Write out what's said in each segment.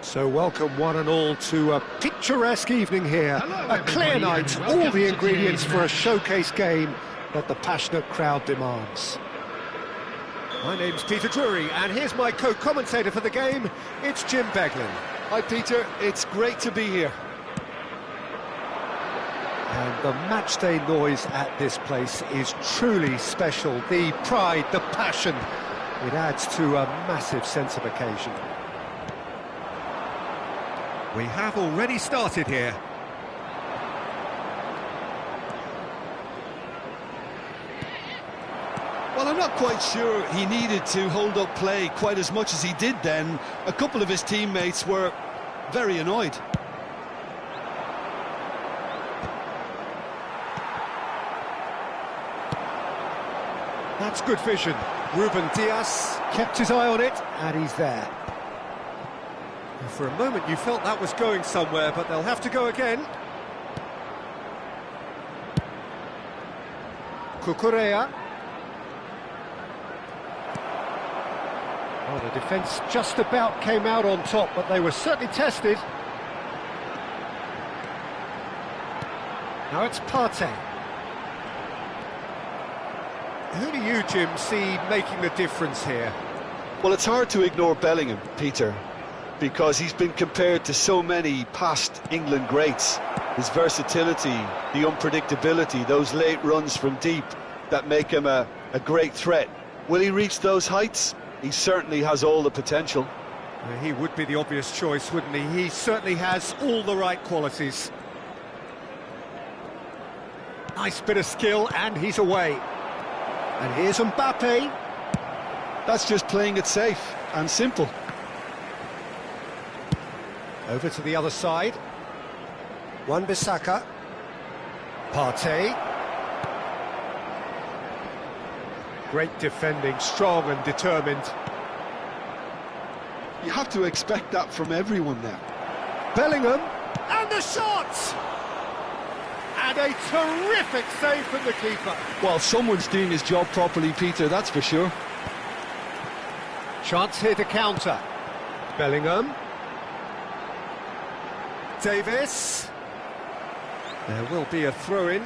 So welcome one and all to a picturesque evening here. Hello, a clear night, all the ingredients for a showcase game that the passionate crowd demands. My name's Peter Drury, and here's my co-commentator for the game, it's Jim Beglin. Hi Peter, it's great to be here. And the matchday noise at this place is truly special. The pride, the passion, it adds to a massive sense of occasion. We have already started here. Well, I'm not quite sure he needed to hold up play quite as much as he did then. A couple of his teammates were very annoyed. That's good vision. Ruben Dias kept his eye on it, and he's there. For a moment you felt that was going somewhere, but they'll have to go again. Cucurella. Oh, the defence just about came out on top, but they were certainly tested. Now it's Partey. Who do you, Jim, see making the difference here? Well, it's hard to ignore Bellingham, Peter, because he's been compared to so many past England greats. His versatility, the unpredictability, those late runs from deep that make him a great threat. Will he reach those heights? He certainly has all the potential. He would be the obvious choice, wouldn't he? He certainly has all the right qualities. Nice bit of skill, and he's away. And here's Mbappe. That's just playing it safe and simple. Over to the other side. Wan-Bissaka. Partey. Great defending, strong and determined. You have to expect that from everyone now. Bellingham, and the shot! And a terrific save from the keeper. Well, someone's doing his job properly, Peter, that's for sure. Chance here to counter. Bellingham. Davis. There will be a throw-in.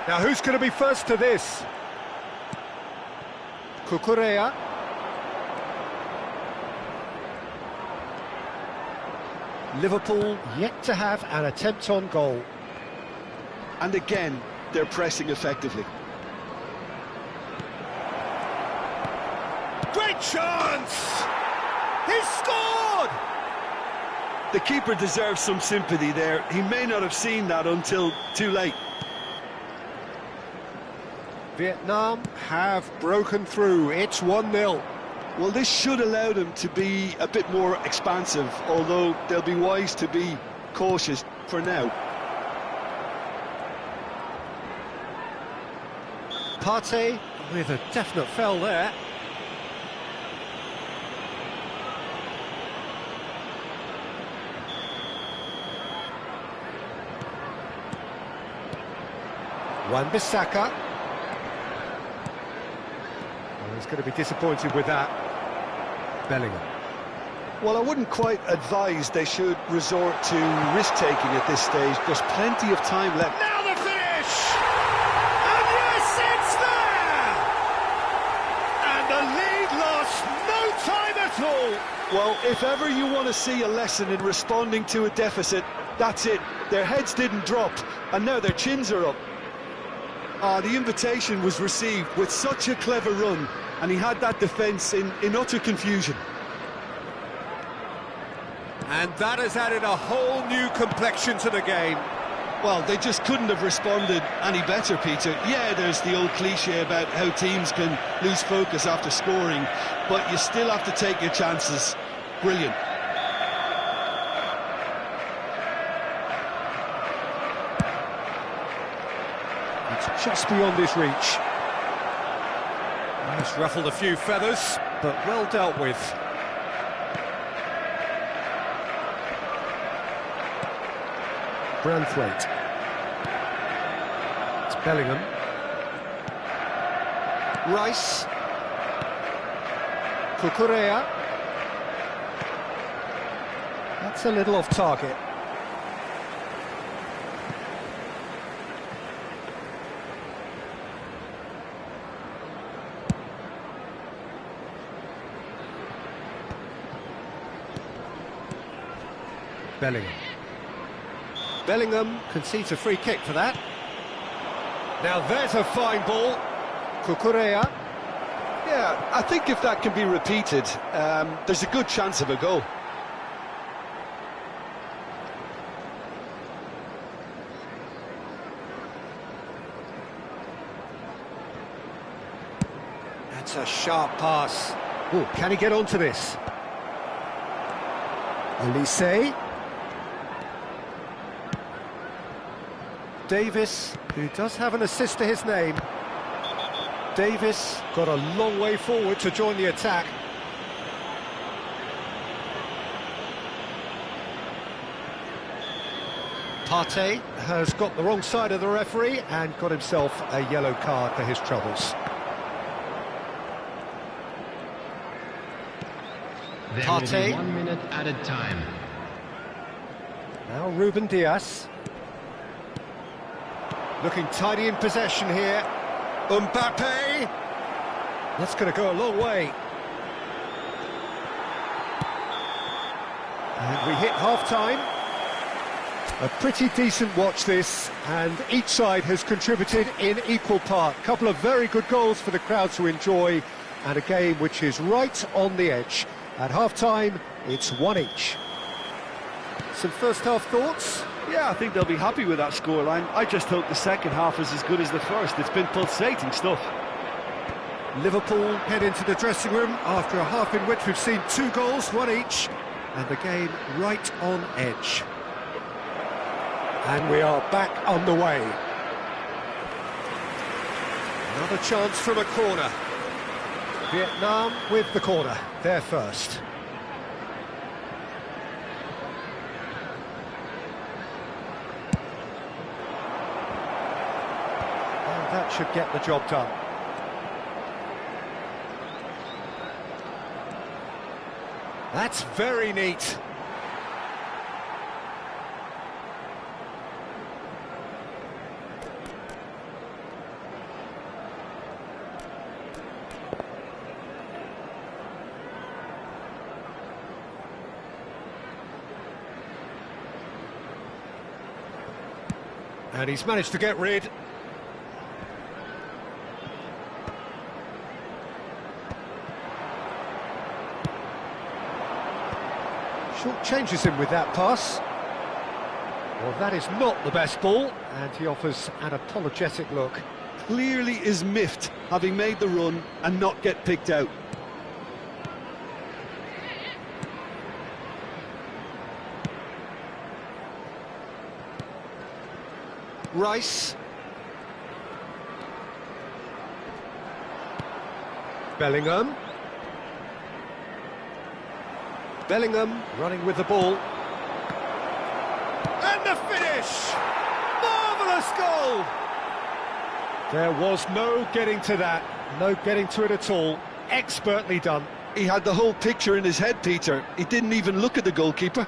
Now who's going to be first to this? Cucurella. Liverpool yet to have an attempt on goal. And again, they're pressing effectively. Great chance! He scored! The keeper deserves some sympathy there. He may not have seen that until too late. Vietnam have broken through. It's 1-0. Well, this should allow them to be a bit more expansive, although they'll be wise to be cautious for now. Partey with a definite foul there. Wan-Bissaka. Well, he's going to be disappointed with that. Bellingham. Well, I wouldn't quite advise they should resort to risk-taking at this stage. There's plenty of time left. Now the finish! And yes, it's there! And the lead lost no time at all! Well, if ever you want to see a lesson in responding to a deficit, that's it. Their heads didn't drop, and now their chins are up. The invitation was received with such a clever run, and he had that defence in utter confusion. And that has added a whole new complexion to the game. Well, they just couldn't have responded any better, Peter. Yeah, there's the old cliche about how teams can lose focus after scoring, but you still have to take your chances. Brilliant. It's just beyond his reach. It's ruffled a few feathers, but well dealt with. Branthwaite. It's Bellingham. Rice. Cucurella. That's a little off target. Bellingham. Bellingham concedes a free kick for that. Now there's a fine ball. Cucurella. Yeah, I think if that can be repeated, there's a good chance of a goal. That's a sharp pass. Oh, can he get onto this? Elise. Davis, who does have an assist to his name. Davis got a long way forward to join the attack. Partey has got the wrong side of the referee and got himself a yellow card for his troubles. Partey. 1 minute added time. Now Ruben Diaz. Looking tidy in possession here. Mbappe. That's going to go a long way. And we hit half-time. A pretty decent watch this, and each side has contributed in equal part. A couple of very good goals for the crowd to enjoy, and a game which is right on the edge. At half-time, it's one each. Some first-half thoughts? Yeah, I think they'll be happy with that scoreline. I just hope the second half is as good as the first. It's been pulsating stuff. Liverpool head into the dressing room after a half in which we've seen 2 goals, one each, and the game right on edge. And we are back on the way. Another chance from a corner. Vietnam with the corner, they're first. And that should get the job done. That's very neat. And he's managed to get rid. Short changes him with that pass. Well, that is not the best ball, and he offers an apologetic look. Clearly is miffed, having made the run and not get picked out. Rice. Bellingham. Bellingham running with the ball. And the finish! Marvellous goal! There was no getting to that, no getting to it at all. Expertly done. He had the whole picture in his head, Peter. He didn't even look at the goalkeeper.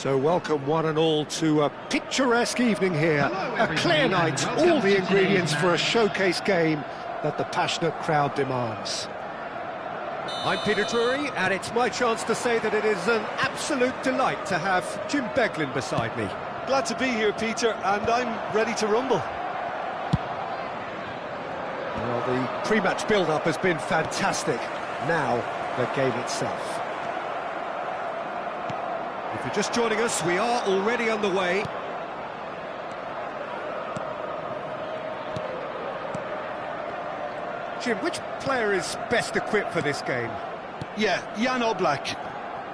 So welcome one and all to a picturesque evening here, a clear night, all the ingredients for a showcase game that the passionate crowd demands. I'm Peter Drury, and it's my chance to say that it is an absolute delight to have Jim Beglin beside me. Glad to be here, Peter, and I'm ready to rumble. Well, the pre-match build-up has been fantastic. Now, the game itself. If you're just joining us, we are already underway. Jim, which player is best equipped for this game? Yeah, Jan Oblak.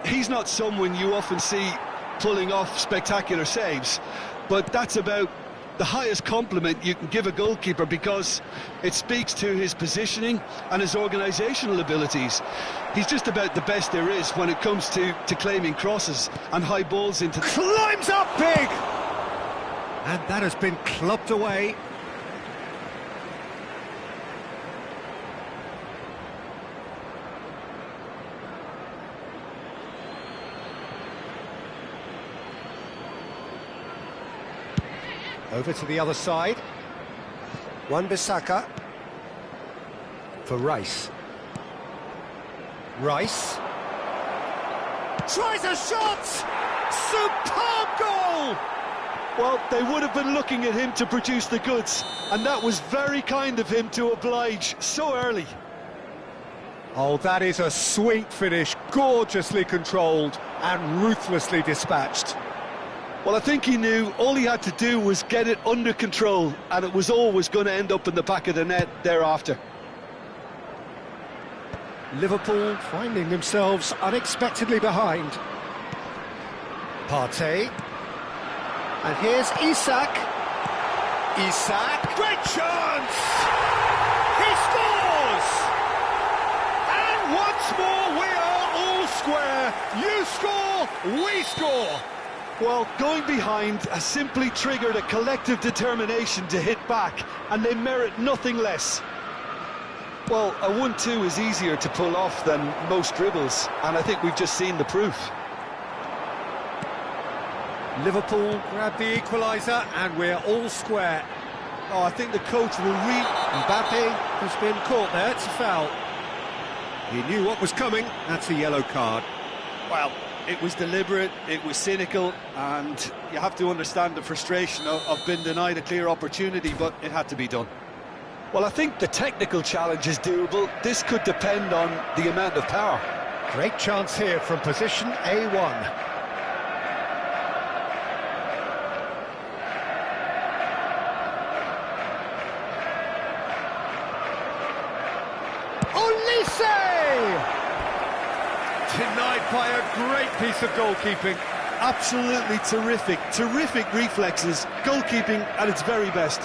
He's not someone you often see pulling off spectacular saves, but that's about the highest compliment you can give a goalkeeper, because it speaks to his positioning and his organisational abilities. He's just about the best there is when it comes to claiming crosses and high balls into... Climbs up big! And that has been clubbed away. Over to the other side. Wan-Bissaka for Rice. Rice tries a shot! Superb goal! Well, they would have been looking at him to produce the goods, and that was very kind of him to oblige so early. Oh, that is a sweet finish, gorgeously controlled and ruthlessly dispatched. Well, I think he knew all he had to do was get it under control, and it was always going to end up in the back of the net thereafter. Liverpool finding themselves unexpectedly behind. Partey. And here's Isak. Isak. Great chance! He scores! And once more we are all square. You score, we score. Well, going behind has simply triggered a collective determination to hit back, and they merit nothing less. Well, a 1-2 is easier to pull off than most dribbles, and I think we've just seen the proof. Liverpool grab the equaliser, and we're all square. Oh, I think the coach will read. Mbappe has been caught there, it's a foul. He knew what was coming, that's a yellow card. Well, it was deliberate, it was cynical, and you have to understand the frustration of being denied a clear opportunity, but it had to be done. Well, I think the technical challenge is doable. This could depend on the amount of power. Great chance here from position A1. Olise! Denied by a great piece of goalkeeping. Absolutely terrific reflexes, goalkeeping at its very best.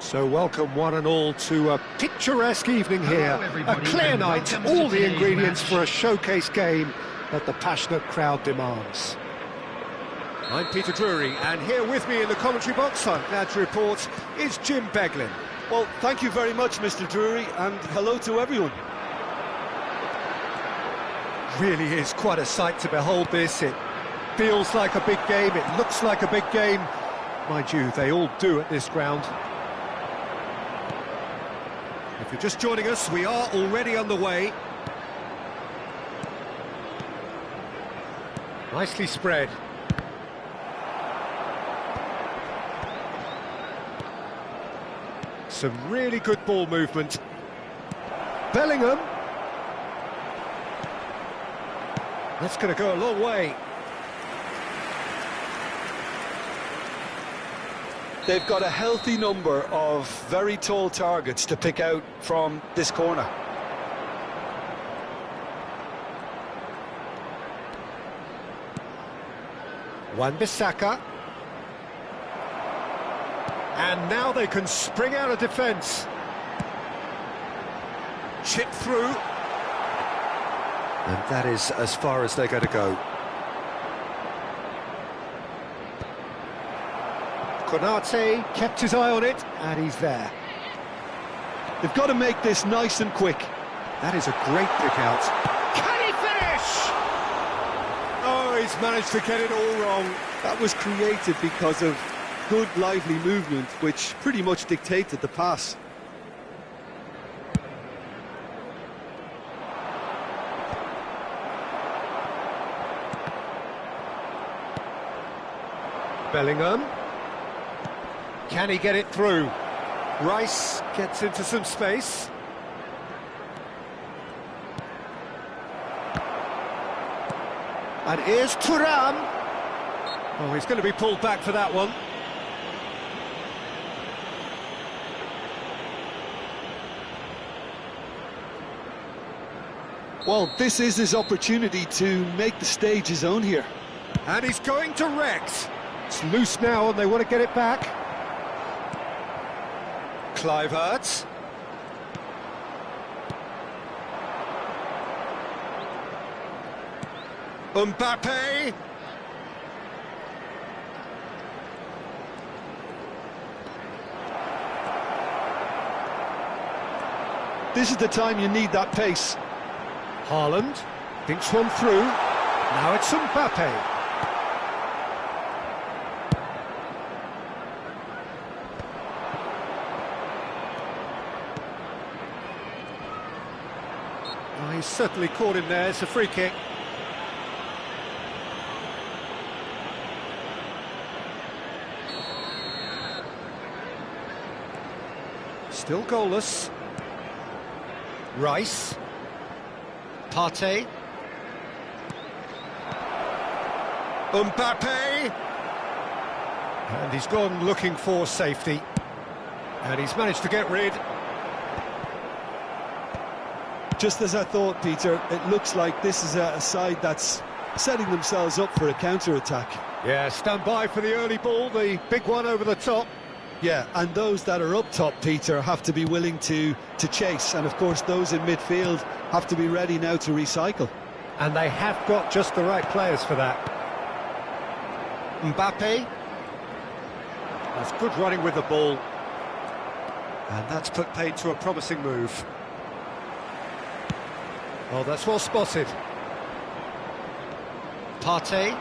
So welcome one and all to a picturesque evening here, a clear night, all the ingredients for a showcase game that the passionate crowd demands. I'm Peter Drury, and here with me in the commentary box, I'm glad to report, is Jim Beglin. Well, thank you very much, Mr. Drury, and hello to everyone. Really is quite a sight to behold this. It feels like a big game, it looks like a big game. Mind you, they all do at this ground. If you're just joining us, we are already underway. Nicely spread. Some really good ball movement. Bellingham. That's going to go a long way. They've got a healthy number of very tall targets to pick out from this corner. Wan-Bissaka. And now they can spring out of defence. Chip through. And that is as far as they're going to go. Konate kept his eye on it, and he's there. They've got to make this nice and quick. That is a great pick out. Can he finish? Oh, he's managed to get it all wrong. That was created because of good, lively movement, which pretty much dictated the pass. Bellingham. Can he get it through? Rice gets into some space. And here's Thuram. Oh, he's going to be pulled back for that one. Well, this is his opportunity to make the stage his own here. And he's going direct. It's loose now and they want to get it back. Kluivert. Mbappe. This is the time you need that pace. Haaland thinks one through. Now it's Mbappe. Oh, he's certainly caught him there. It's a free kick. Still goalless. Rice. Partey. Mbappe. And he's gone looking for safety. And he's managed to get rid. Just as I thought, Peter, it looks like this is a side that's setting themselves up for a counter-attack. Yeah, stand by for the early ball, the big one over the top. Yeah, and those that are up top, Peter, have to be willing to chase. And, of course, those in midfield have to be ready now to recycle. And they have got just the right players for that. Mbappe. That's good running with the ball. And that's put paid to a promising move. Oh, that's well spotted. Partey.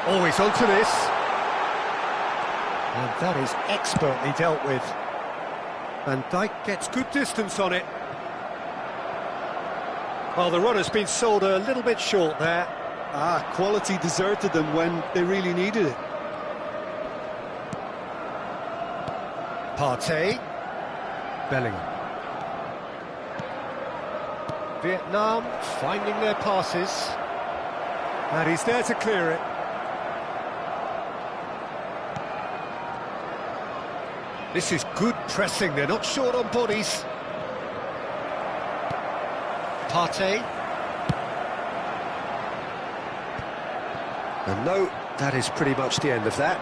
Oh, he's onto this. And that is expertly dealt with. Van Dijk gets good distance on it. Well, the run has been sold a little bit short there. Quality deserted them when they really needed it. Partey. Bellingham. Vietnam finding their passes. And he's there to clear it. This is good pressing, they're not short on bodies. Partey. And no, that is pretty much the end of that.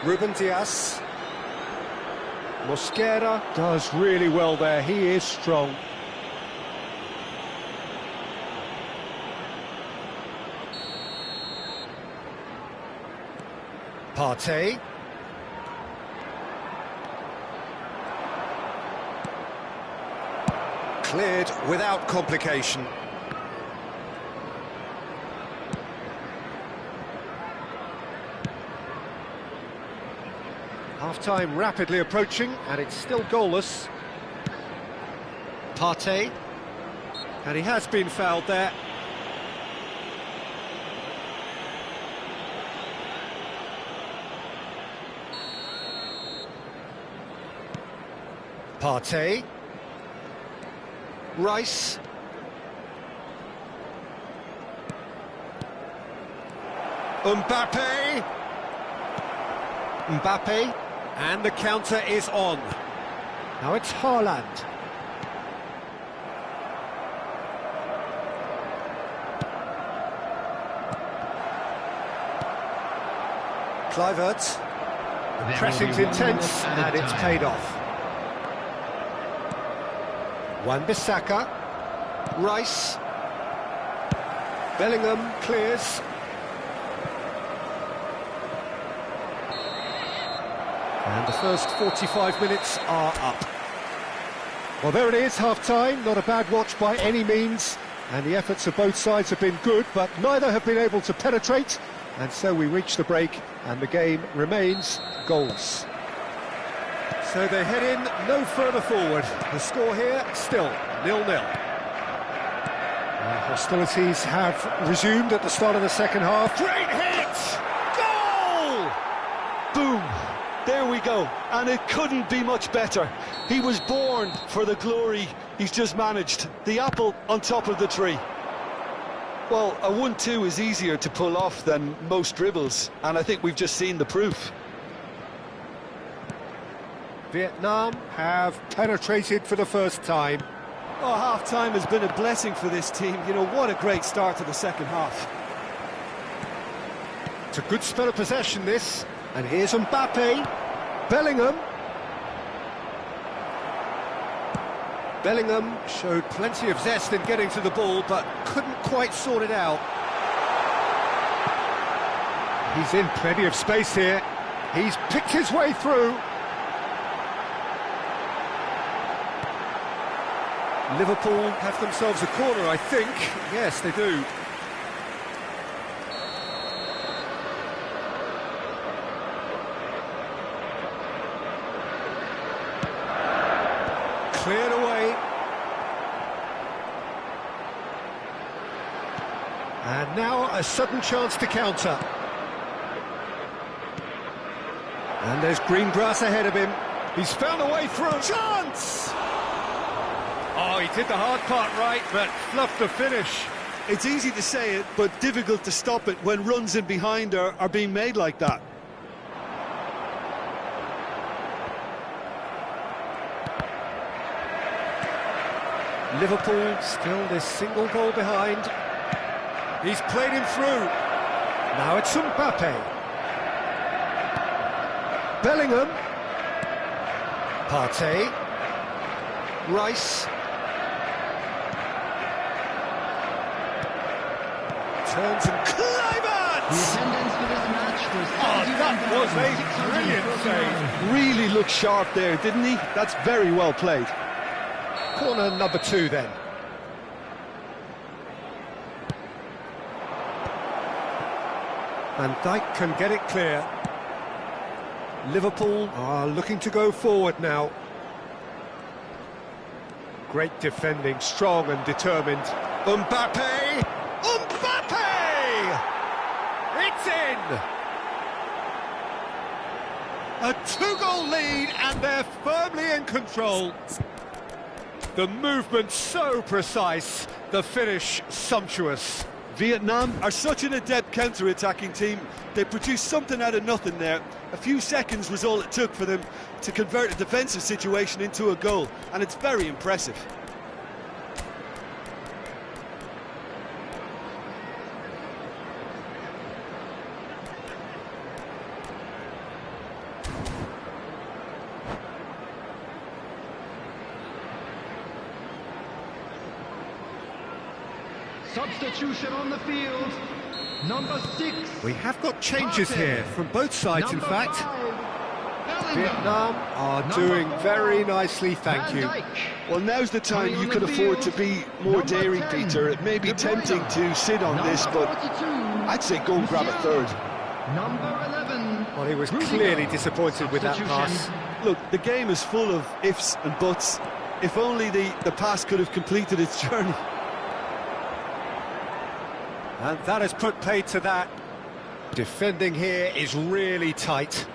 Ruben Dias. Mosquera does really well there, he is strong. Partey. Cleared without complication. Half-time rapidly approaching, and it's still goalless. Partey. And he has been fouled there. Partey. Rice. Mbappe. Mbappe. And the counter is on. Now it's Haaland. Kluivert. Pressing's intense, and it's paid off. Wan-Bissaka, Rice, Bellingham clears. And the first 45 minutes are up. Well, there it is, half-time. Not a bad watch by any means. And the efforts of both sides have been good, but neither have been able to penetrate. And so we reach the break, and the game remains goalless. So they head in no further forward. The score here, still 0-0. Hostilities have resumed at the start of the second half. Great hit! Goal! Boom! There we go, and it couldn't be much better. He was born for the glory he's just managed. The apple on top of the tree. Well, a 1-2 is easier to pull off than most dribbles, and I think we've just seen the proof. Vietnam have penetrated for the first time. Oh, half-time has been a blessing for this team. You know, what a great start to the second half. It's a good spell of possession, this. And here's Mbappe. Bellingham. Bellingham showed plenty of zest in getting to the ball, but couldn't quite sort it out. He's in plenty of space here. He's picked his way through. Liverpool have themselves a corner, I think. Yes, they do. Cleared away. And now a sudden chance to counter. And there's green grass ahead of him. He's found a way through. Chance! Oh, he did the hard part right, but fluffed the finish. It's easy to say it, but difficult to stop it when runs in behind are being made like that. Liverpool still this single goal behind. He's played him through. Now it's Mbappe. Bellingham. Partey. Rice. Turns and Kluivert! Oh, that was a brilliant save. Really looked sharp there, didn't he? That's very well played. Corner number 2 then. Van Dijk can get it clear. Liverpool are looking to go forward now. Great defending, strong and determined. Mbappe! Mbappe! It's in! A 2-goal lead, and they're firmly in control. The movement so precise, the finish sumptuous. Vietnam are such an adept counter-attacking team. They produced something out of nothing there. A few seconds was all it took for them to convert a defensive situation into a goal, and it's very impressive. Substitution on the field. Number 6. We have got changes here from both sides, in fact. Vietnam are doing very nicely, thank you. Well, now's the time you can afford to be more daring, Peter. It may be tempting to sit on this, but I'd say go and grab a third. Number 11. Well, he was clearly disappointed with that pass. Look, the game is full of ifs and buts. If only the pass could have completed its journey. And that has put paid to that. Defending here is really tight.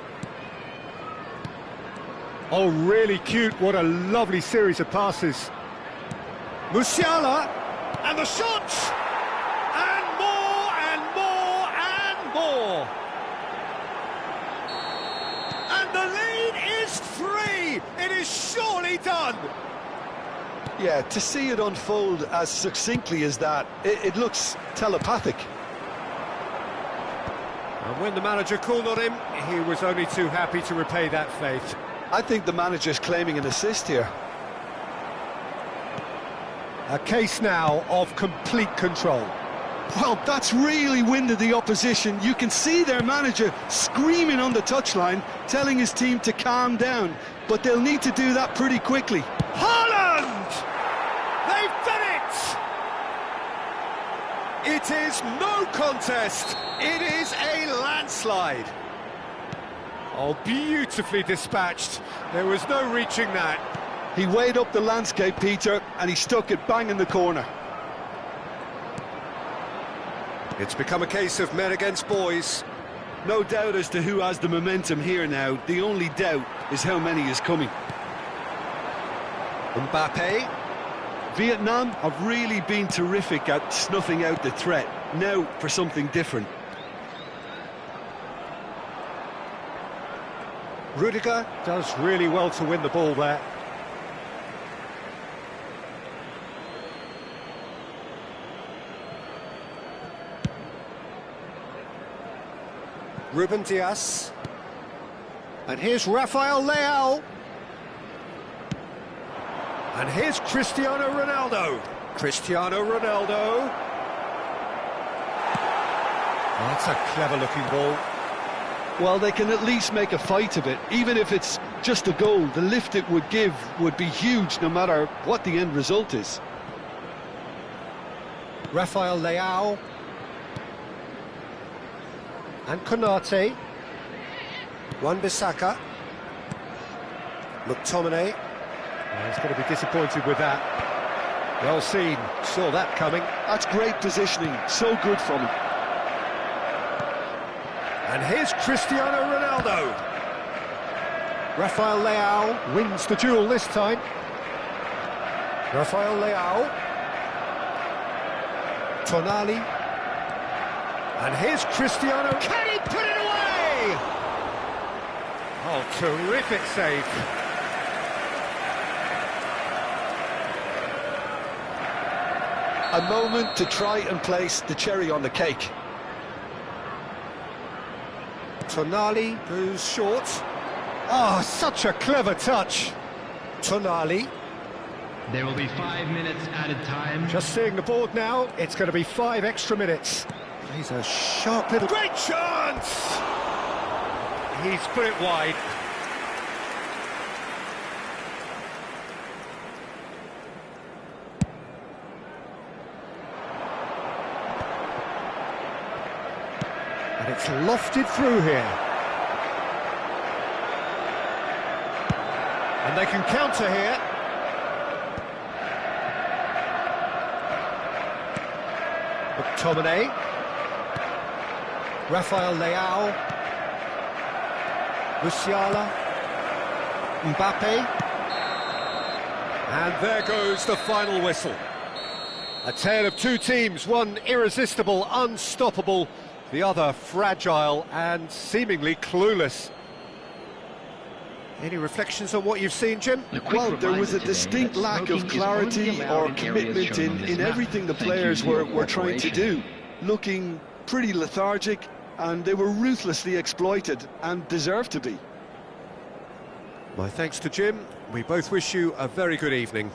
Oh, really cute. What a lovely series of passes. Musiala, and the shots! And more, and more, and more! And the lead is 3! It is surely done! Yeah, to see it unfold as succinctly as that, it looks telepathic. And when the manager called on him, he was only too happy to repay that faith. I think the manager's claiming an assist here. A case now of complete control. Well, that's really winded the opposition. You can see their manager screaming on the touchline, telling his team to calm down. But they'll need to do that pretty quickly. Haaland! They've done it! It is no contest. It is a landslide. Oh, beautifully dispatched. There was no reaching that. He weighed up the landscape, Peter, and he stuck it bang in the corner. It's become a case of men against boys. No doubt as to who has the momentum here now. The only doubt is how many is coming. Mbappe. Vietnam have really been terrific at snuffing out the threat. Now for something different. Rudiger does really well to win the ball there. Ruben Dias. And here's Rafael Leao. And here's Cristiano Ronaldo. Cristiano Ronaldo. Oh, that's a clever-looking ball. Well, they can at least make a fight of it. Even if it's just a goal, the lift it would give would be huge no matter what the end result is. Rafael Leao. And Konate. Wan-Bissaka. McTominay. He's going to be disappointed with that. Well seen, saw that coming. That's great positioning, so good from him. And here's Cristiano Ronaldo. Rafael Leao wins the duel this time. Rafael Leao. Tonali. And here's Cristiano. Can he put it away? Oh, terrific save. A moment to try and place the cherry on the cake. Tonali goes short. Oh, such a clever touch. Tonali. There will be 5 minutes added time. Just seeing the board now, it's going to be 5 extra minutes. He's a sharp little... Great chance! He's put it wide. And it's lofted through here. And they can counter here. McTominay. Rafael Leao. Musiala. Mbappe. And there goes the final whistle. A tale of two teams, one irresistible, unstoppable, the other fragile and seemingly clueless. Any reflections on what you've seen, Jim? Well, there was a distinct lack of clarity or commitment in everything the players were trying to do. Looking pretty lethargic, and they were ruthlessly exploited and deserved to be. My thanks to Jim. We both wish you a very good evening.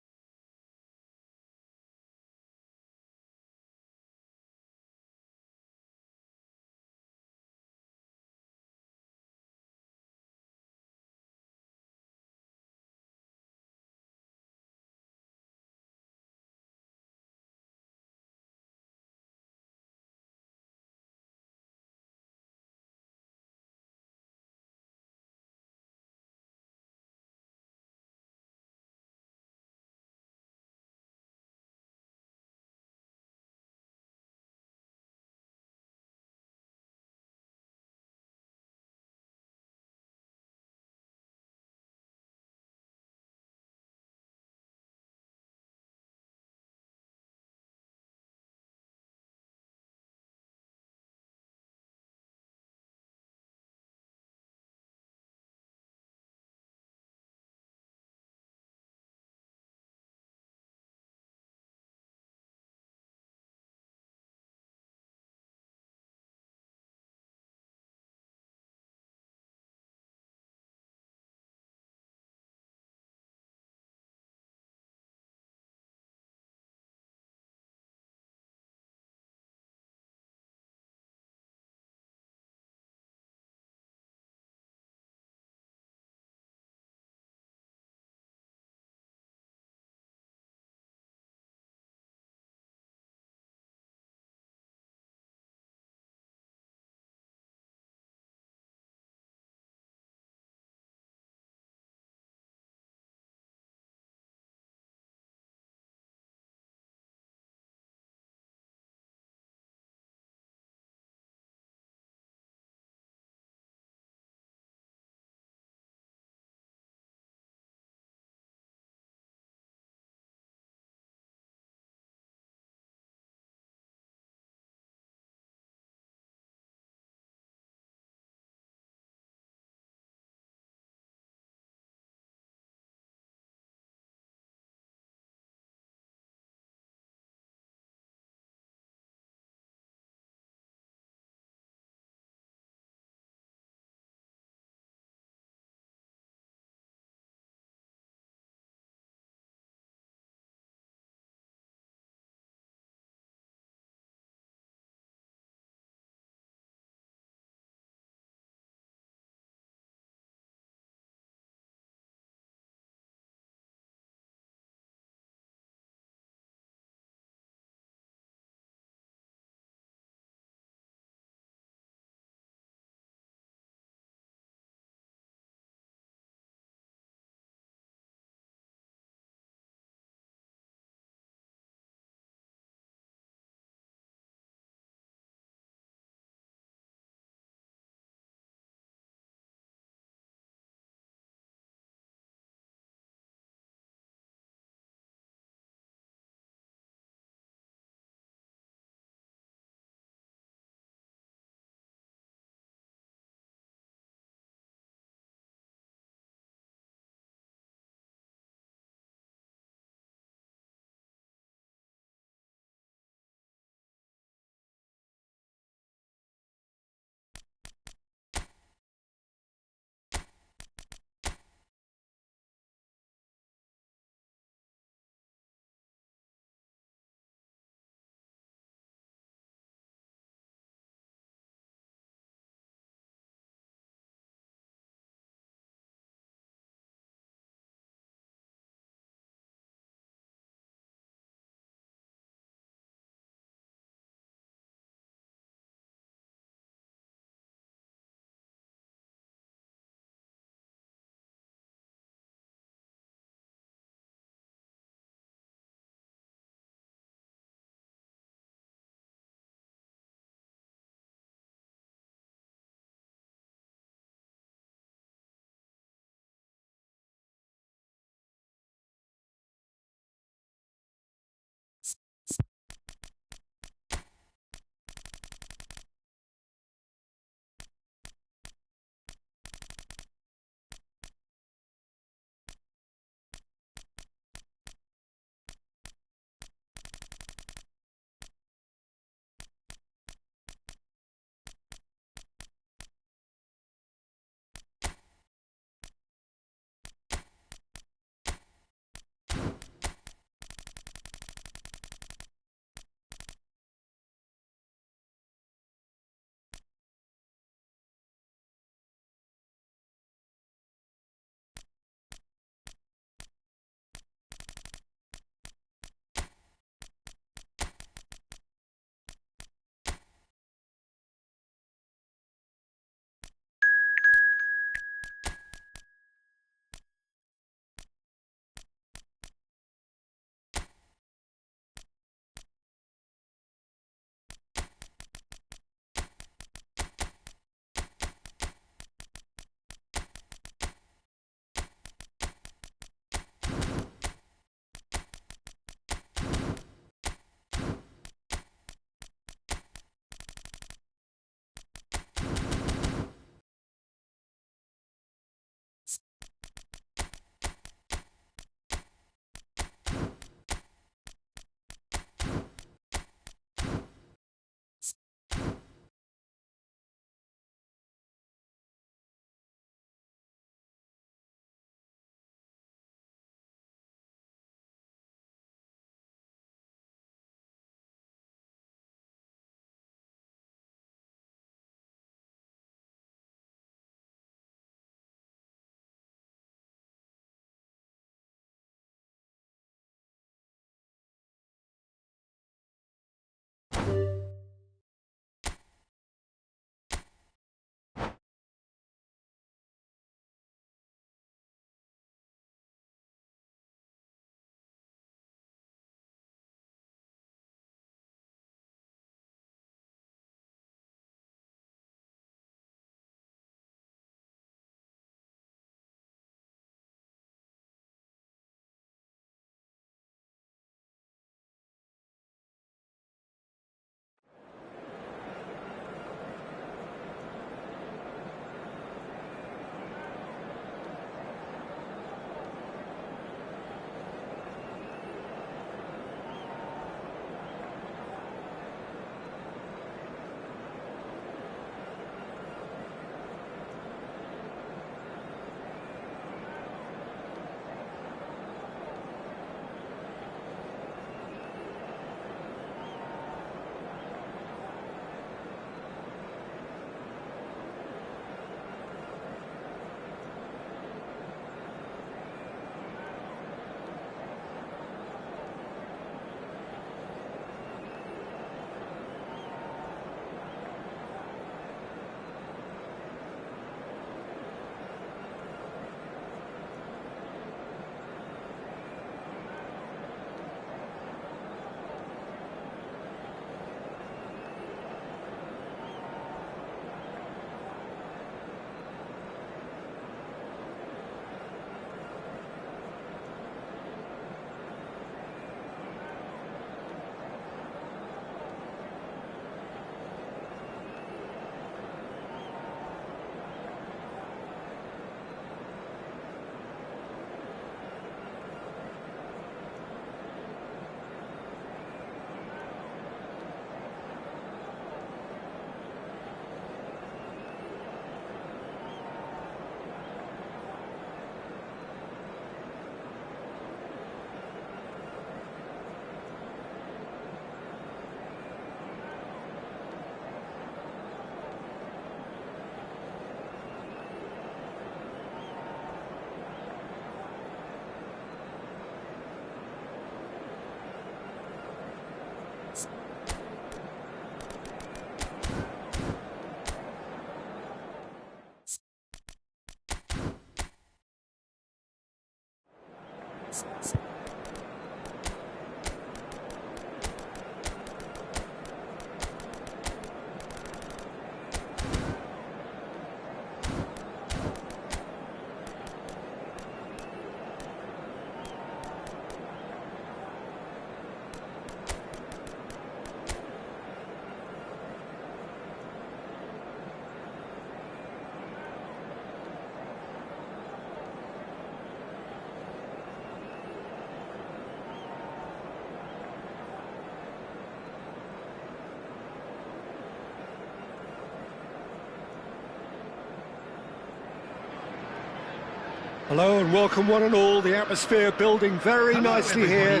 Hello and welcome one and all. The atmosphere building very nicely here.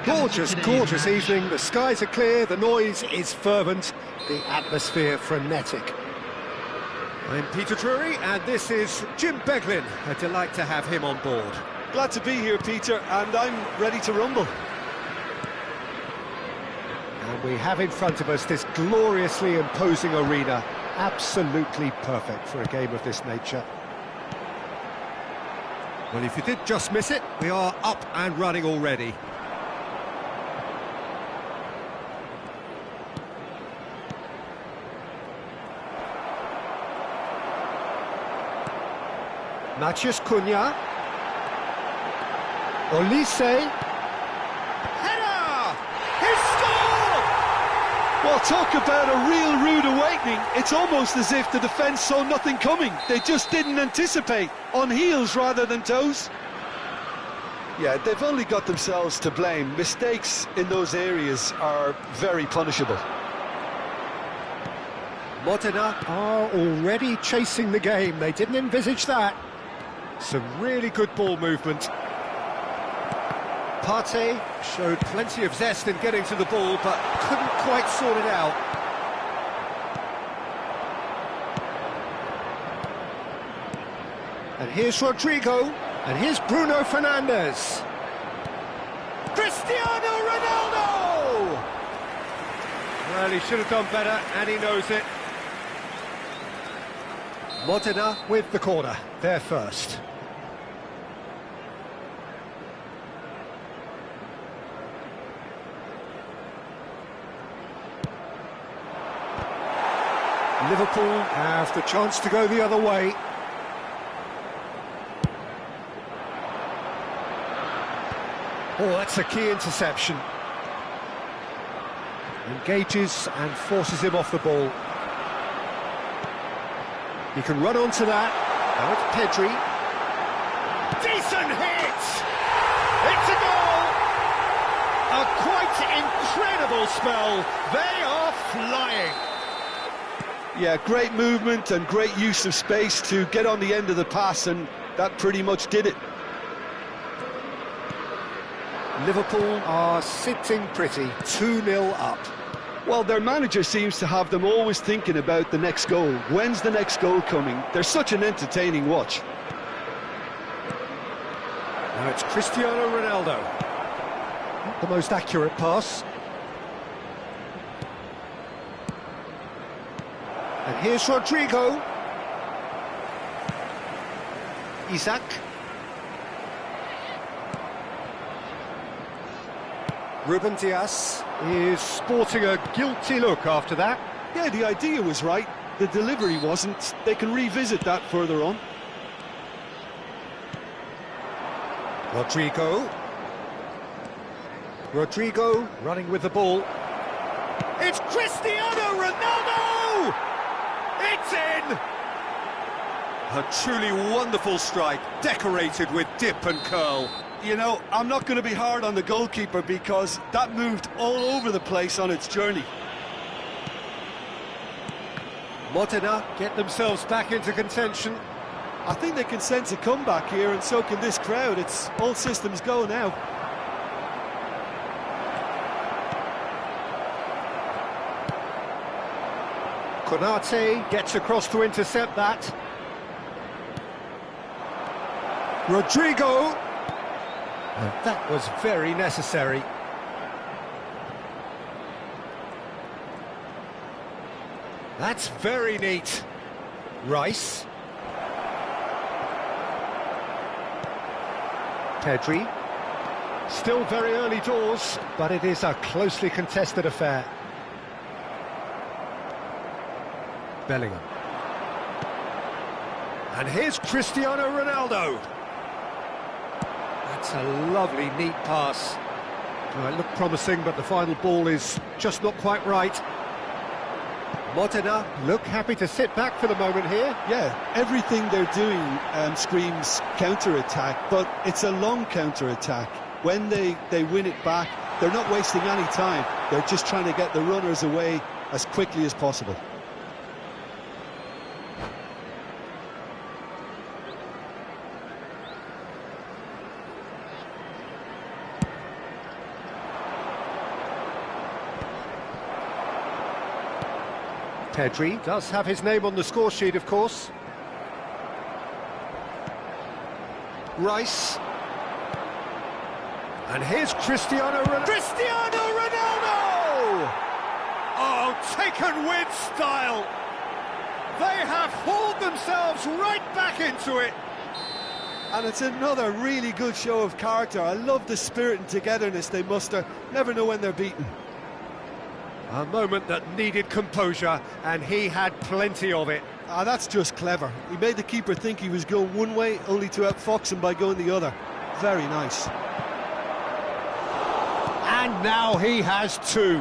Gorgeous, gorgeous evening. The skies are clear, the noise is fervent, the atmosphere frenetic. I'm Peter Drury and this is Jim Beglin. A delight to have him on board. Glad to be here, Peter, and I'm ready to rumble. And we have in front of us this gloriously imposing arena. Absolutely perfect for a game of this nature. Well, if you did just miss it, we are up and running already. Matheus Cunha. Olise. Header! He scored! Well, talk about a real rude awakening. It's almost as if the defence saw nothing coming. They just didn't anticipate. On heels rather than toes. Yeah, they've only got themselves to blame. Mistakes in those areas are very punishable. Modena are already chasing the game. They didn't envisage that. Some really good ball movement. Partey showed plenty of zest in getting to the ball, but couldn't quite sort it out. And here's Rodrigo, and here's Bruno Fernandes. Cristiano Ronaldo! Well, he should have done better, and he knows it. Modena with the corner, they're first. Liverpool have the chance to go the other way. Oh, that's a key interception. Engages and forces him off the ball. He can run onto that. Now it's Pedri. Decent hit! It's a goal! A quite incredible spell. They are flying. Yeah, great movement and great use of space to get on the end of the pass, and that pretty much did it. Liverpool are sitting pretty, 2-0 up. Well, their manager seems to have them always thinking about the next goal. When's the next goal coming? They're such an entertaining watch. Now it's Cristiano Ronaldo. Not the most accurate pass. And here's Rodrigo. Isaac. Ruben Dias is sporting a guilty look after that. Yeah, the idea was right. The delivery wasn't. They can revisit that further on. Rodrigo. Rodrigo running with the ball. It's Cristiano Ronaldo! It's in! A truly wonderful strike, decorated with dip and curl. You know, I'm not going to be hard on the goalkeeper because that moved all over the place on its journey. Modena get themselves back into contention. I think they can sense a comeback here, and so can this crowd. It's all systems go now. Konate gets across to intercept that. Rodrigo. That was very necessary. That's very neat. Rice. Pedri. Still very early doors, but it is a closely contested affair. Bellingham. And here's Cristiano Ronaldo. That's a lovely, neat pass. Well, it looked promising, but the final ball is just not quite right. Modena look happy to sit back for the moment here. Yeah, everything they're doing screams counter-attack, but it's a long counter-attack. When they win it back, they're not wasting any time. They're just trying to get the runners away as quickly as possible. Pedri does have his name on the score sheet, of course. Rice. And here's Cristiano Ronaldo. Cristiano Ronaldo! Oh, taken with style. They have hauled themselves right back into it. And it's another really good show of character. I love the spirit and togetherness they muster. Never know when they're beaten. A moment that needed composure, and he had plenty of it. Ah, that's just clever. He made the keeper think he was going one way, only to outfox him by going the other. Very nice. And now he has two.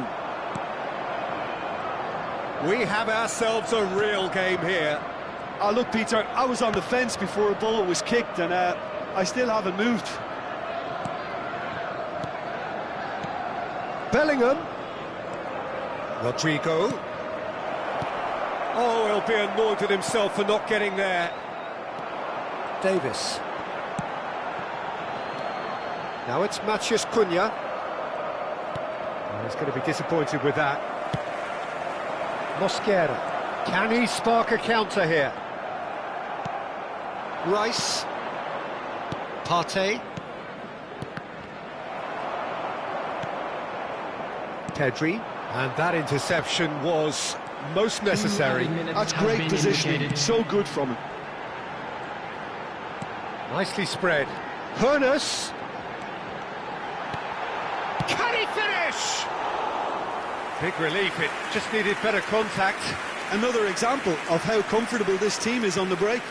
We have ourselves a real game here. Ah, look, Peter, I was on the fence before a ball was kicked, and I still haven't moved. Bellingham. Rodrigo. Oh, he'll be annoyed with himself for not getting there. Davis. Now it's Matheus Cunha. Oh, he's going to be disappointed with that. Mosquera. Can he spark a counter here? Rice. Partey. Pedri. And that interception was most necessary. That's great positioning, so good from him. Nicely spread. Hoeneß. Can he finish? Big relief, it just needed better contact. Another example of how comfortable this team is on the break.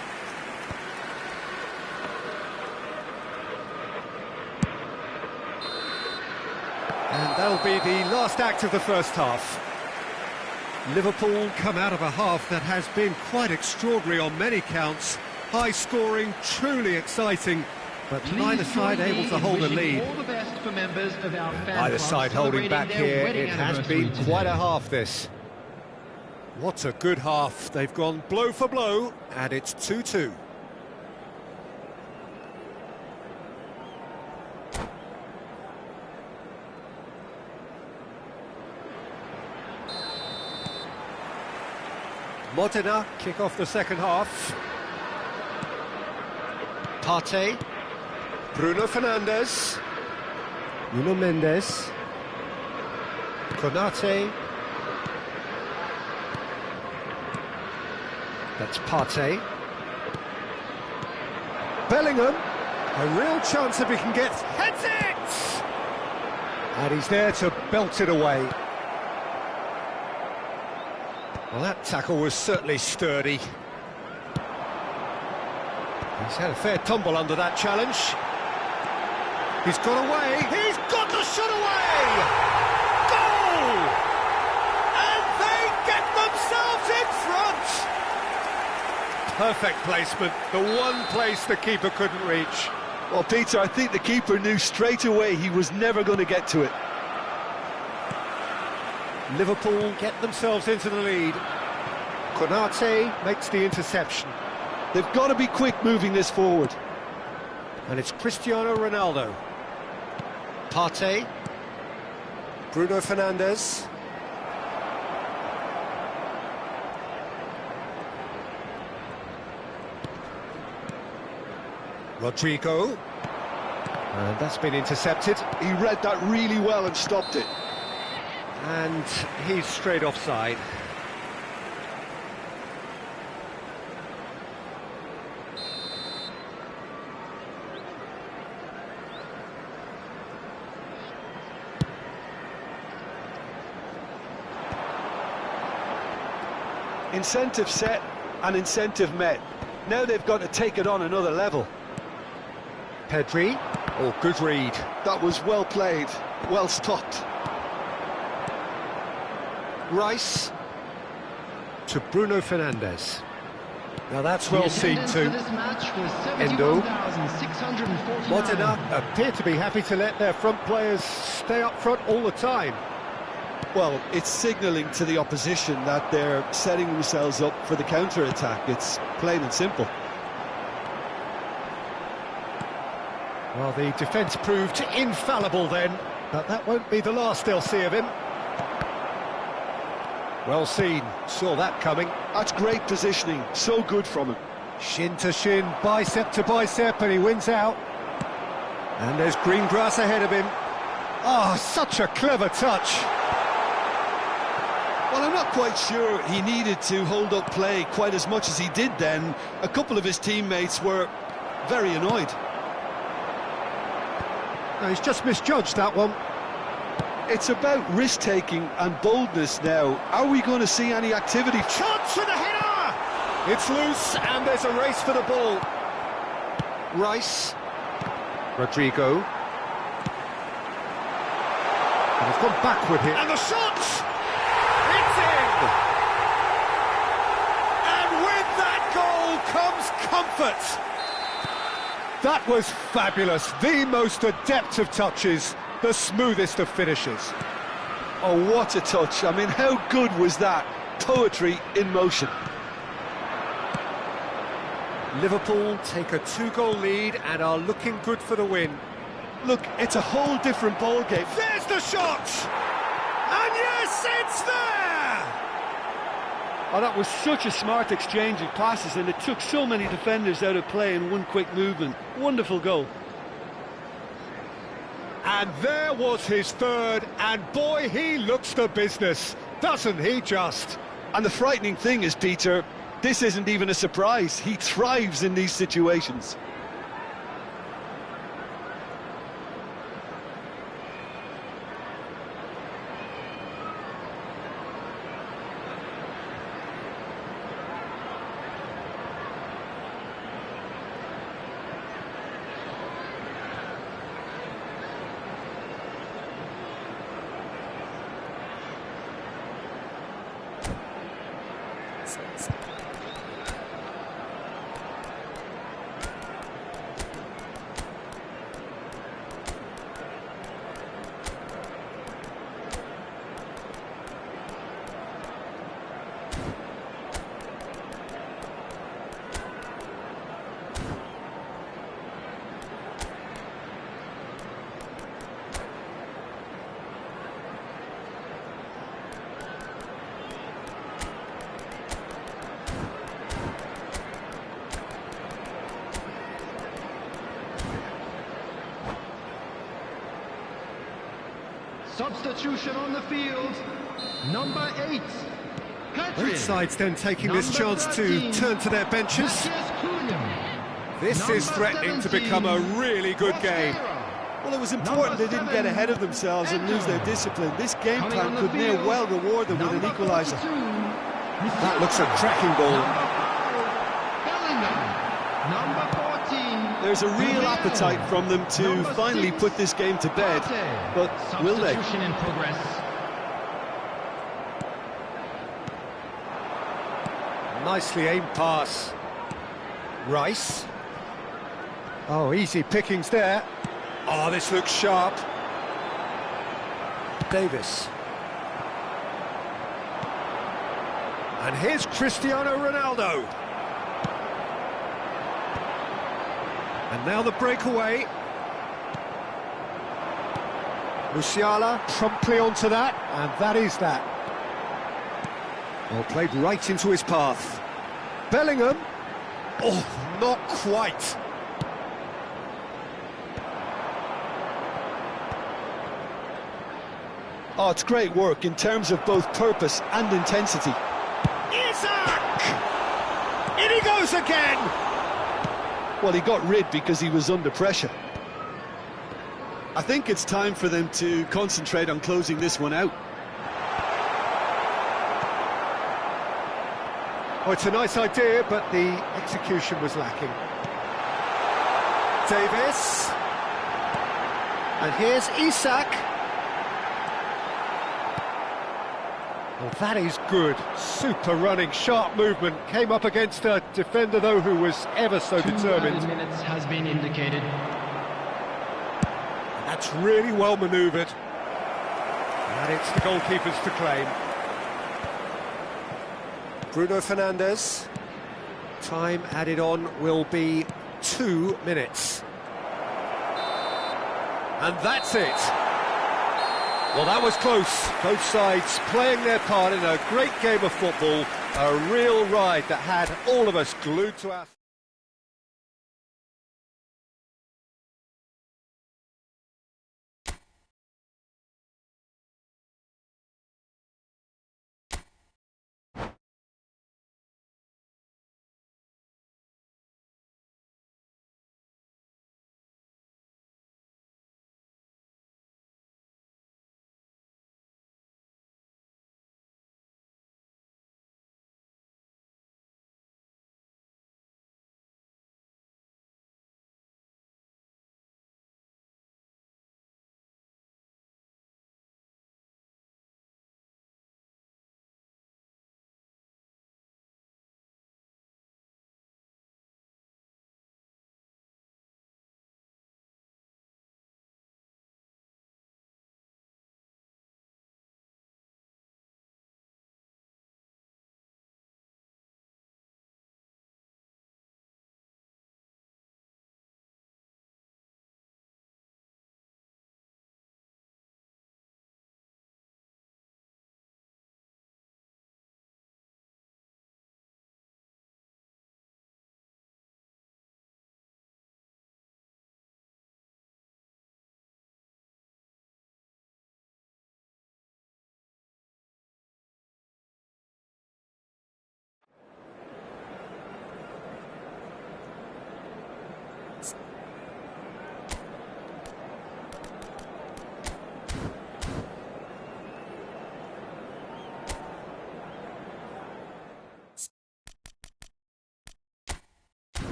And that'll be the last act of the first half. Liverpool come out of a half that has been quite extraordinary on many counts. High scoring, truly exciting, but neither side able to hold a lead. Either side holding back here. It has been quite a half, this. What a good half. They've gone blow for blow, and it's 2-2. Modena kick off the second half. Partey. Bruno Fernandes. Nuno Mendes. Konate. That's Partey. Bellingham. A real chance if he can get... Heads it! And he's there to belt it away. Well, that tackle was certainly sturdy. He's had a fair tumble under that challenge. He's got away. He's got the shot away! Goal! And they get themselves in front! Perfect placement. The one place the keeper couldn't reach. Well, Peter, I think the keeper knew straight away he was never going to get to it. Liverpool get themselves into the lead. Konate makes the interception. They've got to be quick moving this forward. And it's Cristiano Ronaldo. Partey. Bruno Fernandes. Rodrigo. And that's been intercepted. He read that really well and stopped it. And he's straight offside. Incentive set and incentive met. Now they've got to take it on another level. Pedri. Oh, good read. That was well played, well stopped. Rice to Bruno Fernandes. Now that's well seen too. Endo. Modena appear to be happy to let their front players stay up front all the time. Well, it's signalling to the opposition that they're setting themselves up for the counter-attack. It's plain and simple. Well, the defence proved infallible then, but that won't be the last they'll see of him. Well seen, saw that coming. That's great positioning, so good from him. Shin to shin, bicep to bicep, and he wins out. And there's green grass ahead of him. Oh, such a clever touch. Well, I'm not quite sure he needed to hold up play quite as much as he did then. A couple of his teammates were very annoyed. No, he's just misjudged that one. It's about risk-taking and boldness now. Are we going to see any activity? Chance for the header! It's loose, and there's a race for the ball. Rice. Rodrigo. And he's gone backward here. And the shot! It's in! And with that goal comes comfort. That was fabulous. The most adept of touches. The smoothest of finishes. Oh, what a touch. I mean, how good was that? Poetry in motion. Liverpool take a 2-goal lead and are looking good for the win. Look, it's a whole different ballgame. There's the shot! And yes, it's there! Oh, that was such a smart exchange of passes, and it took so many defenders out of play in one quick movement. Wonderful goal. And there was his third, and boy, he looks the business, doesn't he just? And the frightening thing is, Peter, this isn't even a surprise. He thrives in these situations. Substitution on the field, number 8. Both sides then taking this chance to turn to their benches. This is threatening to become a really good game. Well, it was important they didn't get ahead of themselves and lose their discipline. This game plan could near well reward them with an equaliser. That looks a cracking ball. Number 14. There's a real appetite from them to finally put this game to bed, but will they? Substitution in progress. Nicely aimed pass. Rice. Oh, easy pickings there. Oh, this looks sharp. Davis. And here's Cristiano Ronaldo. And now the breakaway. Musiala promptly onto that, and that is that. Well, played right into his path. Bellingham. Oh, not quite. Oh, it's great work in terms of both purpose and intensity. Isaac! In he goes again! Well, he got rid because he was under pressure. I think it's time for them to concentrate on closing this one out. Oh, it's a nice idea, but the execution was lacking. Davis. And here's Isak. Well, that is good. Super running, sharp movement. Came up against a defender, though, who was ever so determined. 2 minutes has been indicated. That's really well manoeuvred. And it's the goalkeepers to claim. Bruno Fernandes. Time added on will be 2 minutes. And that's it. Well, that was close. Both sides playing their part in a great game of football. A real ride that had all of us glued to our...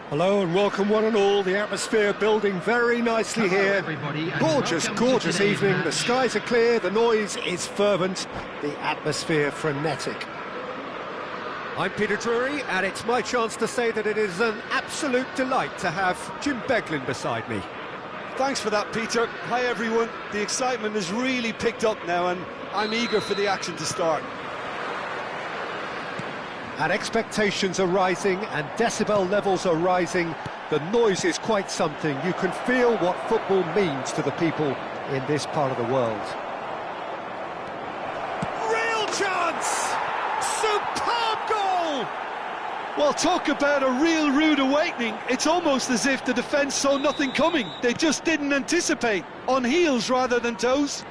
Hello and welcome one and all. The atmosphere building very nicely here. Everybody, and Gorgeous, welcome to gorgeous today's evening. The match. skies are clear, the noise is fervent, the atmosphere frenetic. I'm Peter Drury, and it's my chance to say that it is an absolute delight to have Jim Beglin beside me. Thanks for that, Peter. Hi, everyone. The excitement has really picked up now, and I'm eager for the action to start. And expectations are rising and decibel levels are rising. The noise is quite something. You can feel what football means to the people in this part of the world. Real chance! Superb goal! Well, talk about a real rude awakening. It's almost as if the defence saw nothing coming. They just didn't anticipate. On heels rather than toes.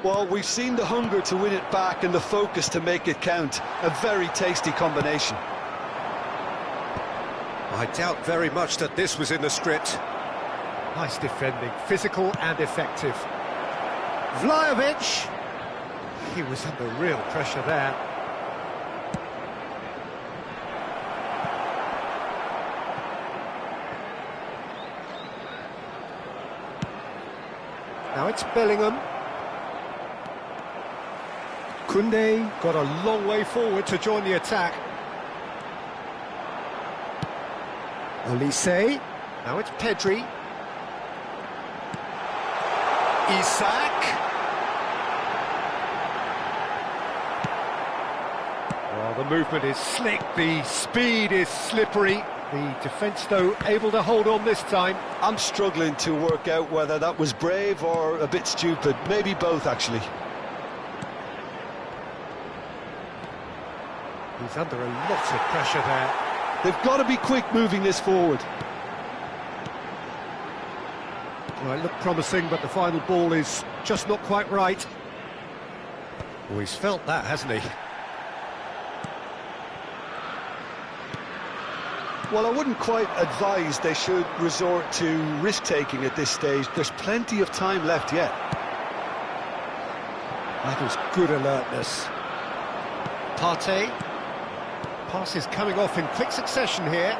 Well, we've seen the hunger to win it back and the focus to make it count. A very tasty combination. I doubt very much that this was in the script. Nice defending, physical and effective. Vlahovic, he was under real pressure there. Now it's Bellingham. Koundé got a long way forward to join the attack. Olise, now it's Pedri. Isak. Well, the movement is slick, the speed is slippery. The defence, though, able to hold on this time. I'm struggling to work out whether that was brave or a bit stupid. Maybe both, actually. He's under a lot of pressure there. They've got to be quick moving this forward. Well, it looked promising, but the final ball is just not quite right. Oh, he's felt that, hasn't he? Well, I wouldn't quite advise they should resort to risk-taking at this stage. There's plenty of time left yet. That was good alertness. Partey. Passes coming off in quick succession here.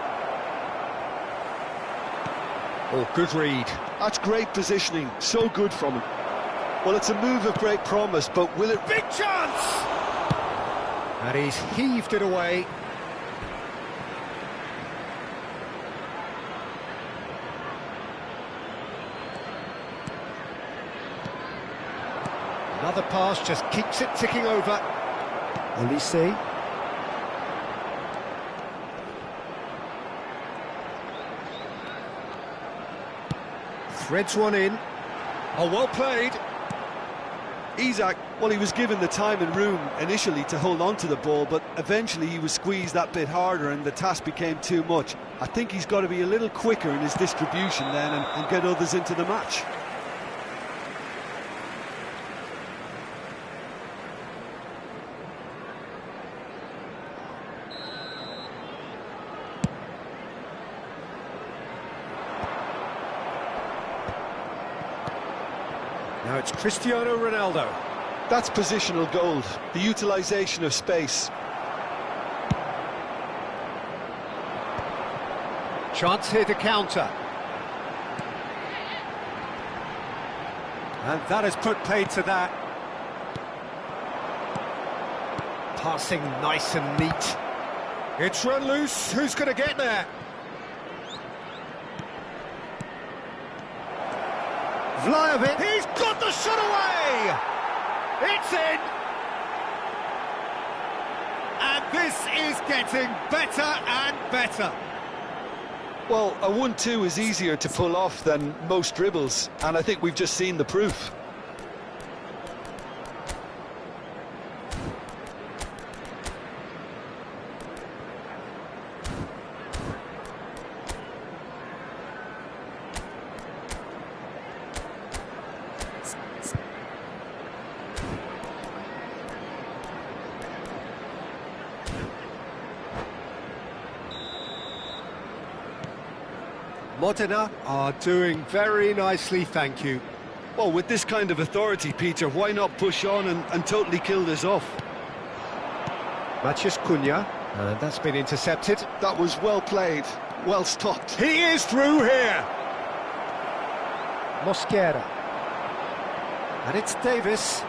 Oh, good read. That's great positioning, so good from him. Well, it's a move of great promise, but will it... Big chance! And he's heaved it away. Another pass just keeps it ticking over. Olise. Threads one in. Oh, well played. Isak, well, he was given the time and room initially to hold on to the ball, but eventually he was squeezed that bit harder and the task became too much. I think he's got to be a little quicker in his distribution then and get others into the match. Now it's Cristiano Ronaldo. That's positional gold, the utilisation of space. Chance here to counter. And that has put paid to that. Passing nice and neat. It's run loose. Who's going to get there? Vlahovic. He's got the shot away! It's in! And this is getting better and better. Well, a 1-2 is easier to pull off than most dribbles, and I think we've just seen the proof. Modena are doing very nicely, thank you. Well, with this kind of authority, Peter, why not push on and totally kill this off? Matheus Cunha, and that's been intercepted. That was well played, well stopped. He is through here! Mosquera. And it's Davis.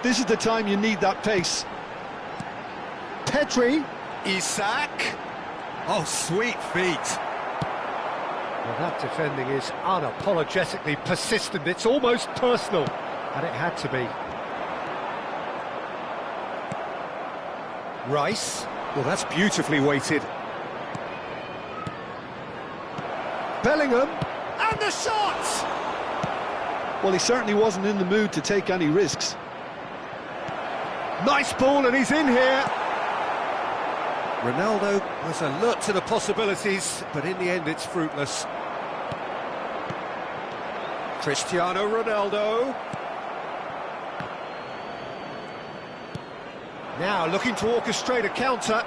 This is the time you need that pace. Pedri. Isak. Oh, sweet feet. Well, that defending is unapologetically persistent. It's almost personal, and it had to be. Rice. Well, that's beautifully weighted. Bellingham. And the shot! Well, he certainly wasn't in the mood to take any risks. Nice ball, and he's in here. Ronaldo was alert to the possibilities, but in the end it's fruitless. Cristiano Ronaldo. Now looking to orchestrate a counter.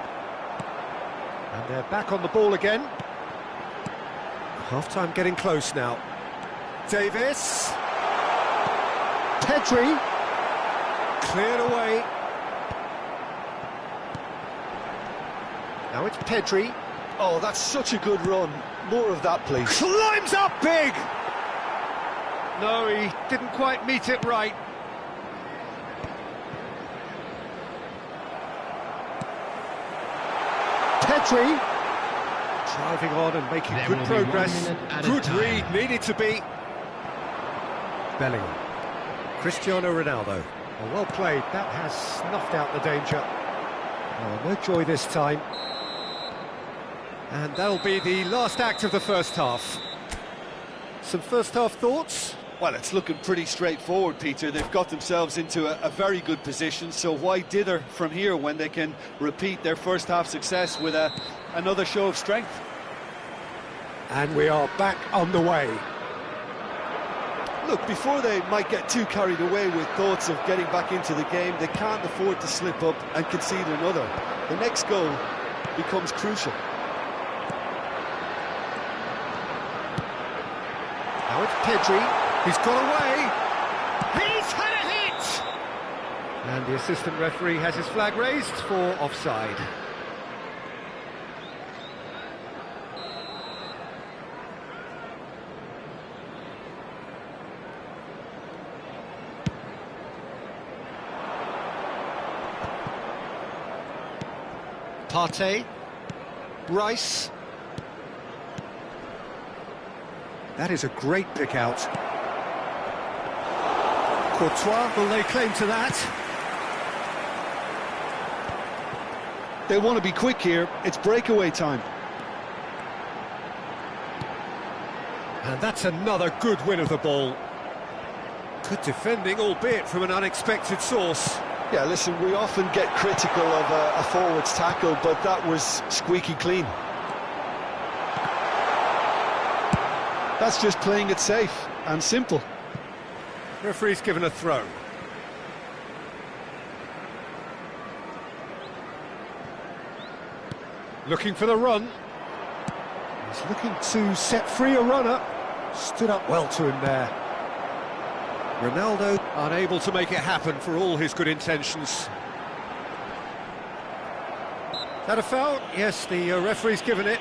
And they're back on the ball again. Half-time getting close now. Davis. Pedri. Cleared away. Now it's Pedri. Oh, that's such a good run. More of that, please. Climbs up big! No, he didn't quite meet it right. Pedri. Driving on and making There good will be 1 progress. minute added Good time. read, needed to be. Bellingham. Cristiano Ronaldo. Oh, well played, that has snuffed out the danger. Oh, no joy this time. And that'll be the last act of the first half. Some first half thoughts? Well, it's looking pretty straightforward, Peter. They've got themselves into a very good position, so why dither from here when they can repeat their first half success with another show of strength? And we are back underway. Look, before they might get too carried away with thoughts of getting back into the game, they can't afford to slip up and concede another. The next goal becomes crucial. Now it's Pedri. He's got away. He's had a hit! And the assistant referee has his flag raised for offside. Partey. Rice. That is a great pick out. Courtois will lay claim to that. They want to be quick here. It's breakaway time. And that's another good win of the ball. Good defending, albeit from an unexpected source. Yeah, listen, we often get critical of a forward's tackle, but that was squeaky clean. That's just playing it safe and simple. Referee's given a throw. Looking for the run. He's looking to set free a runner. Stood up well to him there. Ronaldo unable to make it happen for all his good intentions. Is that a foul? Yes, the referee's given it.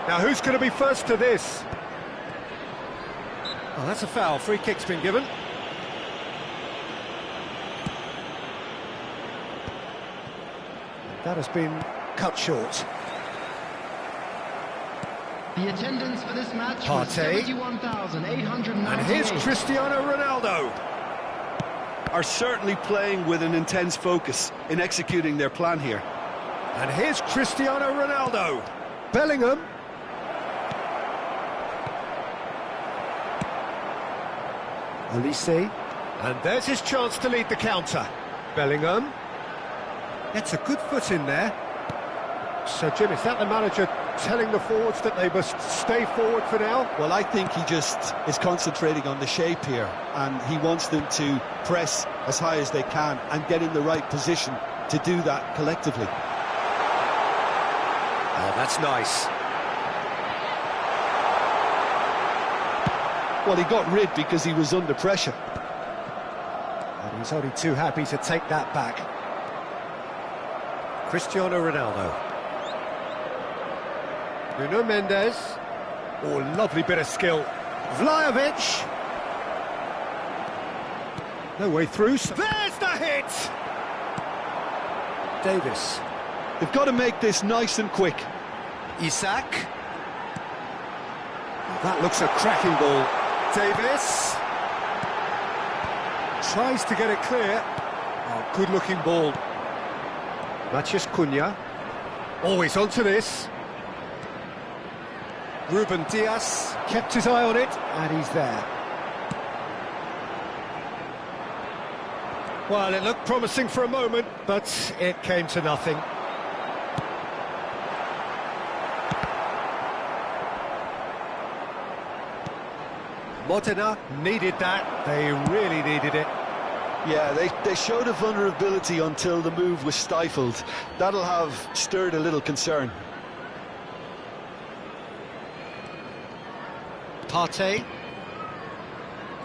Now, who's going to be first to this? Oh, that's a foul. Free kick's been given. That has been cut short. The attendance for this match was Partey. 71,898. And here's Cristiano Ronaldo. Are certainly playing with an intense focus in executing their plan here. And here's Cristiano Ronaldo. Bellingham. Elise. And there's his chance to lead the counter. Bellingham. Gets a good foot in there. So, Jim, is that the manager telling the forwards that they must stay forward for now? Well, I think he just is concentrating on the shape here, and he wants them to press as high as they can and get in the right position to do that collectively. Oh, that's nice. Well, he got rid because he was under pressure. And he's only too happy to take that back. Cristiano Ronaldo. Nuno Mendes. Oh, lovely bit of skill. Vlahovic. No way through. There's the hit! Davis. They've got to make this nice and quick. Isak. That looks a cracking ball. Davis. Tries to get it clear. Oh, good-looking ball. Matheus Cunha. Always onto this. Ruben Dias kept his eye on it, and he's there. Well, it looked promising for a moment, but it came to nothing. Modena needed that. They really needed it. Yeah, they showed a vulnerability until the move was stifled. That'll have stirred a little concern. Partey.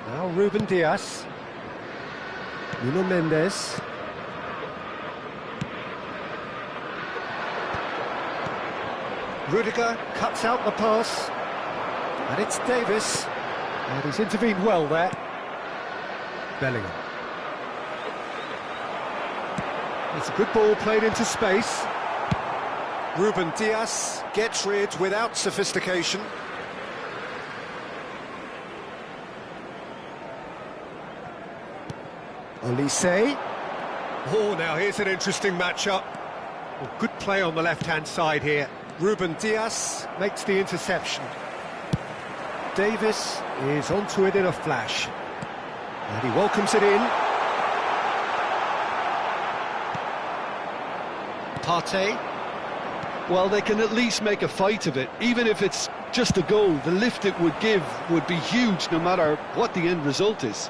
Now Ruben Dias. Nuno Mendes. Rudiger cuts out the pass, and it's Davis, and he's intervened well there. Bellingham. It's a good ball played into space. Ruben Dias gets rid without sophistication. Olise. Oh, now here's an interesting matchup. Well, good play on the left-hand side here. Ruben Dias makes the interception. Davis is onto it in a flash. And he welcomes it in. Partey. Well, they can at least make a fight of it. Even if it's just a goal, the lift it would give would be huge no matter what the end result is.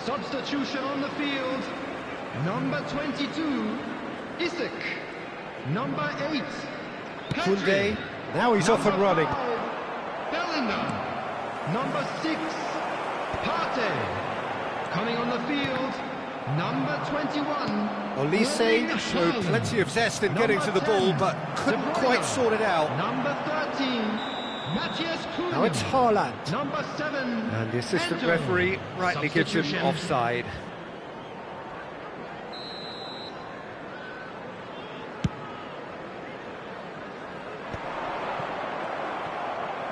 Substitution on the field. Number 22, Isaac. Number 8, Koundé. Now he's off and running. Bellingham. Number 6, Partey. Coming on the field, number 21. Olise showed plenty of zest in getting to the ball, but couldn't quite sort it out. Number 13, Matthias Cunha. Now it's Haaland. Number 7. And the assistant Endo. referee rightly gives him Substitution. offside.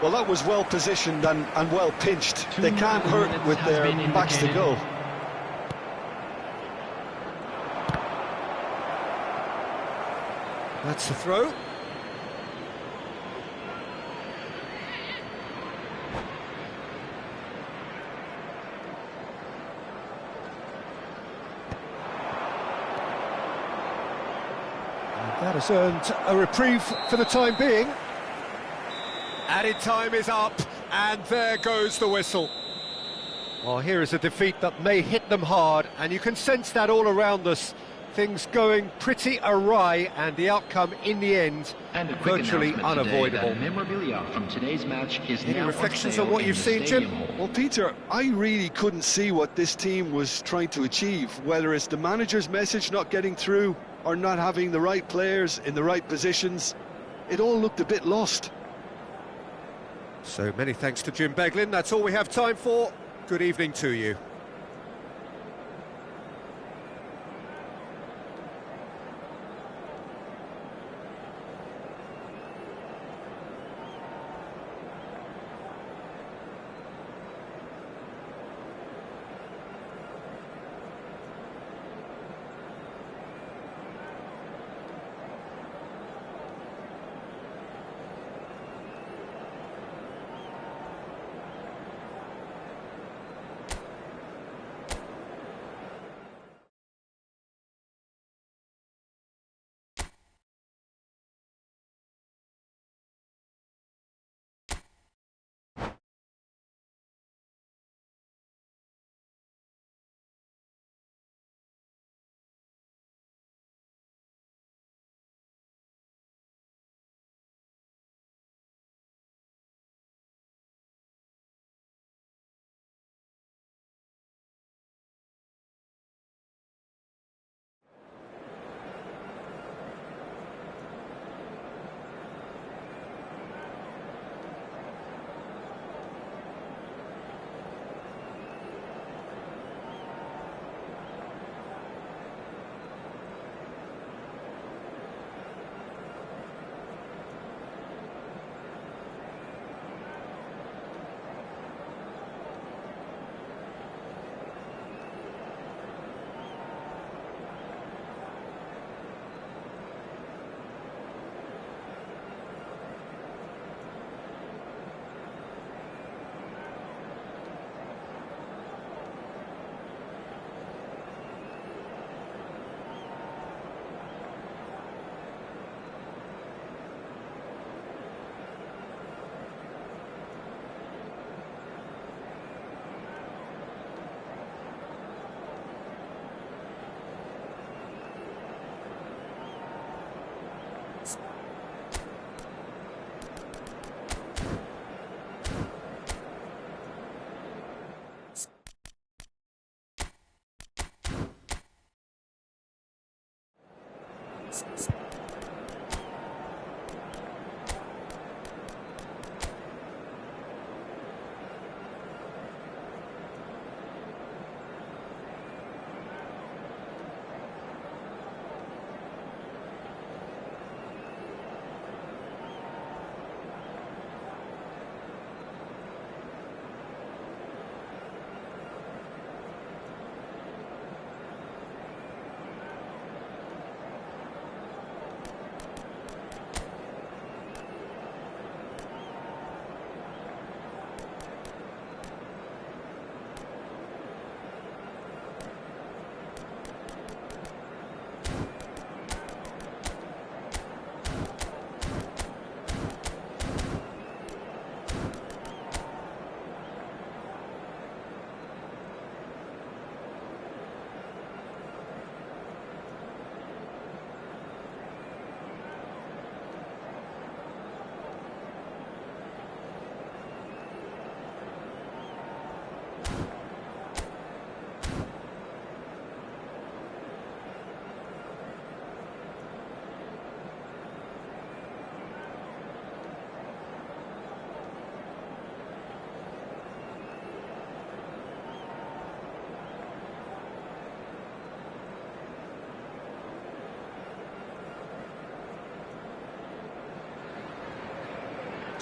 Well, that was well positioned and well pinched. They can't hurt with has their been backs to indicated. goal. That's the throw. And that has earned a reprieve for the time being. Added time is up, and there goes the whistle. Well, here is a defeat that may hit them hard, and you can sense that all around us. Things going pretty awry, and the outcome in the end And a quick virtually announcement today unavoidable. that memorabilia from today's match is Any now reflections sale on what in you've the seen, stadium Jim? hall. Well, Peter, I really couldn't see what this team was trying to achieve, whether it's the manager's message not getting through or not having the right players in the right positions. It all looked a bit lost. So many thanks to Jim Beglin. That's all we have time for. Good evening to you.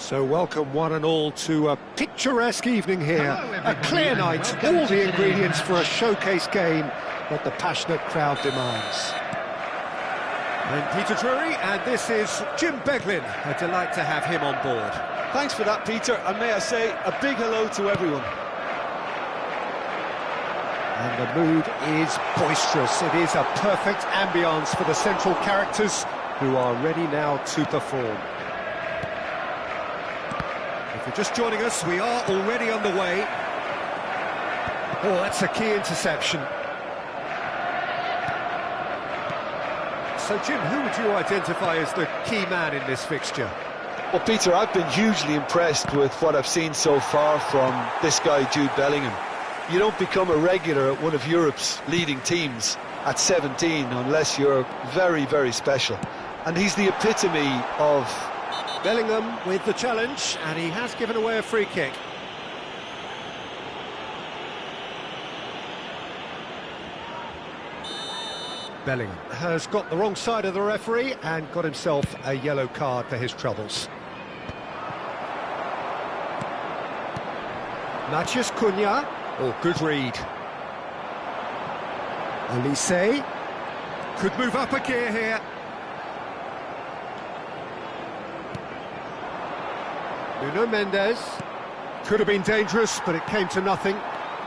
So welcome one and all to a picturesque evening here, a clear night, all the ingredients for a showcase game that the passionate crowd demands. I'm Peter Drury, and this is Jim Beglin. A delight to have him on board. Thanks for that, Peter, and may I say a big hello to everyone. And the mood is boisterous. It is a perfect ambience for the central characters who are ready now to perform. If you're just joining us, we are already underway. Oh, that's a key interception. So, Jim, who would you identify as the key man in this fixture? Well, Peter, I've been hugely impressed with what I've seen so far from this guy, Jude Bellingham. You don't become a regular at one of Europe's leading teams at 17 unless you're very, very special. And he's the epitome of... Bellingham with the challenge, and he has given away a free kick. Bellingham has got the wrong side of the referee and got himself a yellow card for his troubles. Matheus Cunha. Oh, good read. Olise could move up a gear here. Nuno Mendes. Could have been dangerous, but it came to nothing.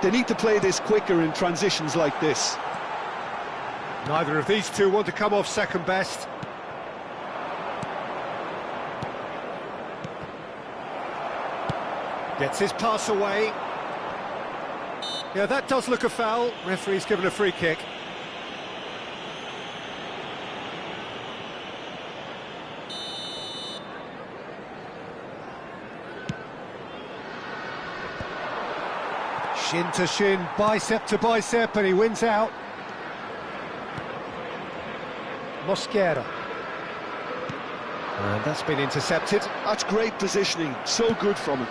They need to play this quicker in transitions like this. Neither of these two want to come off second best. Gets his pass away. Yeah, that does look a foul. Referee's given a free kick. Shin to shin, bicep to bicep, and he wins out. Mosquera. And that's been intercepted. That's great positioning, so good from him.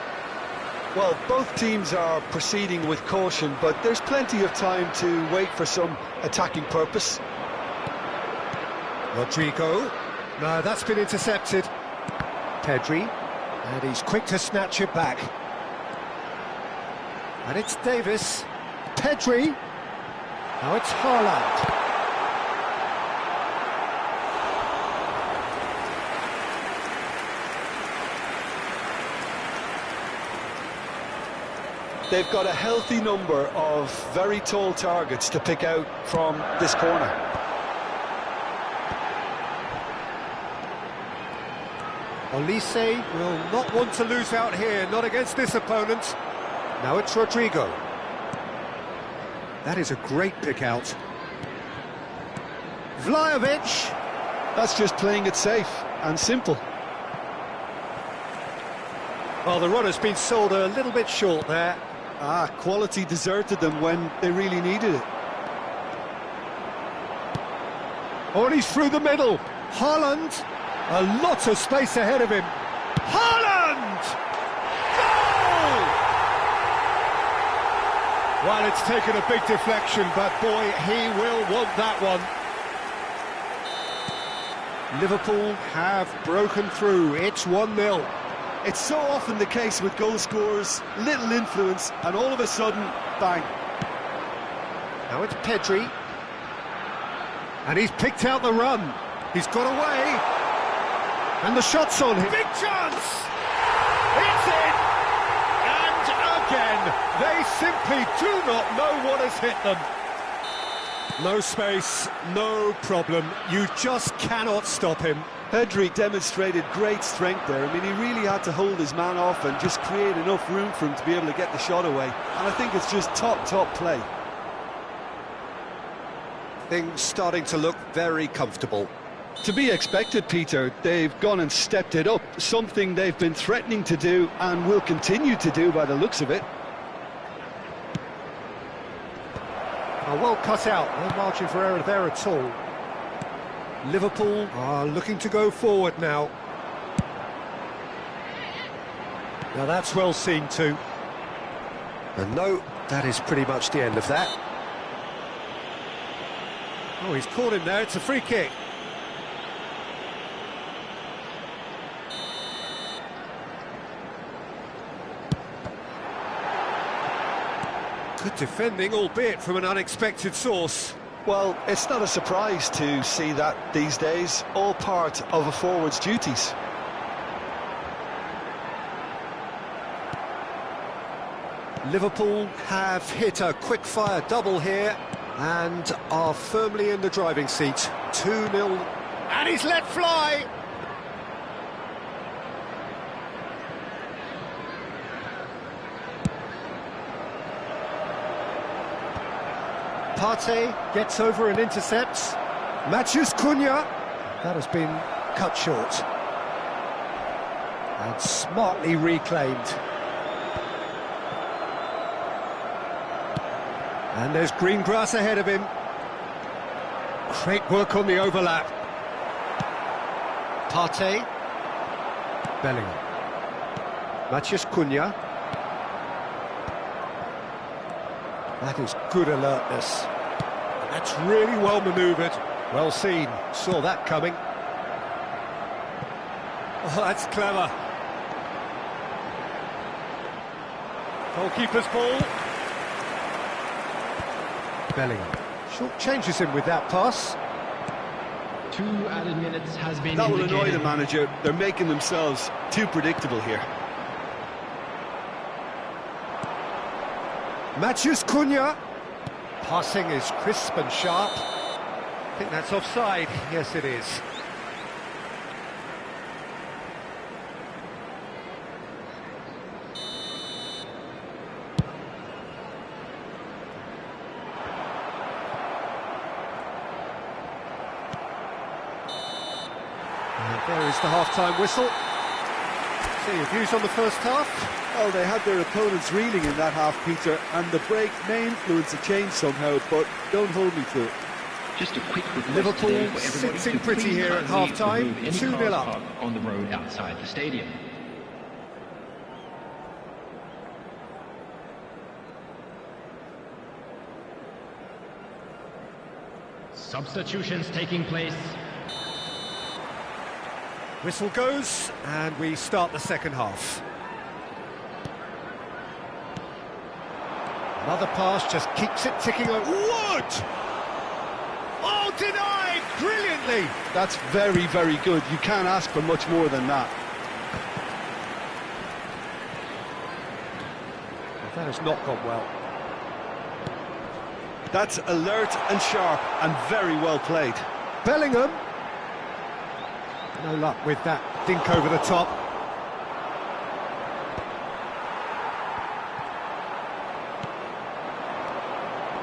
Well, both teams are proceeding with caution, but there's plenty of time to wait for some attacking purpose. Rodrigo. No, that's been intercepted. Pedri. And he's quick to snatch it back. And it's Davis. Pedri. Now it's Haaland. They've got a healthy number of very tall targets to pick out from this corner. Olise will not want to lose out here, not against this opponent. Now it's Rodrigo. That is a great pick out. Vlahovic. That's just playing it safe and simple. Well, the runner's been sold a little bit short there. Quality deserted them when they really needed it. Oh, and he's through the middle. Haaland, a lot of space ahead of him. Haaland! Goal! Well, it's taken a big deflection, but boy, he will want that one. Liverpool have broken through. It's 1-0. It's so often the case with goal scorers, little influence, and all of a sudden, bang. Now it's Pedri. And he's picked out the run. He's got away. And the shot's on him. Big chance! It's in! And again, they simply do not know what has hit them. No space, no problem. You just cannot stop him. Pedri demonstrated great strength there. I mean, he really had to hold his man off and just create enough room for him to be able to get the shot away. And I think it's just top play. Things starting to look very comfortable. To be expected, Peter. They've gone and stepped it up, something they've been threatening to do and will continue to do by the looks of it. Well cut out, no margin for error there at all. Liverpool are looking to go forward now. Now that's well seen too. And no, that is pretty much the end of that. Oh, he's caught him there, it's a free kick. Good defending, albeit from an unexpected source. Well, it's not a surprise to see that these days, all part of a forward's duties. Liverpool have hit a quick-fire double here and are firmly in the driving seat. 2-0. And he's let fly! Partey gets over and intercepts. Matheus Cunha. That has been cut short. And smartly reclaimed. And there's green grass ahead of him. Great work on the overlap. Partey. Bellingham. Matheus Cunha. That is good alertness. That's really well manoeuvred. Well seen. Saw that coming. Oh, that's clever. Goalkeeper's ball. Bellingham. Short changes him with that pass. 2 added minutes has been That will indicated. annoy the manager. They're making themselves too predictable here. Matheus Cunha. Passing is crisp and sharp. I think that's offside. Yes, it is. And there is the half-time whistle. So your views on the first half? Well, they had their opponents reeling in that half, Peter, and the break may influence a change somehow, but don't hold me to it. Just a quick request Liverpool today for everybody sits in to pretty please here at kindly half-time, remove any 2-0 cars up. parked on the road outside the stadium. Substitutions taking place. Whistle goes, and we start the second half. Another pass just keeps it ticking over. Wood! Oh, denied! Brilliantly! That's very, very good. You can't ask for much more than that. That has not gone well. That's alert and sharp and very well played. Bellingham. No luck with that dink over the top.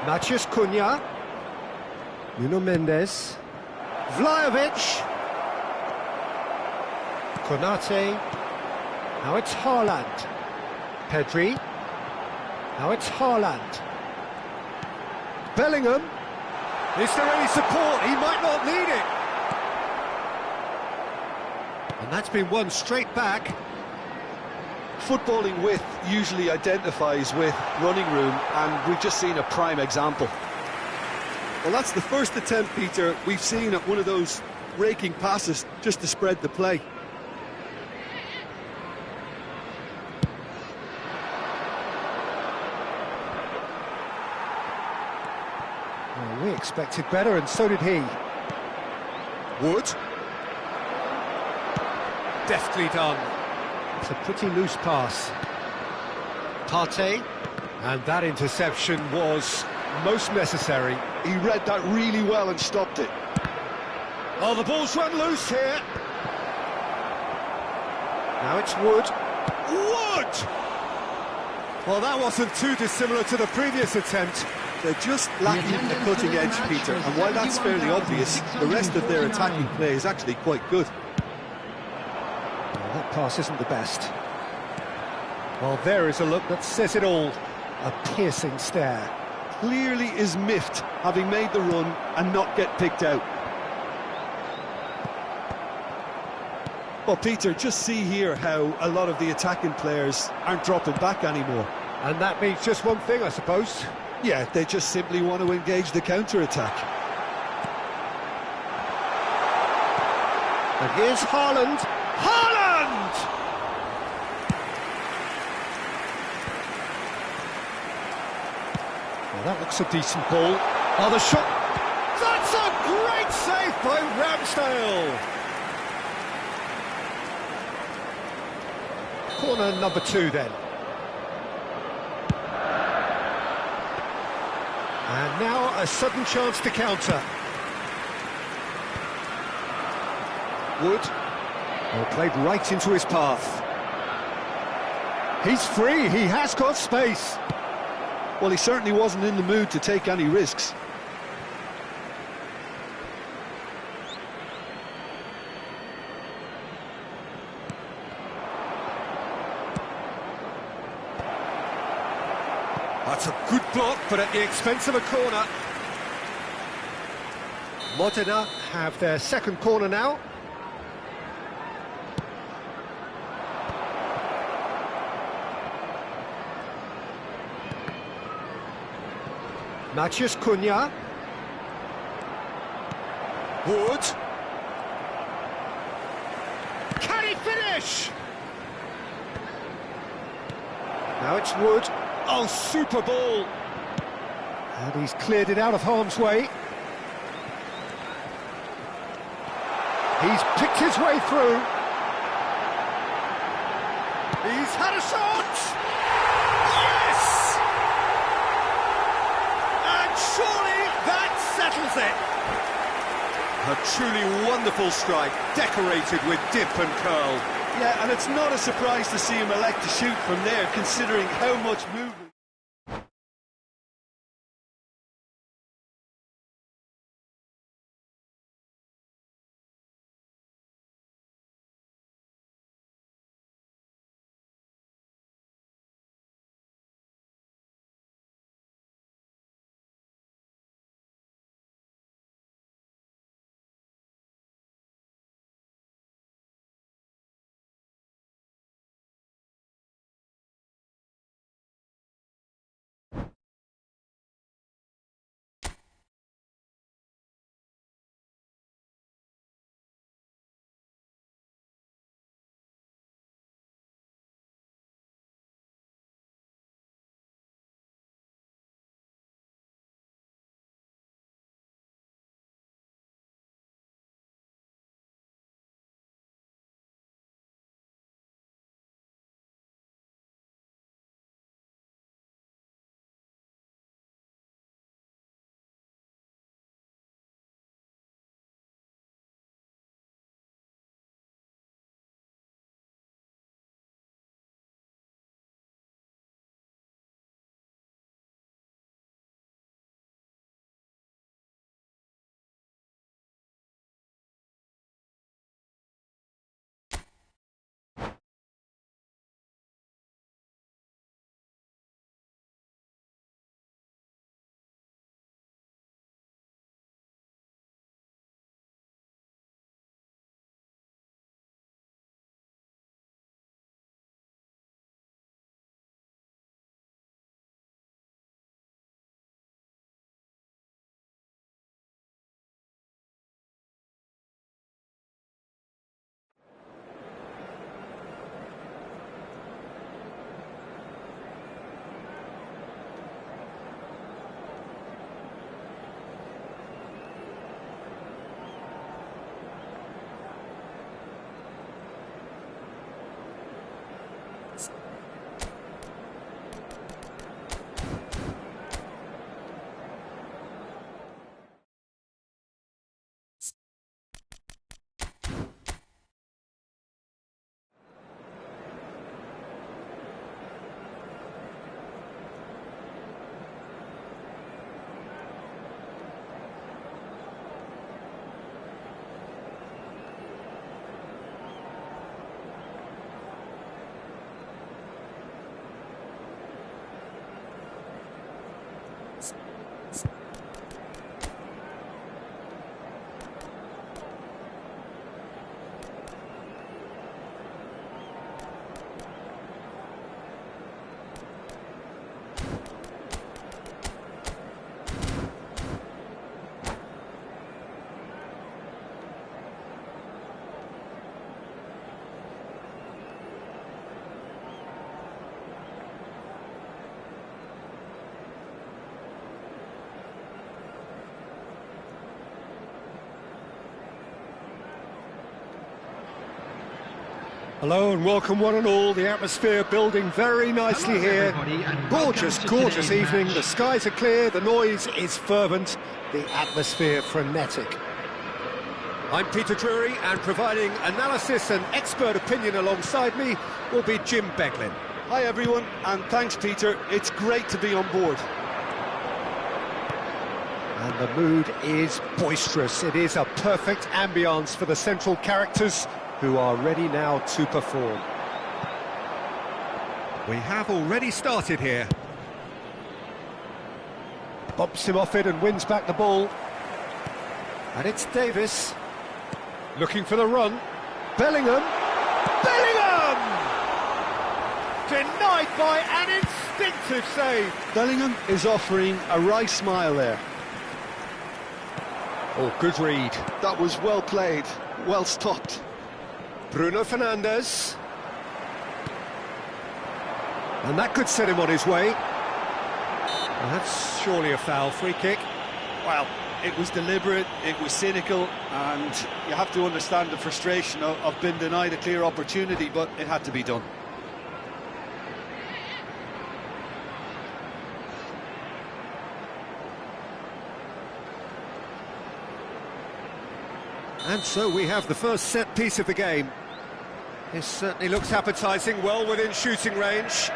Matheus Cunha. Nuno Mendes. Vlahovic. Konate. Now it's Haaland. Pedri. Now it's Haaland. Bellingham. Is there any support? He might not need it. And that's been won straight back. Footballing width usually identifies with running room, and we've just seen a prime example. Well, that's the first attempt, Peter, we've seen at one of those raking passes just to spread the play. Well, we expected better, and so did he. Wood. Deftly done. It's a pretty loose pass. Partey. And that interception was most necessary. He read that really well and stopped it. Oh, the ball's run loose here. Now it's Wood. Wood! Well, that wasn't too dissimilar to the previous attempt. They're just lacking the cutting edge, Peter, and while that's fairly obvious, the rest of their attacking play is actually quite good. Well, that pass isn't the best. Well, there is a look that says it all. A piercing stare. Clearly is miffed, having made the run and not get picked out. Well, Peter, just see here how a lot of the attacking players aren't dropping back anymore. And that means just one thing, I suppose. Yeah, they just simply want to engage the counter-attack. And here's Haaland. Haaland! Well, that looks a decent ball. Oh, the shot! That's a great save by Ramsdale! Corner number 2 then. And now a sudden chance to counter. Wood. Well, played right into his path. He's free, he has got space. Well, he certainly wasn't in the mood to take any risks. That's a good block, but at the expense of a corner. Modena have their second corner now. Matheus Cunha. Wood. Can he finish? Now it's Wood. Oh, super ball. And he's cleared it out of harm's way. He's picked his way through. He's had a shot! Yes! And surely that settles it. A truly wonderful strike, decorated with dip and curl. Yeah, and it's not a surprise to see him elect to shoot from there, considering how much movement Hello and welcome one and all. The atmosphere building very nicely Hello, here. everybody, and Gorgeous, welcome to gorgeous today's evening. match. The skies are clear, the noise is fervent, the atmosphere frenetic. I'm Peter Drury, and providing analysis and expert opinion alongside me will be Jim Beglin. Hi everyone, and thanks Peter, it's great to be on board. And the mood is boisterous. It is a perfect ambience for the central characters who are ready now to perform. We have already started here. Bumps him off it and wins back the ball. And it's Davis. Looking for the run. Bellingham. Bellingham! Denied by an instinctive save. Bellingham is offering a wry smile there. Oh, good read. That was well played, well stopped. Bruno Fernandes. And that could set him on his way. And that's surely a foul. Free kick. Well, it was deliberate, it was cynical, and you have to understand the frustration of being denied a clear opportunity, but it had to be done. And so we have the first set piece of the game. This certainly looks appetising, well within shooting range.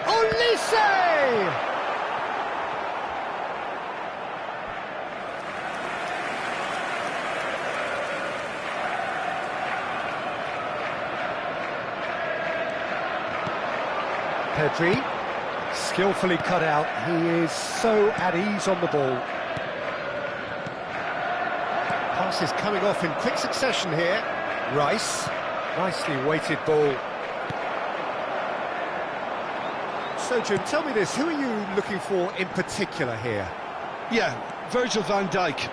Olise! Pedri, skillfully cut out. He is so at ease on the ball. Pass is coming off in quick succession here. Rice, nicely weighted ball. So Jim, tell me this, who are you looking for in particular here? Yeah, Virgil van Dijk.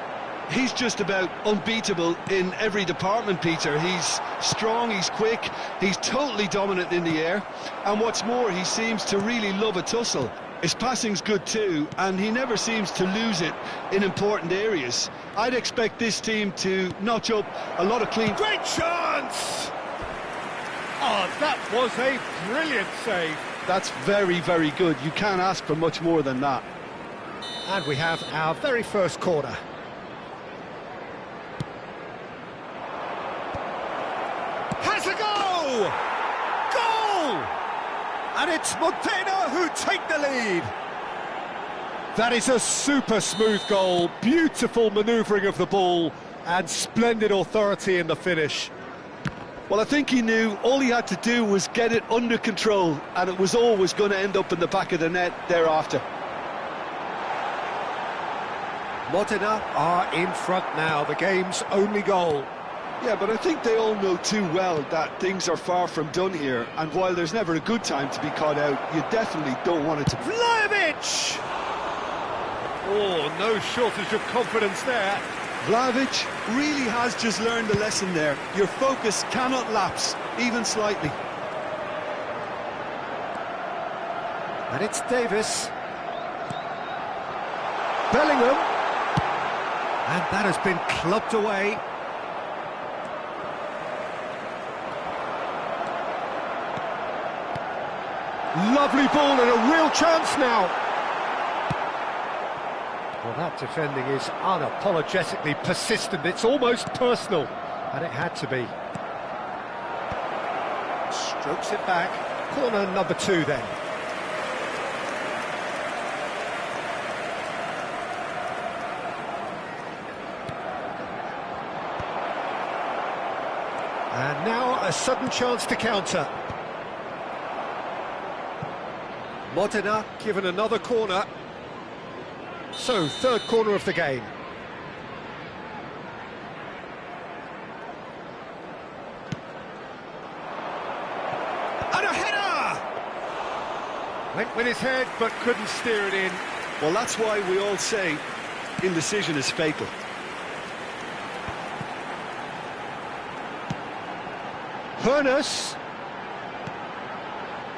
He's just about unbeatable in every department, Peter. He's strong, he's quick, he's totally dominant in the air, and what's more, he seems to really love a tussle. His passing's good too, and he never seems to lose it in important areas. I'd expect this team to notch up a lot of clean... Great chance! Oh, that was a brilliant save. That's very, very good. You can't ask for much more than that. And we have our very first corner. Has a goal! Goal! And it's Montena who take the lead. That is a super smooth goal, beautiful manoeuvring of the ball, and splendid authority in the finish. Well, I think he knew all he had to do was get it under control, and it was always going to end up in the back of the net thereafter. Modena are in front now, the game's only goal. Yeah, but I think they all know too well that things are far from done here, and while there's never a good time to be caught out, you definitely don't want it to... Vlahovic! Oh, no shortage of confidence there. Vlahovic really has just learned a lesson there. Your focus cannot lapse, even slightly. And it's Davis. Bellingham. And that has been clubbed away. Lovely ball and a real chance now. Well, that defending is unapologetically persistent. It's almost personal, and it had to be. Strokes it back. Corner number 2 then. And now a sudden chance to counter. Modena given another corner. So, third corner of the game. And a header! Went with his head, but couldn't steer it in. Well, that's why we all say indecision is fatal. Hoeneß.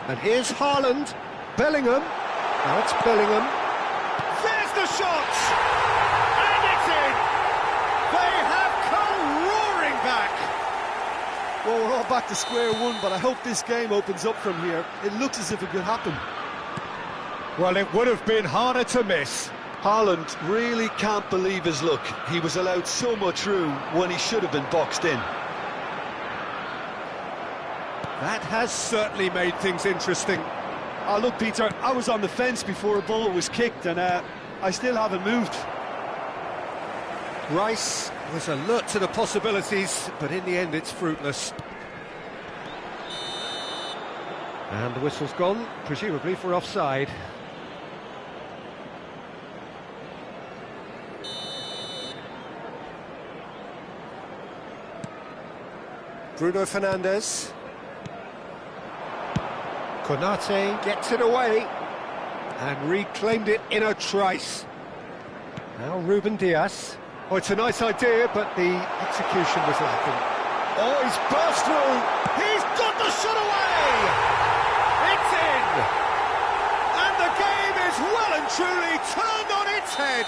And here's Haaland. Bellingham. Now it's Bellingham. There's the shot! And it's in! They have come roaring back! Well, we're all back to square one, but I hope this game opens up from here. It looks as if it could happen. Well, it would have been harder to miss. Haaland really can't believe his luck. He was allowed so much room when he should have been boxed in. That has certainly made things interesting. Oh, look, Peter, I was on the fence before a ball was kicked, and I still haven't moved. Rice was alert to the possibilities, but in the end it's fruitless. And the whistle's gone, presumably for offside. Bruno Fernandes. Konate gets it away and reclaimed it in a trice. Now Ruben Diaz. Oh, it's a nice idea, but the execution was lacking. Oh, he's burst through. He's got the shot away. It's in. And the game is well and truly turned on its head.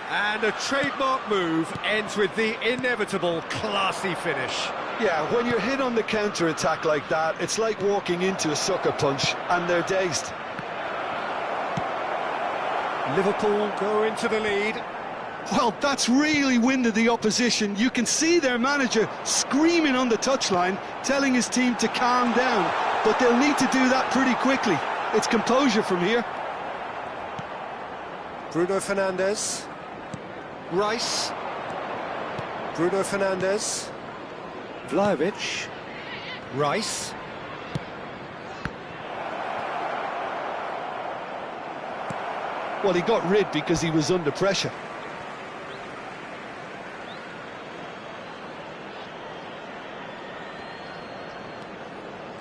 And a trademark move ends with the inevitable classy finish. Yeah, when you're hit on the counter-attack like that, it's like walking into a sucker punch, and they're dazed. Liverpool go into the lead. Well, that's really winded the opposition. You can see their manager screaming on the touchline, telling his team to calm down, but they'll need to do that pretty quickly. It's composure from here. Bruno Fernandes. Rice. Bruno Fernandes. Vlahovic. Rice. Well, he got rid because he was under pressure.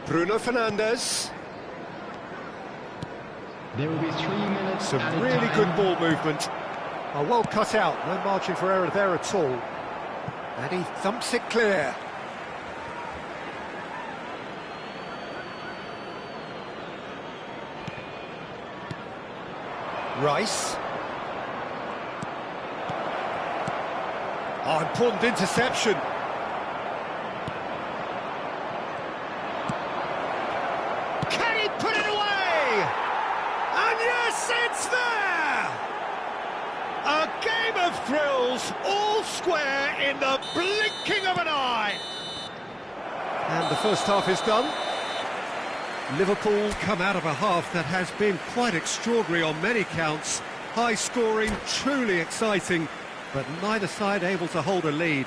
Bruno Fernandes. There will be 3 minutes. Some really good ball movement. Oh, well cut out, no margin for error there at all. And he thumps it clear. Rice. Oh, important interception. Can he put it away? And yes, it's there! A game of thrills, all square in the blinking of an eye. And the first half is done. Liverpool come out of a half that has been quite extraordinary on many counts. High scoring, truly exciting, but neither side able to hold a lead.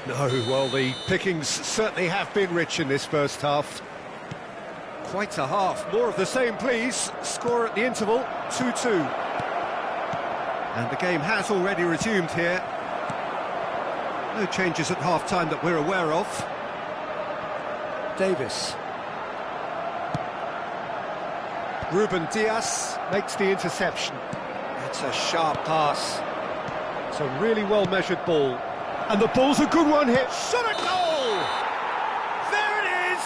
No, well, the pickings certainly have been rich in this first half. Quite a half. More of the same, please. Score at the interval, 2-2. And the game has already resumed here. No changes at half-time that we're aware of. Davis. Ruben Diaz makes the interception. That's a sharp pass. It's a really well-measured ball. And the ball's a good one here. Shot at goal! There it is!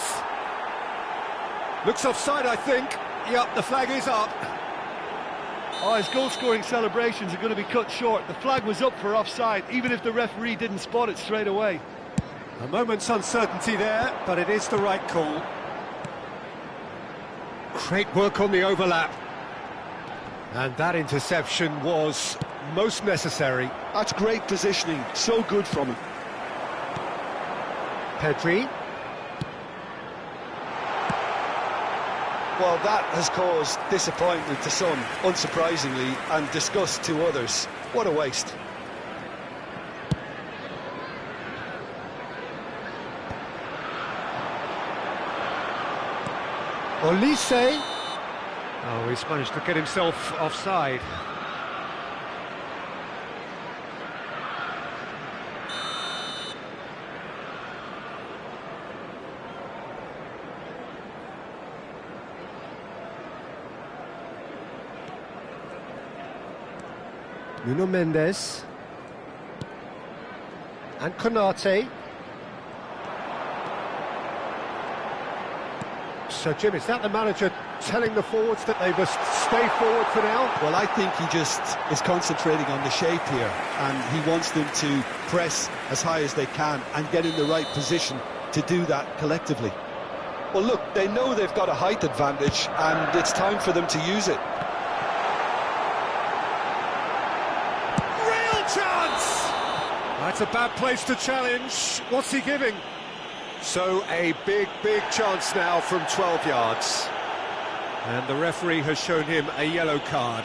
Looks offside, I think. Yep, the flag is up. Oh, his goal-scoring celebrations are going to be cut short. The flag was up for offside, even if the referee didn't spot it straight away. A moment's uncertainty there, but it is the right call. Great work on the overlap. And that interception was most necessary. That's great positioning, so good from him. Pedri. Well, that has caused disappointment to some, unsurprisingly, and disgust to others. What a waste. Olise. Oh, he's managed to get himself offside. Nuno Mendes. And Konate. So, Jim, is that the manager telling the forwards that they must stay forward for now? Well, I think he just is concentrating on the shape here, and he wants them to press as high as they can and get in the right position to do that collectively. Well, look, they know they've got a height advantage, and it's time for them to use it. Real chance! That's a bad place to challenge. What's he giving? So a big chance now from 12 yards. And the referee has shown him a yellow card.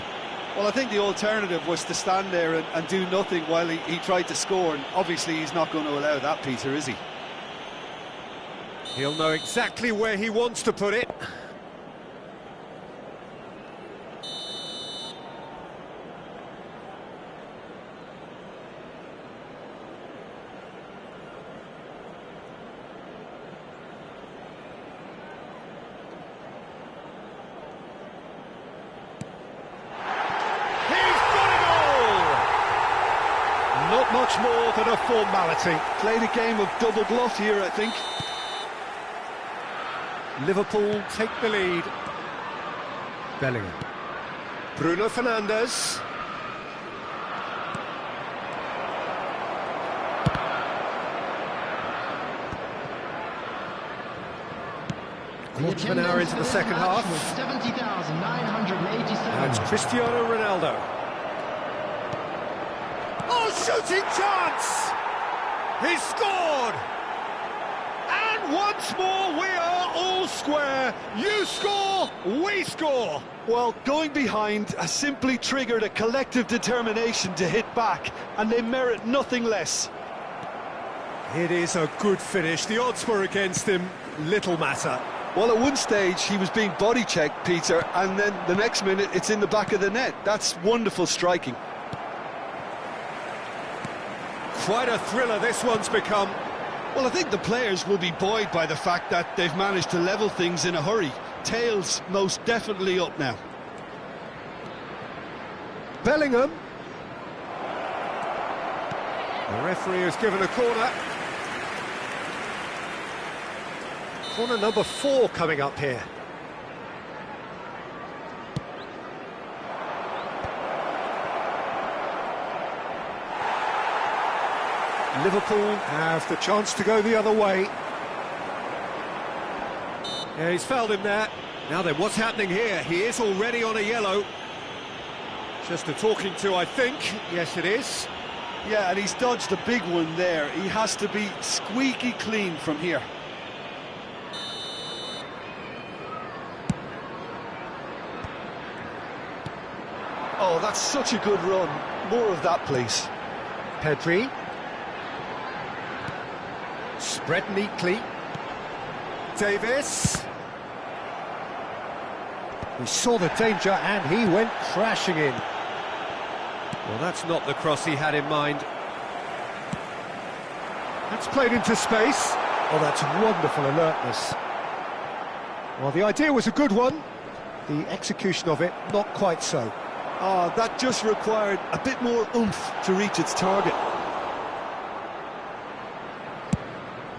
Well, I think the alternative was to stand there and do nothing while he tried to score, and obviously he's not going to allow that, Peter, is he? He'll know exactly where he wants to put it. Not much more than a formality. Played a game of double bluff here, I think. Liverpool take the lead. Bellingham. Bruno Fernandes. Quarter of an hour into the second half. 70,987. That's Cristiano Ronaldo. Oh, shooting chance! He scored! And once more we are all square. You score, we score. Well, going behind has simply triggered a collective determination to hit back, and they merit nothing less. It is a good finish. The odds were against him. Little matter. Well, at one stage he was being body checked, Peter, and then the next minute it's in the back of the net. That's wonderful striking. Quite a thriller this one's become. Well, I think the players will be buoyed by the fact that they've managed to level things in a hurry. Tails most definitely up now. Bellingham. The referee has given a corner. Corner number 4 coming up here. Liverpool have the chance to go the other way. Yeah, he's fouled him there. Now then, what's happening here? He is already on a yellow. Just a talking to, I think. Yes, it is. Yeah, and he's dodged a big one there. He has to be squeaky clean from here. Oh, that's such a good run. More of that, please. Pedri. Spread neatly. Davis. He saw the danger and he went crashing in. Well, that's not the cross he had in mind. That's played into space. Oh, that's wonderful alertness. Well, the idea was a good one. The execution of it, not quite so. Oh, that just required a bit more oomph to reach its target.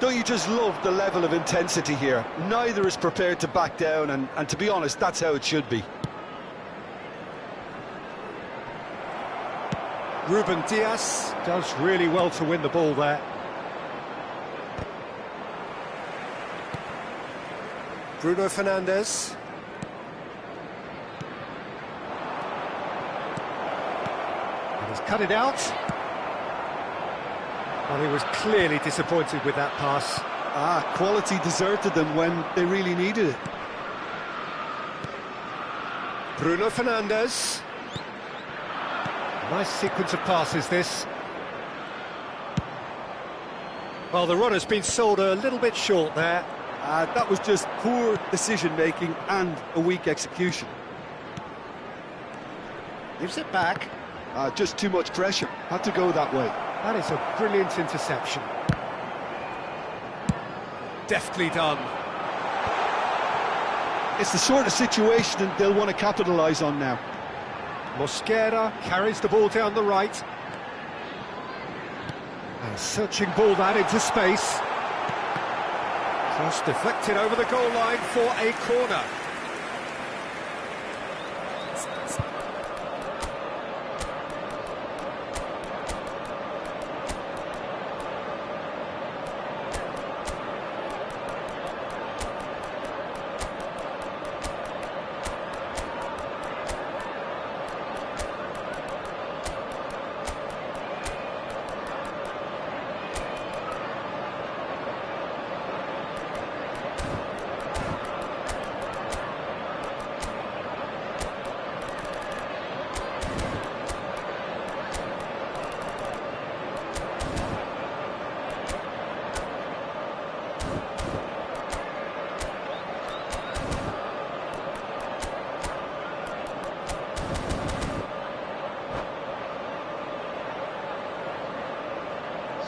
Don't you just love the level of intensity here? Neither is prepared to back down, and to be honest, that's how it should be. Ruben Dias does really well to win the ball there. Bruno Fernandes. And he's cut it out. Well, he was clearly disappointed with that pass. Quality deserted them when they really needed it. Bruno Fernandes. Nice sequence of passes, this. Well, the run has been sold a little bit short there. That was just poor decision-making and a weak execution. Gives it back. Just too much pressure. Had to go that way. That is a brilliant interception. Deftly done. It's the sort of situation they'll want to capitalise on now. Mosquera carries the ball down the right. A searching ball that into space. Cross deflected over the goal line for a corner.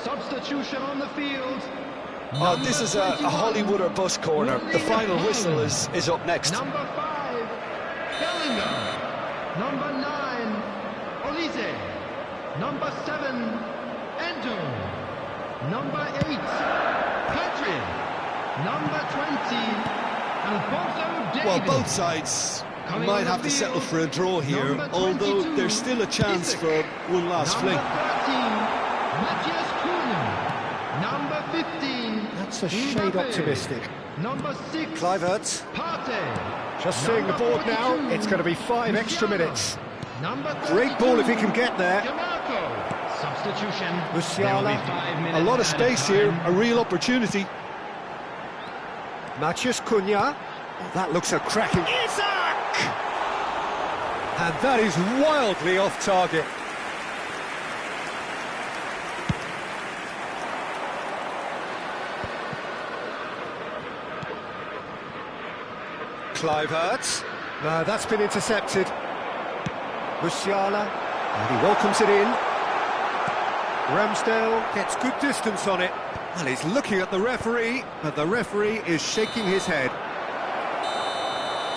Substitution on the field. Oh, this is a Hollywood or bust corner. The final whistle is up next. Number 5, Bellingham. Number 9, Olise. Number 7, Endo. Number 8, Pedri. Number 20, Alfonso Davies. Well, both sides might have to settle for a draw here, although there's still a chance for one last fling. Number 15, That's a shade optimistic. Number 6, Kluivert. Partey. Just seeing the board now, it's going to be 5 extra minutes. Number Great ball if he can get there. Substitution. Musiala. A lot of space here, a real opportunity. Matheus Cunha. Oh, that looks a cracking... Isaac! And that is wildly off target. Kluivert. No, that's been intercepted. Musiala. And he welcomes it in. Ramsdale gets good distance on it. Well, he's looking at the referee, but the referee is shaking his head.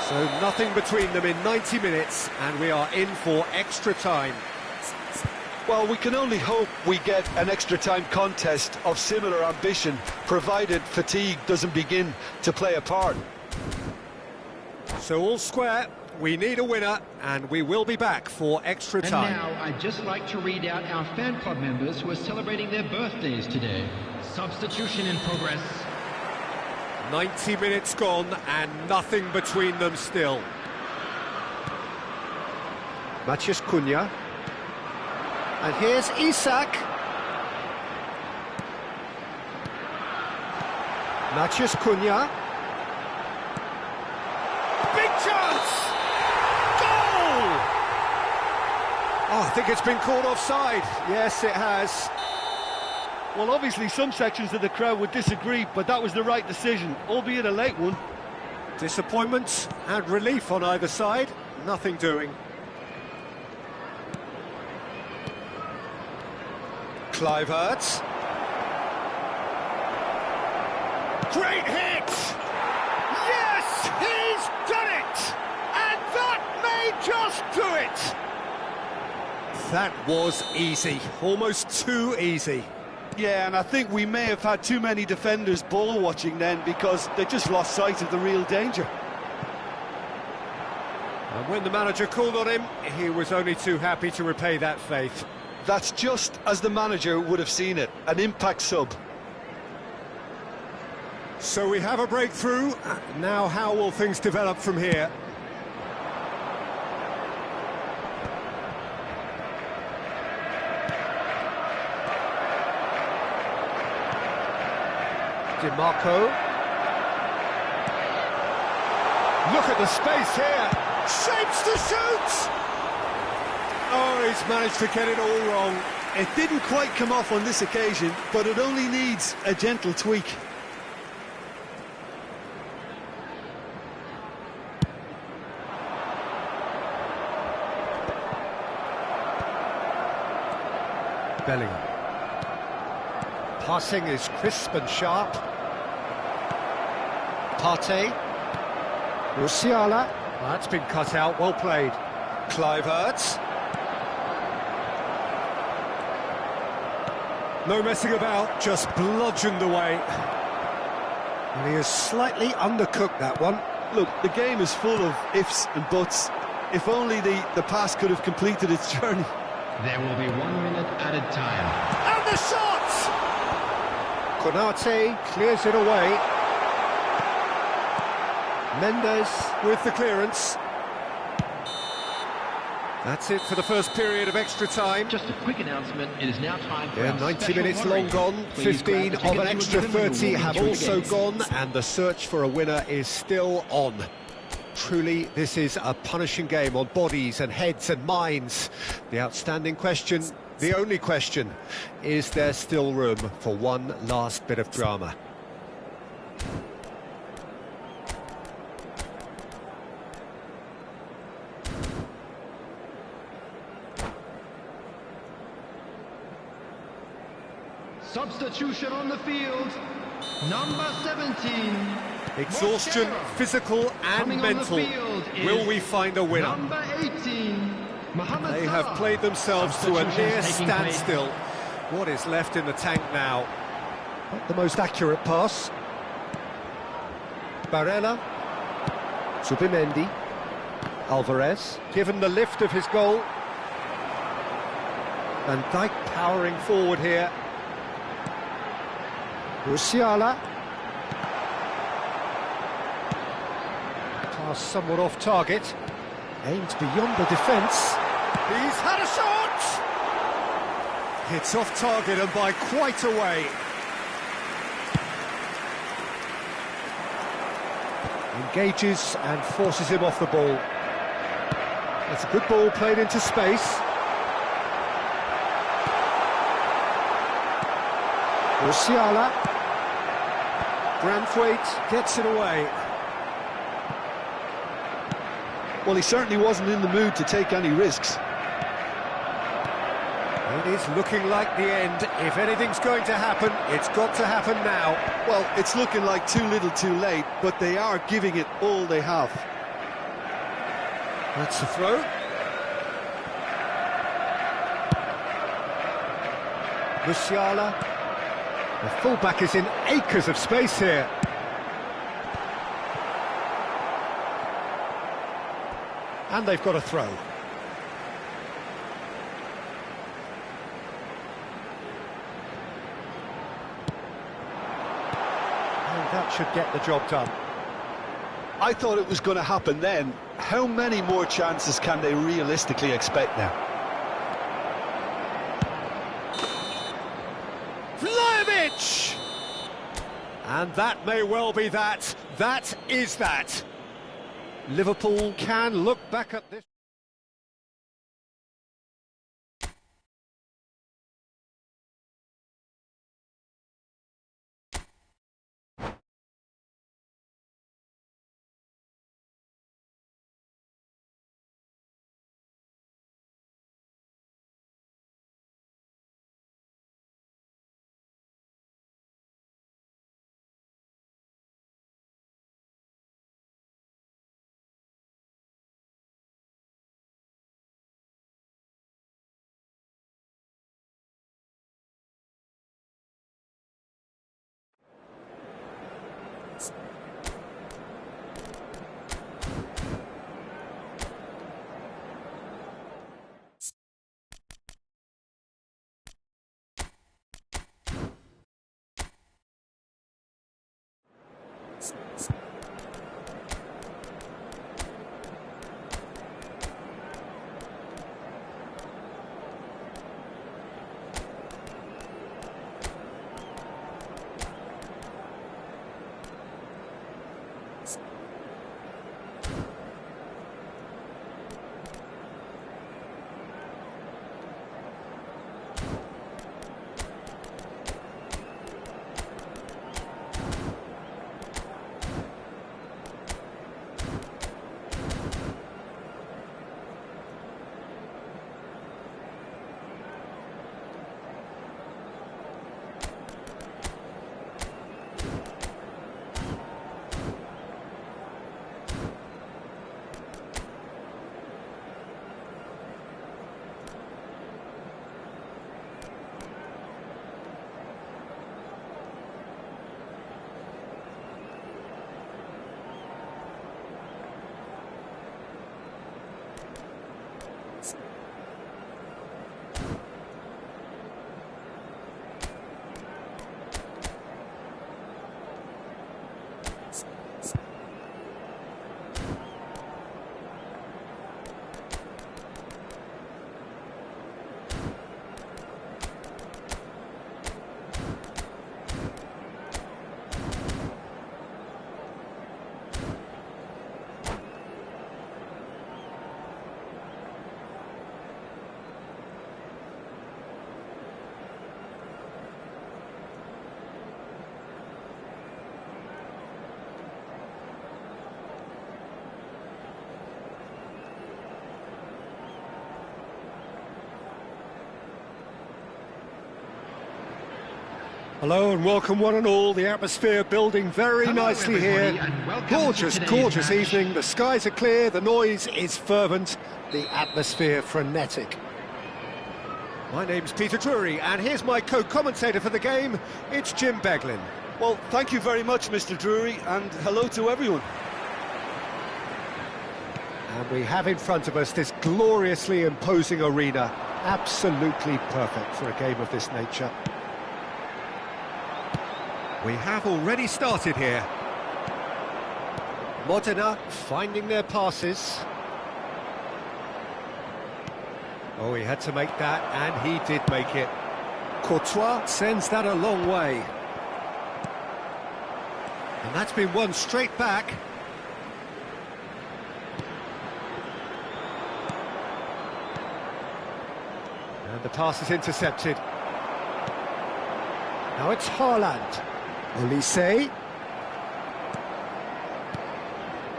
So nothing between them in 90 minutes, and we are in for extra time. Well, we can only hope we get an extra time contest of similar ambition, provided fatigue doesn't begin to play a part. So all square, we need a winner, and we will be back for extra time. And now I'd just like to read out our fan club members who are celebrating their birthdays today. Substitution in progress. 90 minutes gone, and nothing between them still. Matheus Cunha. And here's Isak. Matheus Cunha. Big chance! Goal! Oh, I think it's been called offside. Yes, it has. Well, obviously some sections of the crowd would disagree, but that was the right decision, albeit a late one. Disappointment and relief on either side. Nothing doing. Kluivert. Great hit! Yes, he's done it! And that may just do it! That was easy, almost too easy. Yeah, and I think we may have had too many defenders ball watching then, because they just lost sight of the real danger. And when the manager called on him, he was only too happy to repay that faith. That's just as the manager would have seen it, an impact sub. So we have a breakthrough. Now how will things develop from here? DiMarco. Look at the space here. Shapes to shoot! Oh, he's managed to get it all wrong. It didn't quite come off on this occasion, but it only needs a gentle tweak. Bellingham. Passing is crisp and sharp. Partey. Musiala. That's been cut out, well played. Kluivert. No messing about, just bludgeoned away. And he has slightly undercooked that one. Look, the game is full of ifs and buts. If only the pass could have completed its journey. There will be 1 minute added time. And the shot! Konate clears it away. Mendes with the clearance. That's it for the first period of extra time. Just a quick announcement, it is now time for Yeah, our 90 special minutes lottery. long gone, Please 15 grab the of an ticket you extra were given. 30 We will have enjoy the also game. gone, and the search for a winner is still on. Truly, this is a punishing game on bodies and heads and minds. The outstanding question, the only question, is there still room for one last bit of drama? Substitution on the field. Number 17. Exhaustion, Mosquera. physical and Coming on the mental. field is Will we find a winner? Number 18. Mohamed They have Salah. played themselves to a Substitutions near taking place. standstill. What is left in the tank now? Not the most accurate pass. Barella. Zubimendi. Alvarez, given the lift of his goal. Van Dijk powering forward here. Musiala. Pass somewhat off target. Aimed beyond the defence. He's had a shot! It's off target and by quite a way. Engages and forces him off the ball. That's a good ball played into space. Musiala. Branthwaite gets it away. Well, he certainly wasn't in the mood to take any risks. It is looking like the end. If anything's going to happen, it's got to happen now. Well, it's looking like too little too late, but they are giving it all they have. That's the throw. Musiala. The fullback is in acres of space here. And they've got a throw. And that should get the job done. I thought it was going to happen then. How many more chances can they realistically expect now? Vlahovic! And that may well be that. That is that. Liverpool can look back at this. Hello and welcome one and all. The atmosphere building very Hello, nicely everybody, here. and welcome Gorgeous, to today's gorgeous match. evening. The skies are clear, the noise is fervent, the atmosphere frenetic. My name's Peter Drury, and here's my co-commentator for the game. It's Jim Beglin. Well, thank you very much, Mr. Drury, and hello to everyone. And we have in front of us this gloriously imposing arena. Absolutely perfect for a game of this nature. We have already started here. Modena finding their passes. Oh, he had to make that, and he did make it. Courtois sends that a long way. And that's been won straight back. And the pass is intercepted. Now it's Haaland. Olise.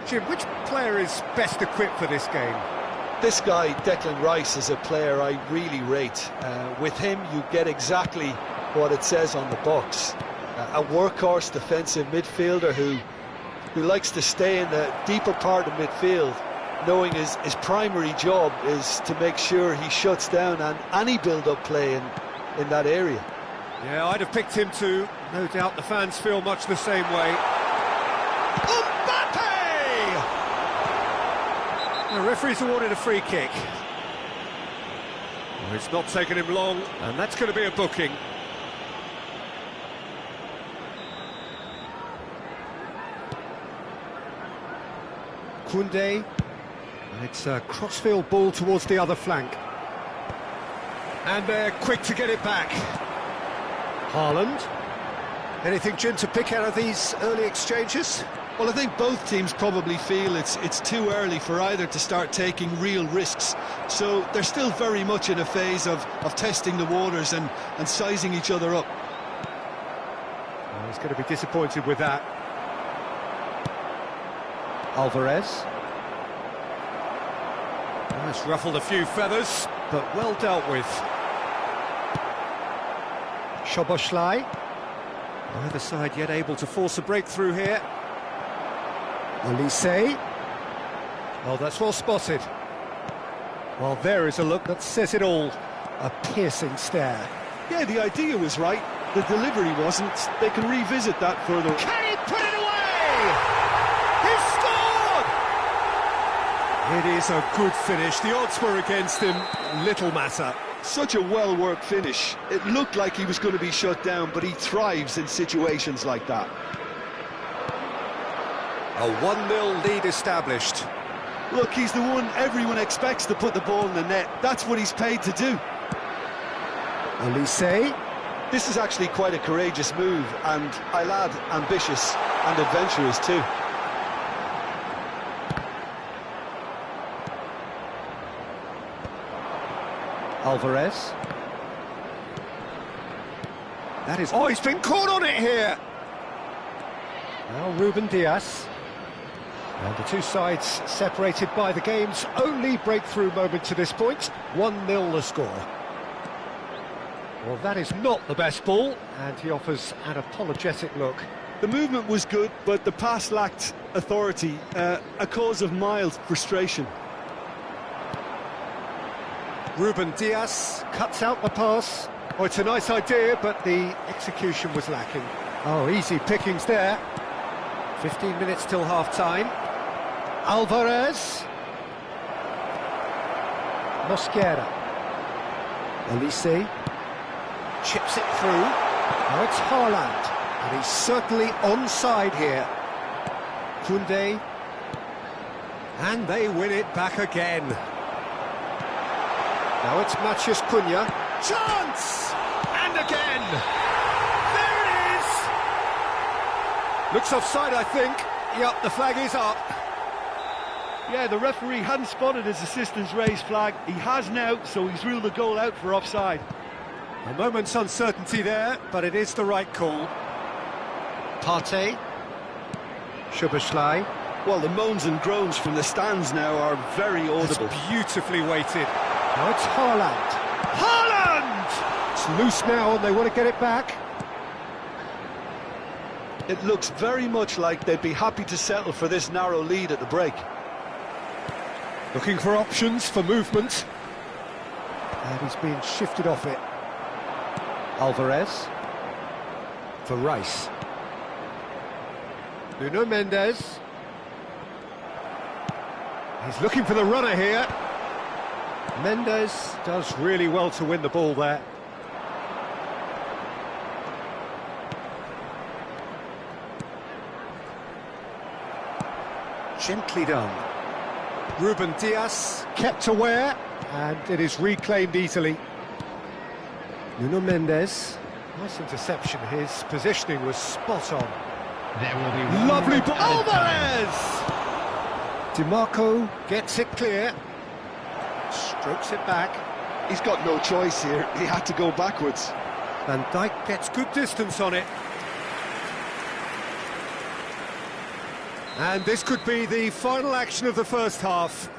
Jim, which player is best equipped for this game? This guy, Declan Rice, is a player I really rate. With him, you get exactly what it says on the box. A workhorse defensive midfielder who likes to stay in the deeper part of midfield, knowing his primary job is to make sure he shuts down any build-up play in that area. Yeah, I'd have picked him too. No doubt the fans feel much the same way. Mbappe! The referee's awarded a free kick. Well, it's not taken him long, and that's going to be a booking. Koundé. And it's a crossfield ball towards the other flank. And they're quick to get it back. Haaland. Anything, Jim, to pick out of these early exchanges? Well, I think both teams probably feel it's too early for either to start taking real risks. So they're still very much in a phase of testing the waters and sizing each other up. Well, he's going to be disappointed with that. Alvarez. Well, it's ruffled a few feathers, but well dealt with. Szoboszlai. Neither side yet able to force a breakthrough here. Olise. Oh, that's well spotted. Well, there is a look that says it all. A piercing stare. Yeah, the idea was right. The delivery wasn't. They can revisit that further. Can he put it away? He scored! It is a good finish. The odds were against him. Little matter. Such a well-worked finish. It looked like he was going to be shut down, but he thrives in situations like that. A 1-0 lead established. Look, he's the one everyone expects to put the ball in the net. That's what he's paid to do. Olise. This is actually quite a courageous move, and I'll add ambitious and adventurous too. Alvarez. That is... Oh, he's been caught on it here! Now Ruben Dias. And the two sides separated by the game's only breakthrough moment to this point. 1-0 the score. Well, that is not the best ball, and he offers an apologetic look. The movement was good, but the pass lacked authority, a cause of mild frustration. Ruben Dias cuts out the pass. Oh, it's a nice idea, but the execution was lacking. Oh, easy pickings there. 15 minutes till half-time. Alvarez. Mosquera. Olise. Chips it through. Now it's Haaland. And he's certainly onside here. Koundé. And they win it back again. Now it's Matheus Cunha. Chance! And again! There it is! Looks offside, I think. Yep, the flag is up. Yeah, the referee hadn't spotted his assistant's raised flag. He has now, so he's ruled the goal out for offside. A moment's uncertainty there, but it is the right call. Partey. Szoboszlai. Well, the moans and groans from the stands now are very audible. It's beautifully weighted. Now it's Haaland. Haaland! It's loose now and they want to get it back. It looks very much like they'd be happy to settle for this narrow lead at the break. Looking for options for movement. And he's being shifted off it. Alvarez. For Rice. Nuno Mendes. He's looking for the runner here. Mendes does really well to win the ball there. Gently done. Ruben Dias kept aware, and it is reclaimed easily. Nuno Mendes. Nice interception. His positioning was spot on. There will be one Lovely more ball. added time. Alvarez! DiMarco gets it clear. Strokes it back. He's got no choice here. He had to go backwards. Van Dijk gets good distance on it. And this could be the final action of the first half.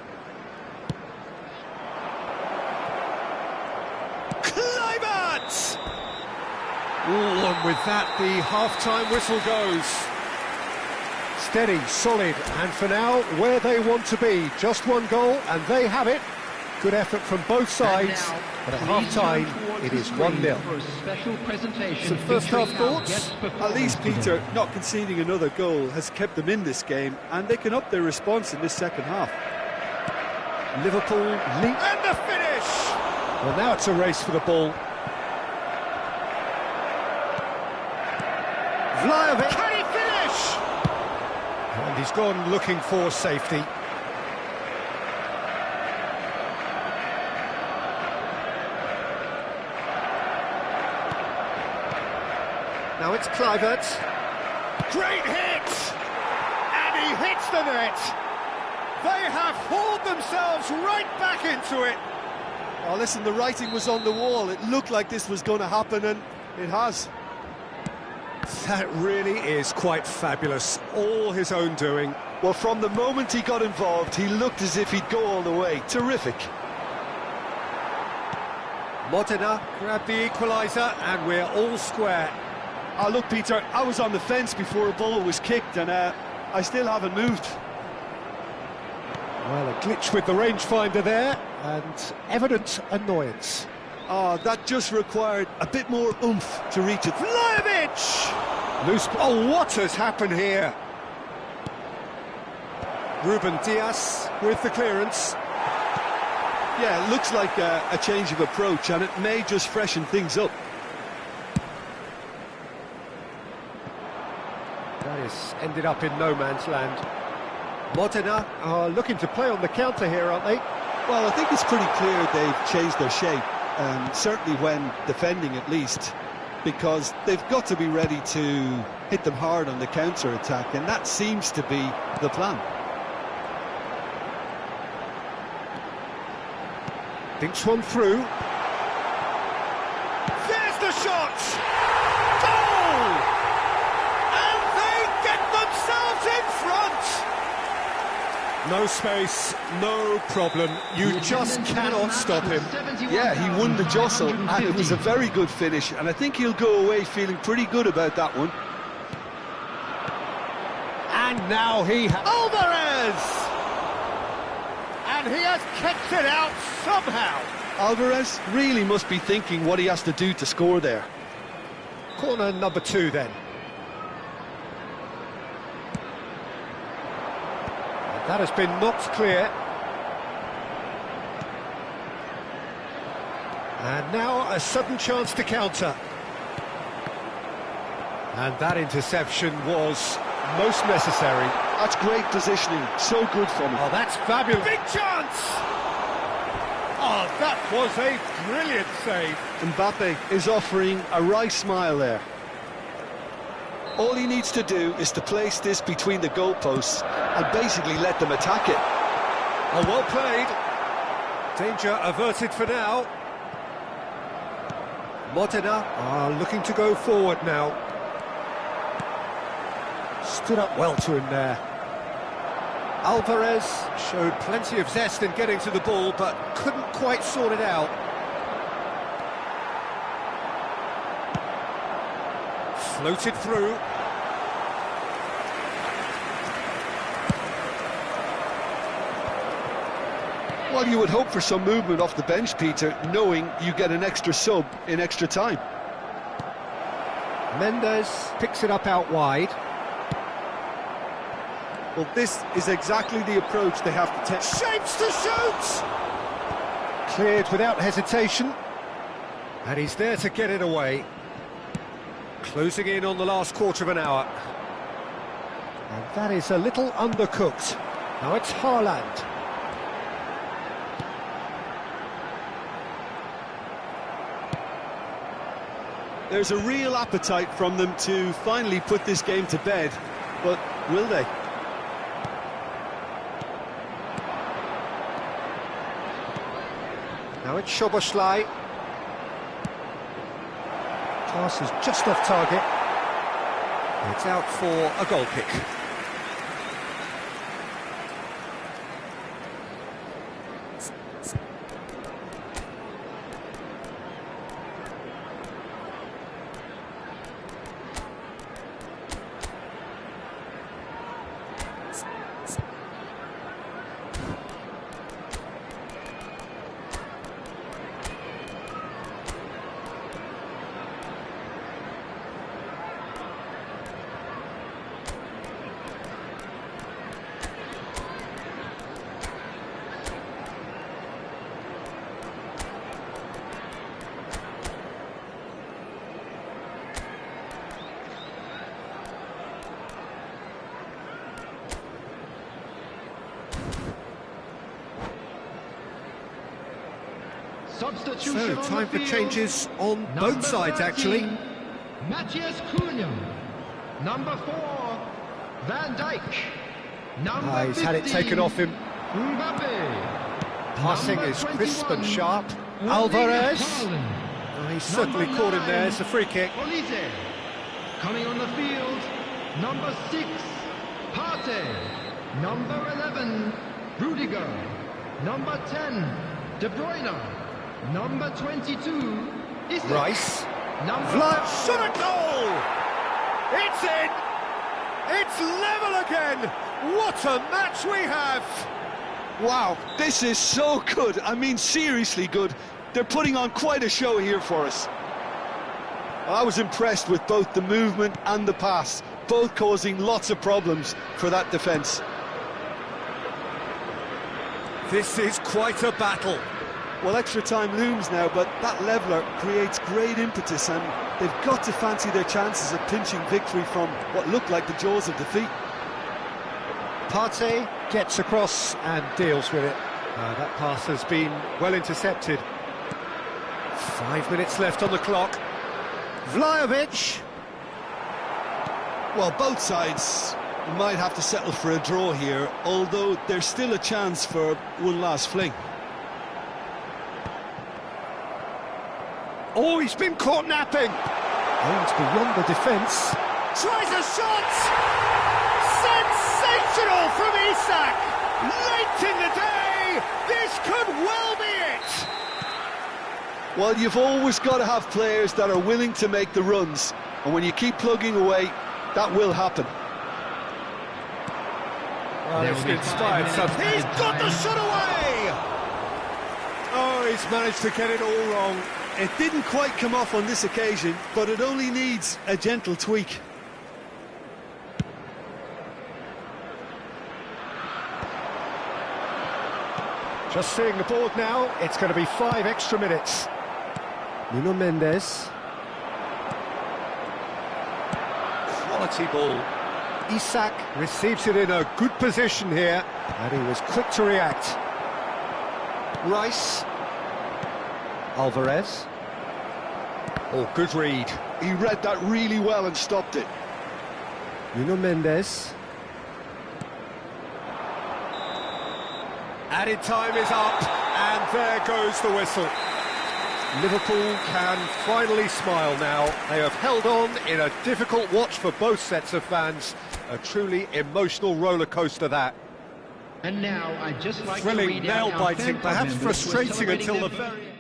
Kluivert! Ooh, and with that, the half-time whistle goes. Steady, solid, and for now, where they want to be. Just one goal, and they have it. Good effort from both sides, but at half-time, it is 1-0. Some first-half thoughts? At least, Peter, not conceding another goal has kept them in this game, and they can up their response in this second half. Liverpool lead. And the finish! Well, now it's a race for the ball. Vlahovic, can he finish? And he's gone looking for safety. Now it's Kluivert. Great hit! And he hits the net! They have hauled themselves right back into it! Oh, listen, the writing was on the wall. It looked like this was going to happen, and it has. That really is quite fabulous. All his own doing. Well, from the moment he got involved, he looked as if he'd go all the way. Terrific. Modena grabbed the equaliser, and we're all square. Oh, look, Peter, I was on the fence before a ball was kicked, and I still haven't moved. Well, a glitch with the rangefinder there, and evident annoyance. Oh, that just required a bit more oomph to reach it. Vlahovic! Loose. Oh, what has happened here? Ruben Dias with the clearance. Yeah, it looks like a change of approach, and it may just freshen things up. That has ended up in no man's land. Modena are looking to play on the counter here, aren't they? Well, I think it's pretty clear they've changed their shape, certainly when defending at least, because they've got to be ready to hit them hard on the counter-attack, and that seems to be the plan. Dinks one through. There's the shot! Goal! And they get themselves in front! No space, no problem. You just cannot stop him. Yeah, he won the jostle, and it was a very good finish, and I think he'll go away feeling pretty good about that one. And now he Alvarez! And he has kicked it out somehow. Alvarez really must be thinking what he has to do to score there. Corner number 2 then. That has been knocked clear. And now a sudden chance to counter. And that interception was most necessary. That's great positioning, so good from him. Oh, that's fabulous. Big chance! Oh, that was a brilliant save. Mbappe is offering a wry smile there. All he needs to do is to place this between the goalposts and basically let them attack it. Oh, well played. Danger averted for now. Modena are looking to go forward now. Stood up well to him there. Alvarez showed plenty of zest in getting to the ball, but couldn't quite sort it out. Floated through. Well, you would hope for some movement off the bench, Peter, knowing you get an extra sub in extra time. Mendes picks it up out wide. Well, this is exactly the approach they have to take. Shapes to shoot! Cleared without hesitation. And he's there to get it away. Closing in on the last quarter of an hour. And that is a little undercooked. Now it's Haaland. There's a real appetite from them to finally put this game to bed, but will they? Now it's Szoboszlai. Pass is just off target. It's out for a goal kick. Substitution So, time for field. changes on Number both sides, 13, actually. Matthias Cunha. Number 4, Van Dijk. Number He's had it 15, taken off him. Mbappe. Passing Number is crisp and 21, sharp. Erling Alvarez. Haaland. Oh, he's certainly Number caught him there. 9, It's a free kick. Olise. Coming on the field, number 6, Partey. Number 11, Rudiger. Number 10, De Bruyne. Number 22, Isak. Rice. Number Vlad 5, shot a goal! It's in! It's level again! What a match we have! Wow, this is so good. I mean, seriously good. They're putting on quite a show here for us. I was impressed with both the movement and the pass, both causing lots of problems for that defence. This is quite a battle. Well, extra time looms now, but that leveller creates great impetus, and they've got to fancy their chances of pinching victory from what looked like the jaws of defeat. Partey gets across and deals with it. That pass has been well intercepted. 5 minutes left on the clock. Vlahovic. Well, both sides might have to settle for a draw here, although there's still a chance for one last fling. Oh, he's been caught napping. Oh, it's beyond the defence. Tries a shot! Sensational from Isak! Late in the day, this could well be it! Well, you've always got to have players that are willing to make the runs, and when you keep plugging away, that will happen. Well, There it's will be inspired 5 some. minutes He's added got the time. shot away! Oh, he's managed to get it all wrong. It didn't quite come off on this occasion, but it only needs a gentle tweak. Just seeing the board now, it's going to be 5 extra minutes. Nuno Mendes. Quality ball. Isak receives it in a good position here, and he was quick to react. Rice. Alvarez. Oh, good read. He read that really well and stopped it. Nuno Mendes. Added time is up, and there goes the whistle. Liverpool can finally smile now. They have held on in a difficult watch for both sets of fans. A truly emotional roller coaster, that. And now I'd just like to Thrilling, read out our nail-biting, fan club perhaps members who are frustrating celebrating until their the very...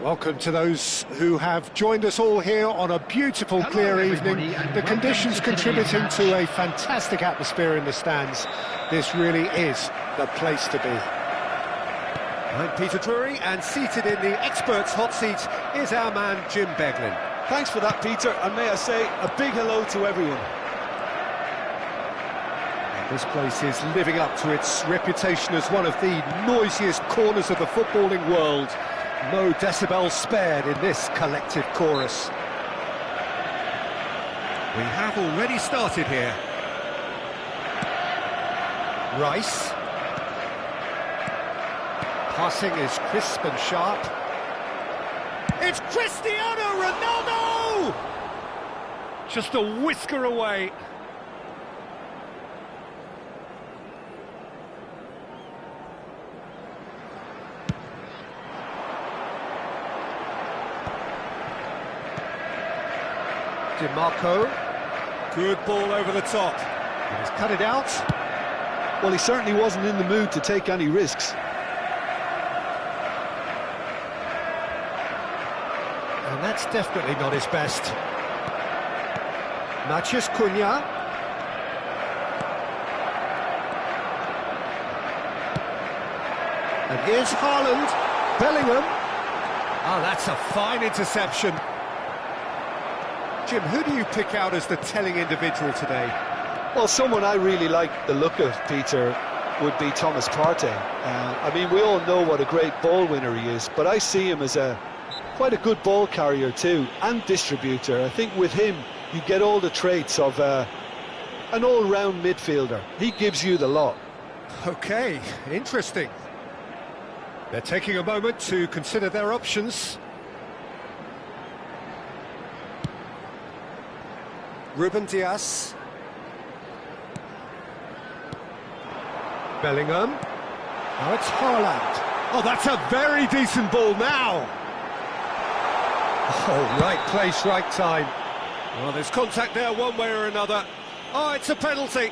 Welcome to those who have joined us all here on a beautiful, clear evening. The conditions contributing to a fantastic atmosphere in the stands. This really is the place to be. I'm Peter Drury, and seated in the experts' hot seat is our man Jim Beglin. Thanks for that, Peter, and may I say a big hello to everyone. This place is living up to its reputation as one of the noisiest corners of the footballing world. No decibels spared in this collective chorus. We have already started here. Rice. Passing is crisp and sharp. It's Cristiano Ronaldo! Just a whisker away. Marco, good ball over the top. He's cut it out. Well, he certainly wasn't in the mood to take any risks. And that's definitely not his best. Matheus Cunha. And here's Haaland. Bellingham. Oh, that's a fine interception. Jim, who do you pick out as the telling individual today? Well, someone I really like the look of, Peter, would be Thomas Partey. I mean, we all know what a great ball winner he is, but I see him as quite a good ball carrier too, and distributor. I think with him, you get all the traits of an all-round midfielder. He gives you the lot. OK, interesting. They're taking a moment to consider their options. Ruben Dias. Bellingham. Now it's Haaland. Oh, that's a very decent ball now. Oh, right place, right time. Well, there's contact there one way or another. Oh, it's a penalty.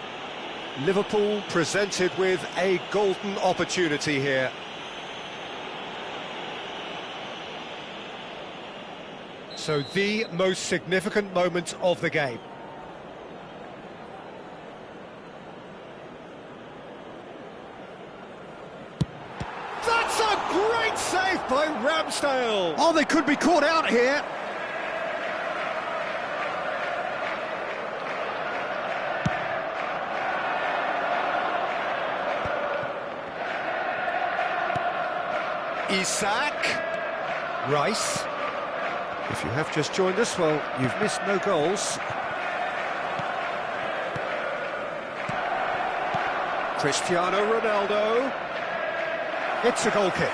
Liverpool presented with a golden opportunity here. So the most significant moment of the game. That's a great save by Ramsdale. Oh, they could be caught out here. Isak. Rice. If you have just joined us, well, you've missed no goals. Cristiano Ronaldo. It's a goal kick.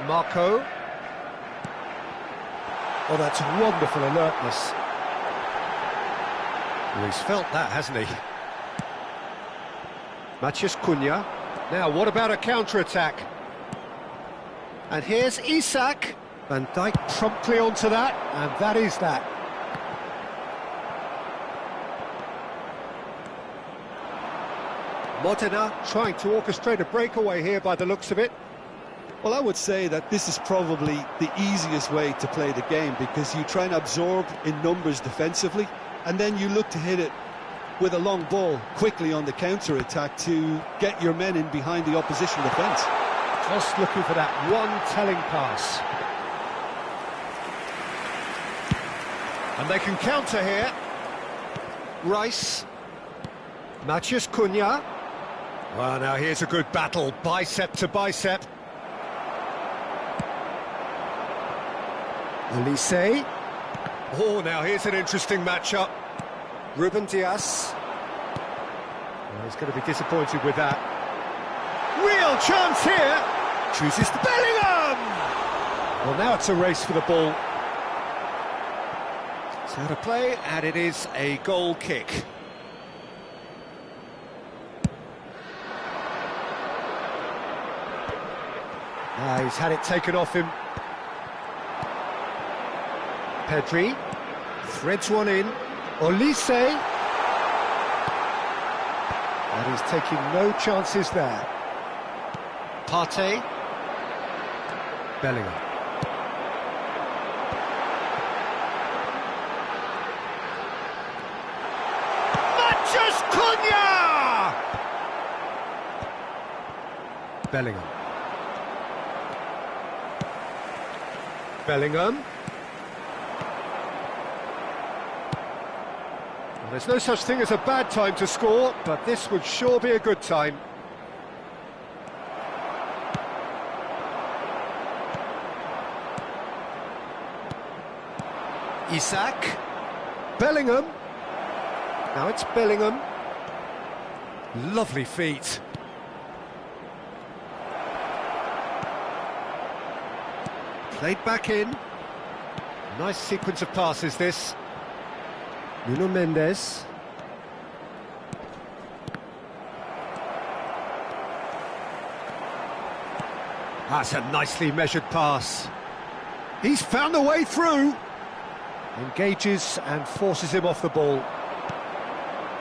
Marco. Oh, that's wonderful alertness. Well, he's felt that, hasn't he? Matheus Cunha. Now, what about a counter-attack? And here's Isak. Van Dijk promptly onto that, and that is that. Modena trying to orchestrate a breakaway here by the looks of it. Well, I would say that this is probably the easiest way to play the game, because you try and absorb in numbers defensively, and then you look to hit it with a long ball quickly on the counter-attack to get your men in behind the opposition defence. Just looking for that one telling pass. And they can counter here. Rice. Matheus Cunha. Well, now here's a good battle, bicep to bicep. Elise. Oh, now here's an interesting matchup. Ruben Dias. Well, he's going to be disappointed with that. Real chance here. Chooses the Bellingham. Well, now it's a race for the ball. It's out of play, and it is a goal kick. He's had it taken off him. Pedri threads one in. Olise. And he's taking no chances there. Partey. Bellingham. Cunha! Bellingham. Bellingham. Well, there's no such thing as a bad time to score, but this would sure be a good time. Isak. Bellingham. Now it's Bellingham. Lovely feet. Played back in. Nice sequence of passes, this. Nuno Mendes. That's a nicely measured pass. He's found a way through. Engages and forces him off the ball.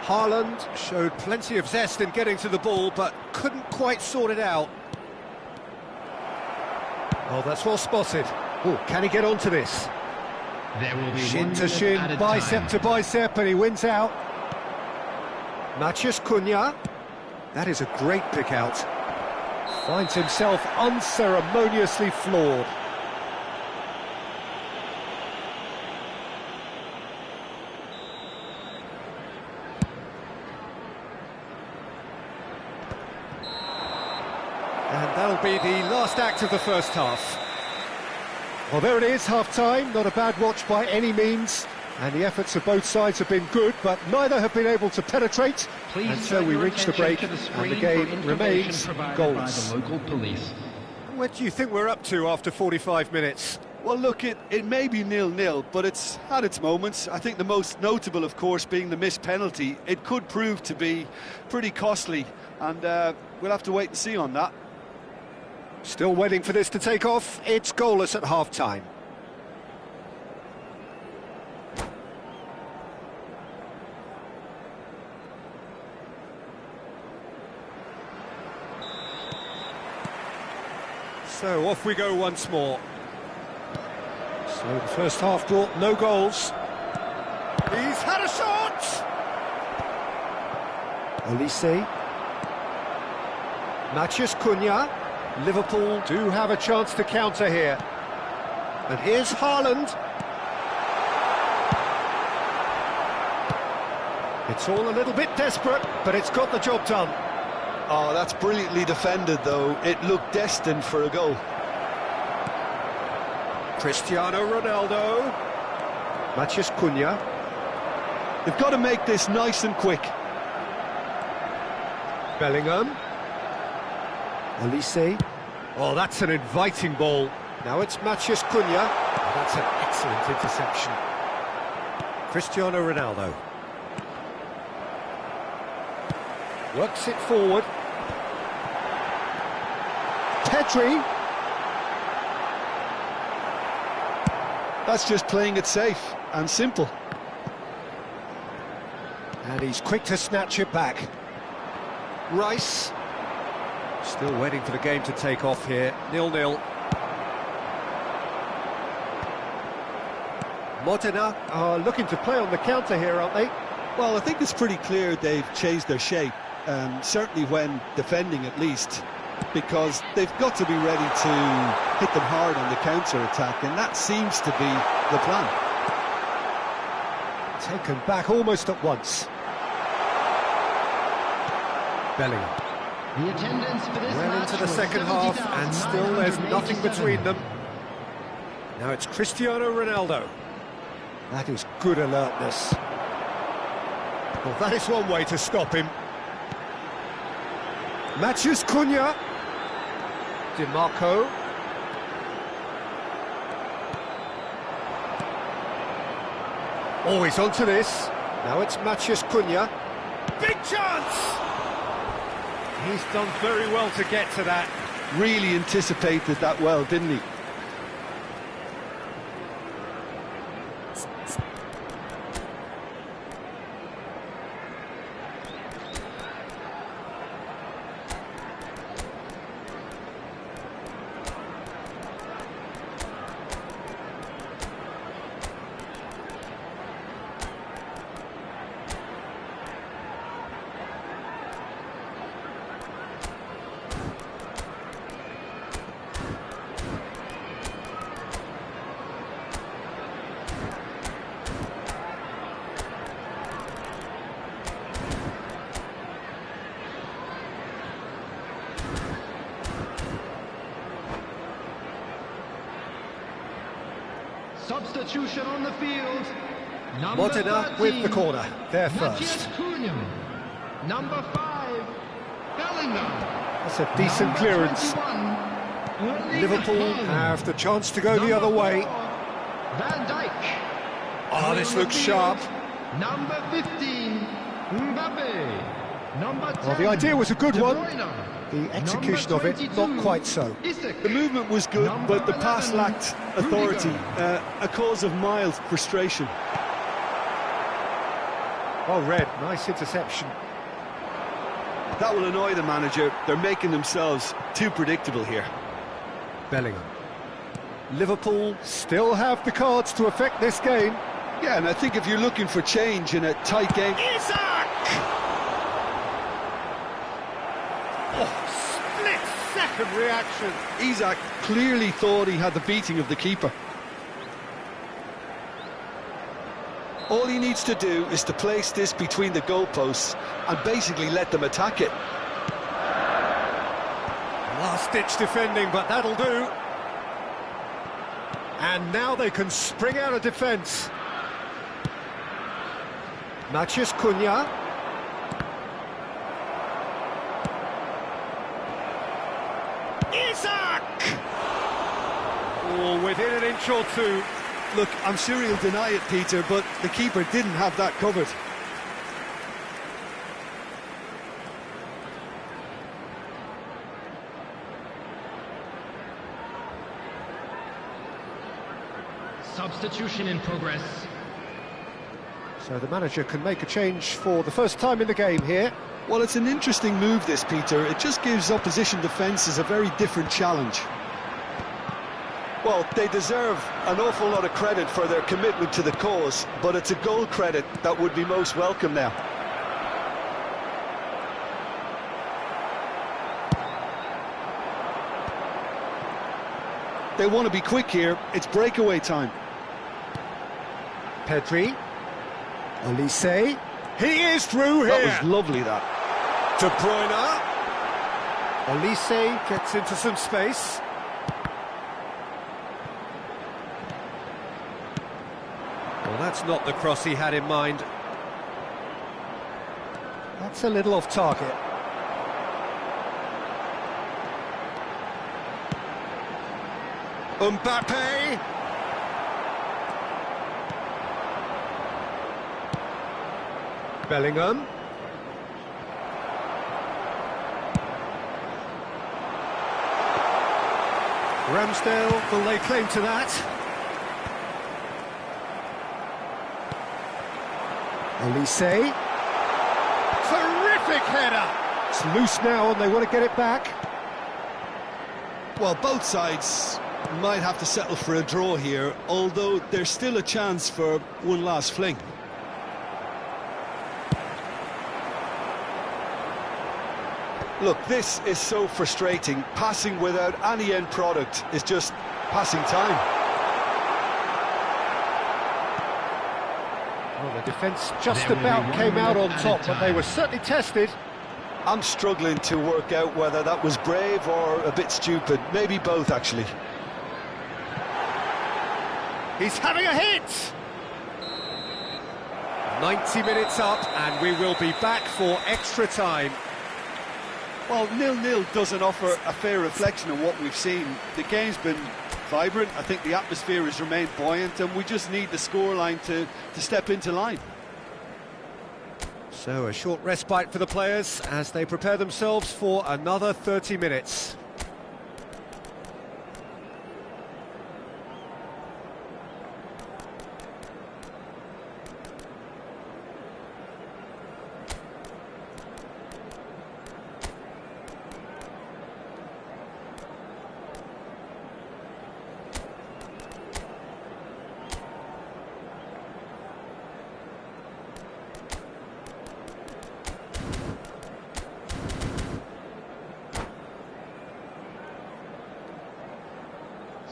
Haaland showed plenty of zest in getting to the ball, but couldn't quite sort it out. Oh, that's well spotted. Oh, can he get onto this? There will be Shin to shin, bicep to bicep, and he wins out. Matheus Cunha. That is a great pick out. Finds himself unceremoniously floored. And that'll be the last act of the first half. Well, there it is, half-time. Not a bad watch by any means. And the efforts of both sides have been good, but neither have been able to penetrate. And so we reach the break, and the game remains goalless. By the local police. What do you think we're up to after 45 minutes? Well, look, it may be 0-0, but it's had its moments. I think the most notable, of course, being the missed penalty. It could prove to be pretty costly, and we'll have to wait and see on that. Still waiting for this to take off. It's goalless at half-time. So off we go once more. So the first half brought no goals. He's had a shot! Olise. Matheus Cunha. Liverpool do have a chance to counter here. And here's Haaland. It's all a little bit desperate, but it's got the job done. Oh, that's brilliantly defended, though. It looked destined for a goal. Cristiano Ronaldo. Matheus Cunha. They've got to make this nice and quick. Bellingham. Olise. Oh, that's an inviting ball. Now it's Matheus Cunha. Oh, that's an excellent interception. Cristiano Ronaldo. Works it forward. Pedri. That's just playing it safe and simple. And he's quick to snatch it back. Rice. Still waiting for the game to take off here. 0-0. Modena are looking to play on the counter here, aren't they? Well, I think it's pretty clear they've changed their shape, certainly when defending at least, because they've got to be ready to hit them hard on the counter-attack, and that seems to be the plan. Taken back almost at once. Bellingham. The attendance for this Well match into the was second half, and still there's nothing 70,987. between them. Now it's Cristiano Ronaldo. That is good alertness. Well, that is one way to stop him. Matheus Cunha. Di Marco. Oh, he's onto this. Now it's Matheus Cunha. Big chance! He's done very well to get to that. Really anticipated that well, didn't he? Substitution on the field. Number Modena 13, with the corner, there Matthias first. Cunha. Number 5, Bellingham. That's a decent Number clearance. 21, Liverpool Haaland. have the chance to go the other Number way. 4, Van Dijk. Oh, this On the looks field, sharp. Number 15, Mbappe. Number 10, Well, the idea was a good De one. Bruyne. The execution of it, not quite so. Isak. The movement was good, Number but the pass 11, lacked authority, Rudiger. a cause of mild frustration. Well read, nice interception. That will annoy the manager. They're making themselves too predictable here. Bellingham. Liverpool still have the cards to affect this game. Yeah, and I think if you're looking for change in a tight game... Isak! Oh, split-second reaction. Isak clearly thought he had the beating of the keeper. All he needs to do is to place this between the goalposts and basically let them attack it. Last-ditch defending, but that'll do. And now they can spring out of defence. Matthias Cunha. Isak! Oh, within an inch or two. Look, I'm sure he'll deny it, Peter, but the keeper didn't have that covered. Substitution in progress. So the manager can make a change for the first time in the game here. Well, it's an interesting move, this, Peter. It just gives opposition defences a very different challenge. Well, they deserve an awful lot of credit for their commitment to the cause, but it's a goal credit that would be most welcome now. They want to be quick here. It's breakaway time. Pedri. Olise. He is through here. That was lovely, that. De Bruyne. Olise gets into some space. Well, that's not the cross he had in mind. That's a little off target. Mbappe. Bellingham. Ramsdale will lay claim to that. Olise. Terrific header. It's loose now and they want to get it back. Well, both sides might have to settle for a draw here, although there's still a chance for one last fling. Look, this is so frustrating. Passing without any end product is just passing time. Well, the defence just There will be about one came out on minute top, added but they time. were certainly tested. I'm struggling to work out whether that was brave or a bit stupid. Maybe both, actually. He's having a hit! 90 minutes up, and we will be back for extra time. Well, 0-0 doesn't offer a fair reflection of what we've seen. The game's been vibrant. I think the atmosphere has remained buoyant, and we just need the scoreline to step into line. So a short respite for the players as they prepare themselves for another 30 minutes.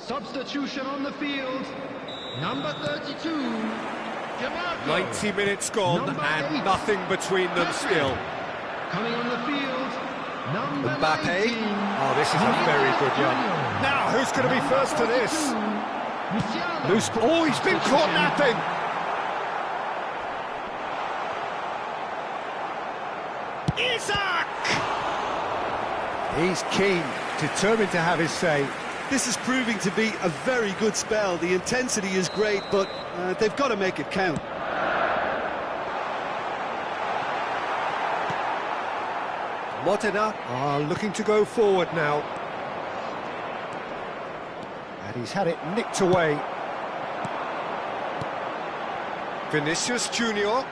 Substitution on the field. Number 32. 90 minutes gone and nothing between them still. Coming on the field. Number Mbappe. 19. Oh, this is a very good run. Now, who's going to be first to this? Loose. Oh, he's been caught napping. Isak! He's keen, determined to have his say. This is proving to be a very good spell. The intensity is great, but they've got to make it count. Modena are looking to go forward now. And he's had it nicked away. Vinicius Junior.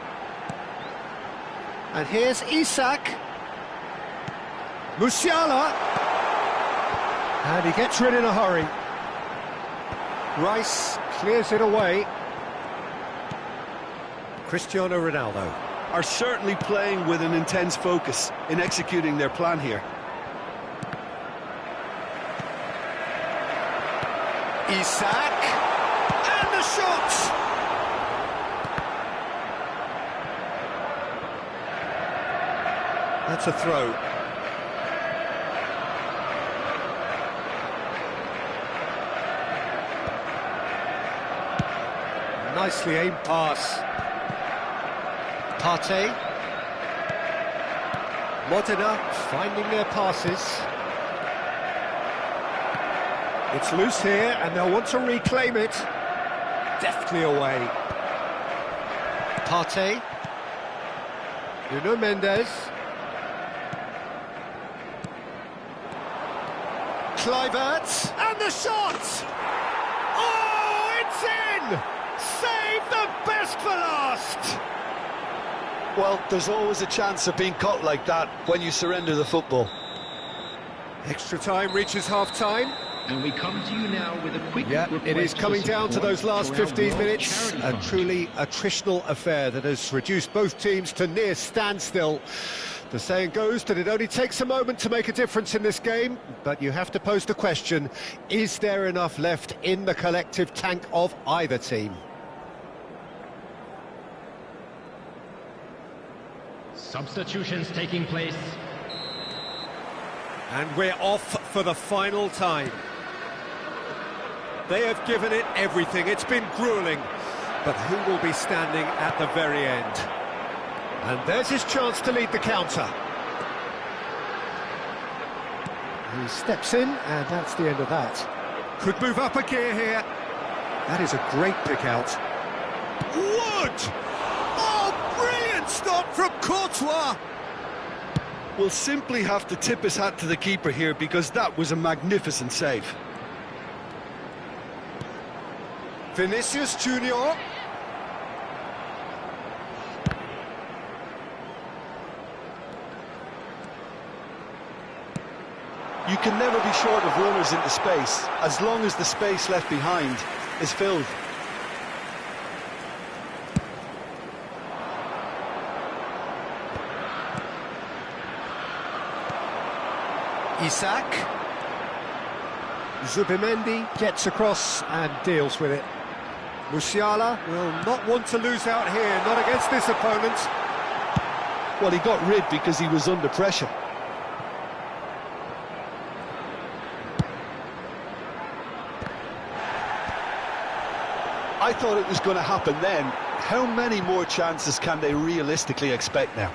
And here's Isak. Musiala. And he gets rid in a hurry. Rice clears it away. Cristiano Ronaldo Are certainly playing with an intense focus in executing their plan here. Isak. And the shot! That's a throw. Nicely aimed pass. Partey. Modena finding their passes. It's loose here and they'll want to reclaim it. Deftly away. Partey. Nuno Mendes. Kluivert. And the shot! Oh, it's in! Save the best for last! Well, there's always a chance of being caught like that when you surrender the football. Extra time reaches half-time. And we come to you now with a quick request it is coming for down to support those last for our 15 World minutes. Charity A Fund. truly attritional affair that has reduced both teams to near standstill. The saying goes that it only takes a moment to make a difference in this game, but you have to pose the question, is there enough left in the collective tank of either team? Substitutions taking place. And we're off for the final time. They have given it everything. It's been gruelling. But who will be standing at the very end? And there's his chance to lead the counter. He steps in, and that's the end of that. Could move up a gear here. That is a great pick out. Wood! Oh, brilliant stop from Courtois! Will simply have to tip his hat to the keeper here because that was a magnificent save. Vinicius Junior. You can never be short of runners into space, as long as the space left behind is filled. Isak. Zubimendi gets across and deals with it. Musiala will not want to lose out here, not against this opponent. Well, he got rid because he was under pressure. I thought it was going to happen then. How many more chances can they realistically expect now?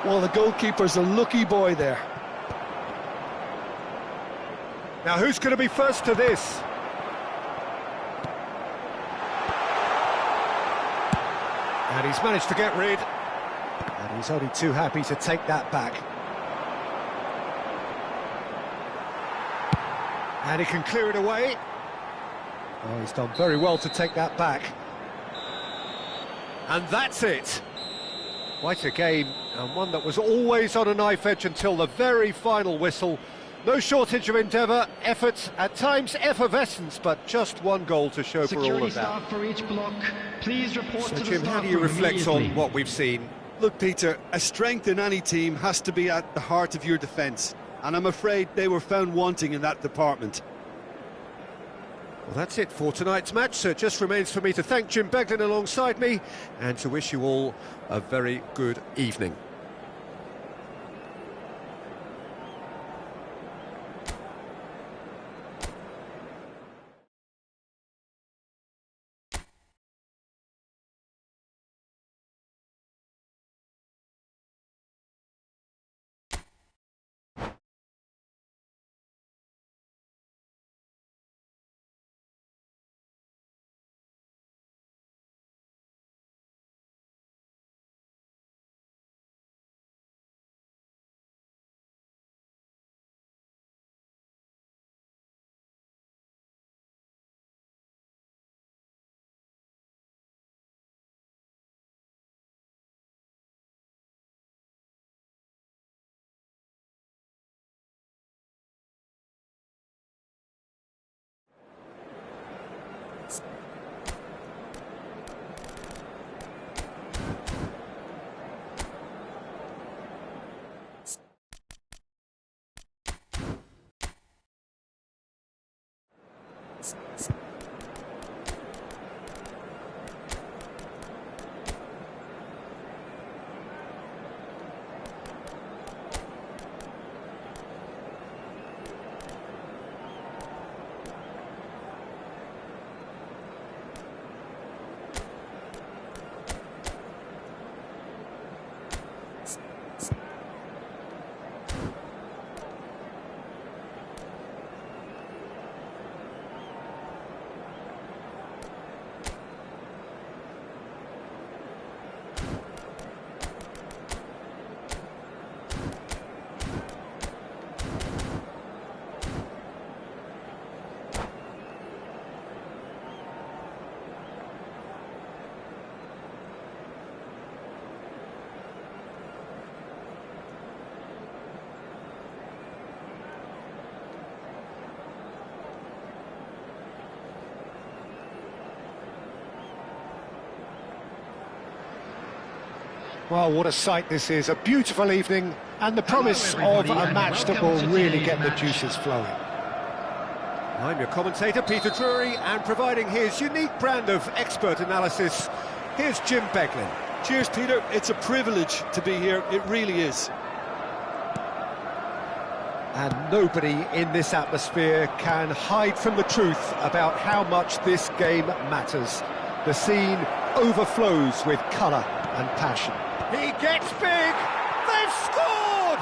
Well, the goalkeeper's a lucky boy there. Now, who's going to be first to this? And he's managed to get rid. And he's only too happy to take that back. And he can clear it away. Oh, he's done very well to take that back. And that's it. Quite a game, and one that was always on a knife edge until the very final whistle. No shortage of endeavour, effort, at times effervescence, but just one goal to show for all Security of that. staff for each block, please report So to the Jim, staff how do you room reflect immediately. on what we've seen? Look, Peter, a strength in any team has to be at the heart of your defence, and I'm afraid they were found wanting in that department. Well, that's it for tonight's match, so it just remains for me to thank Jim Beglin alongside me and to wish you all a very good evening. Well, what a sight this is, a beautiful evening and the promise of a match that will really get the juices flowing. I'm your commentator, Peter Drury, and providing his unique brand of expert analysis, here's Jim Beglin. Cheers, Peter. It's a privilege to be here, it really is. And nobody in this atmosphere can hide from the truth about how much this game matters. The scene overflows with colour and passion. He gets big! They've scored!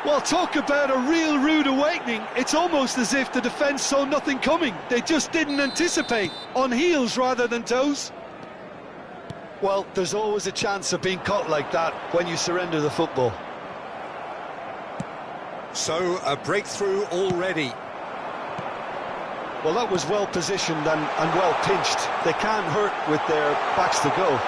Well, talk about a real rude awakening. It's almost as if the defence saw nothing coming. They just didn't anticipate. On heels rather than toes. Well, there's always a chance of being caught like that when you surrender the football. So, a breakthrough already. Well, that was well positioned and well pinched. They can't hurt with their backs to go.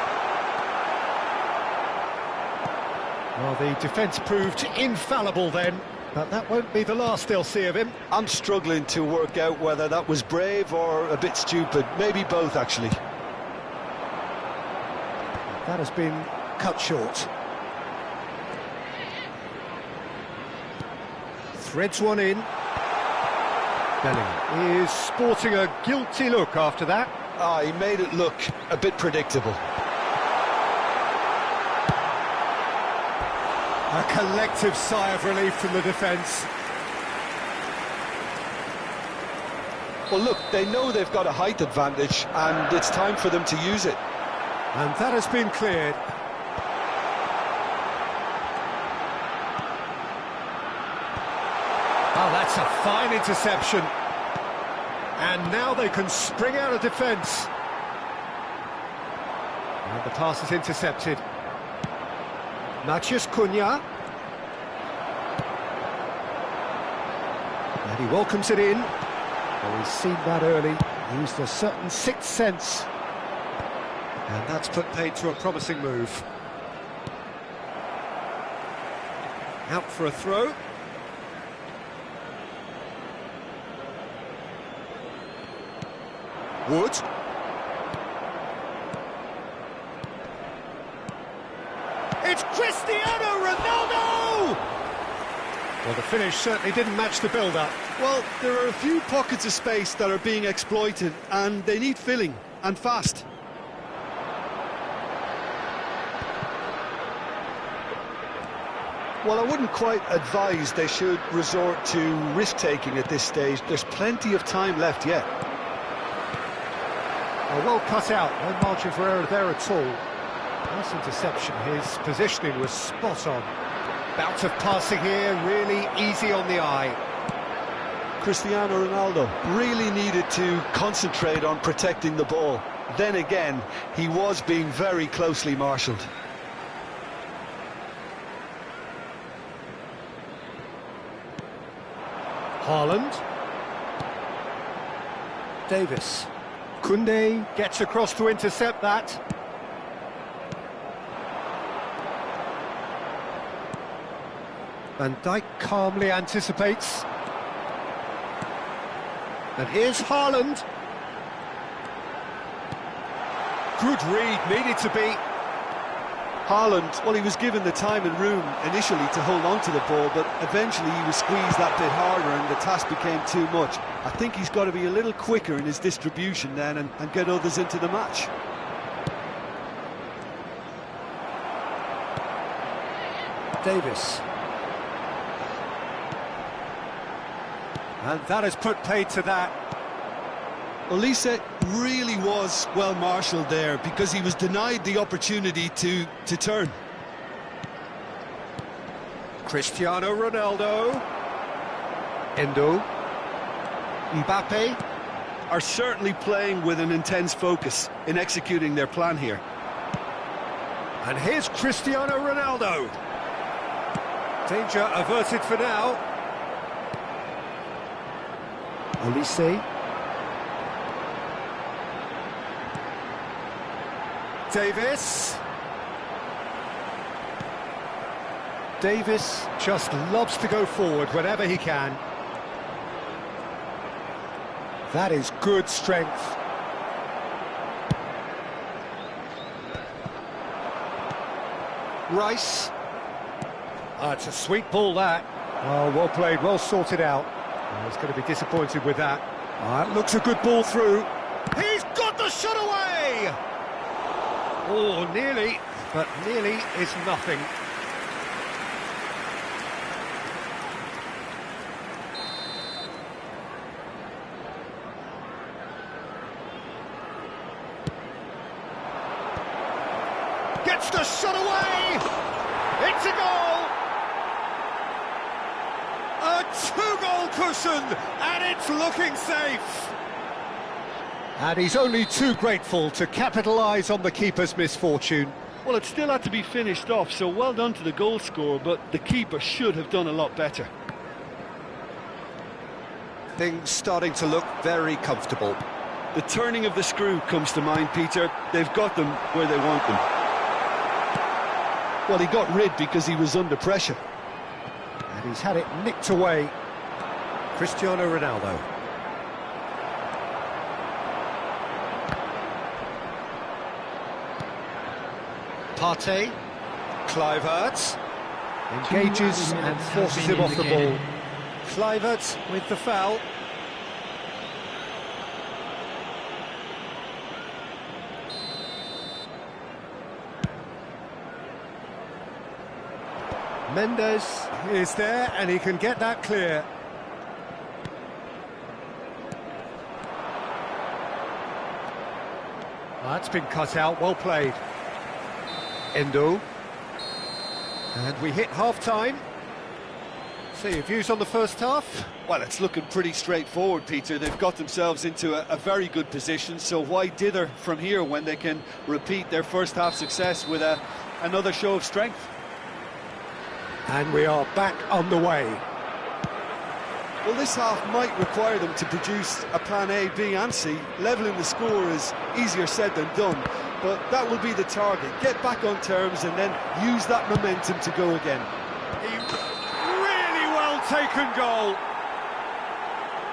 Well, the defence proved infallible then, but that won't be the last they'll see of him. I'm struggling to work out whether that was brave or a bit stupid. Maybe both, actually. That has been cut short. Threads one in. Bellingham is sporting a guilty look after that. He made it look a bit predictable. A collective sigh of relief from the defence. Well, look, they know they've got a height advantage, and it's time for them to use it. And that has been cleared. Oh, that's a fine interception. And now they can spring out of defence. And the pass is intercepted. Maciej Cunha. And he welcomes it in. Well, he's seen that early. He used a certain sixth sense. And that's put paid to a promising move. Out for a throw. Wood. Cristiano Ronaldo! Well, the finish certainly didn't match the build-up. Well, there are a few pockets of space that are being exploited, and they need filling, and fast. Well, I wouldn't quite advise they should resort to risk-taking at this stage. There's plenty of time left yet. Oh, well cut out, no margin for error there at all. Nice interception, his positioning was spot on. Bout of passing here, really easy on the eye. Cristiano Ronaldo really needed to concentrate on protecting the ball. Then again, he was being very closely marshalled. Haaland. Davis. Koundé gets across to intercept that. Van Dijk calmly anticipates. And here's Haaland. Good read, needed to be. Haaland, well, he was given the time and room initially to hold on to the ball, but eventually he was squeezed that bit harder and the task became too much. I think he's got to be a little quicker in his distribution then and get others into the match. Davis. And that has put paid to that. Olise really was well marshalled there because he was denied the opportunity to turn. Cristiano Ronaldo. Endo. Mbappe. Are certainly playing with an intense focus in executing their plan here. And here's Cristiano Ronaldo. Danger averted for now. Olise. Davis. Davis just loves to go forward whenever he can. That is good strength. Rice. It's a sweet ball, that. Oh, well played, well sorted out. Oh, he's going to be disappointed with that. Looks a good ball through. He's got the shot away! Oh, nearly, but nearly is nothing. Gets the shot away! It's a goal! A two-goal cushion, and it's looking safe! And he's only too grateful to capitalise on the keeper's misfortune. Well, it still had to be finished off, so well done to the goal scorer, but the keeper should have done a lot better. Things starting to look very comfortable. The turning of the screw comes to mind, Peter. They've got them where they want them. Well, he got rid because he was under pressure. And he's had it nicked away. Cristiano Ronaldo. Partey. Kluivert. Engages and forces him off the ball. Kluivert with the foul. Mendes is there, and he can get that clear. That's been cut out, well played. Endo. And we hit half-time. So your views on the first half? Well, it's looking pretty straightforward, Peter. They've got themselves into a very good position, so why dither from here when they can repeat their first half success with another show of strength? And we are back on the way. Well, this half might require them to produce a plan A, B and C. Levelling the score is easier said than done, but that will be the target. Get back on terms and then use that momentum to go again. Really well taken goal.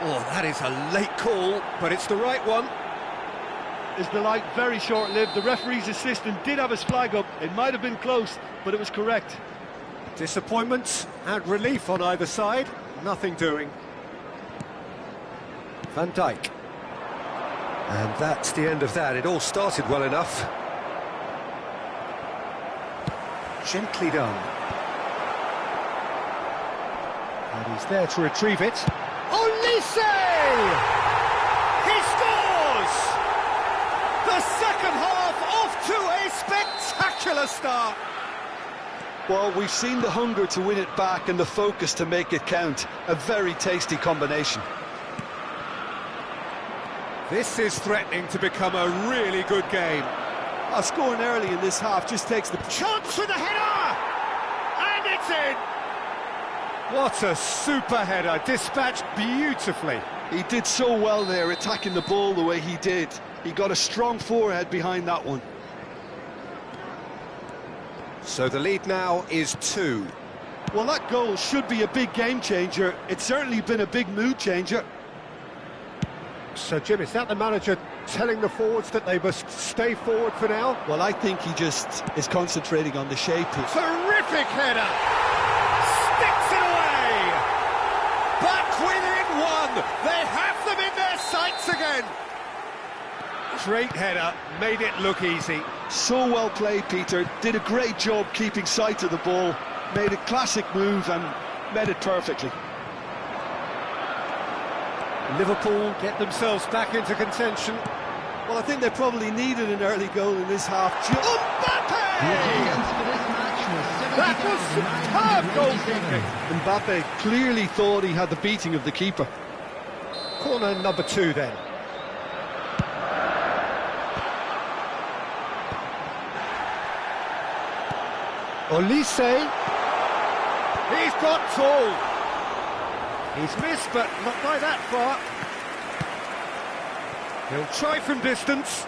Oh, that is a late call, but it's the right one. is the light very short-lived. The referee's assistant did have his flag up. It might have been close, but it was correct. Disappointment and relief on either side. Nothing doing. Van Dijk. And that's the end of that. It all started well enough. Gently done. And he's there to retrieve it. Olise! He scores! The second half off to a spectacular start. Well, we've seen the hunger to win it back and the focus to make it count. A very tasty combination. This is threatening to become a really good game. Scoring early in this half just takes the... Chance with the header! And it's in! What a super header, dispatched beautifully. He did so well there, attacking the ball the way he did. He got a strong forehead behind that one. So the lead now is 2. Well, that goal should be a big game changer. It's certainly been a big mood changer. So, Jim, is that the manager telling the forwards that they must stay forward for now? Well, I think he just is concentrating on the shape. Terrific header! Sticks it away! Back within 1! They have them in their sights again! Great header, made it look easy. So well played, Peter. Did a great job keeping sight of the ball. Made a classic move and made it perfectly. Liverpool get themselves back into contention. Well, I think they probably needed an early goal in this half. Mbappe! That was superb goalkeeping. Mbappe clearly thought he had the beating of the keeper. Corner number 2 then. Olise. He's got tall. He's missed, but not by that far. He'll try from distance.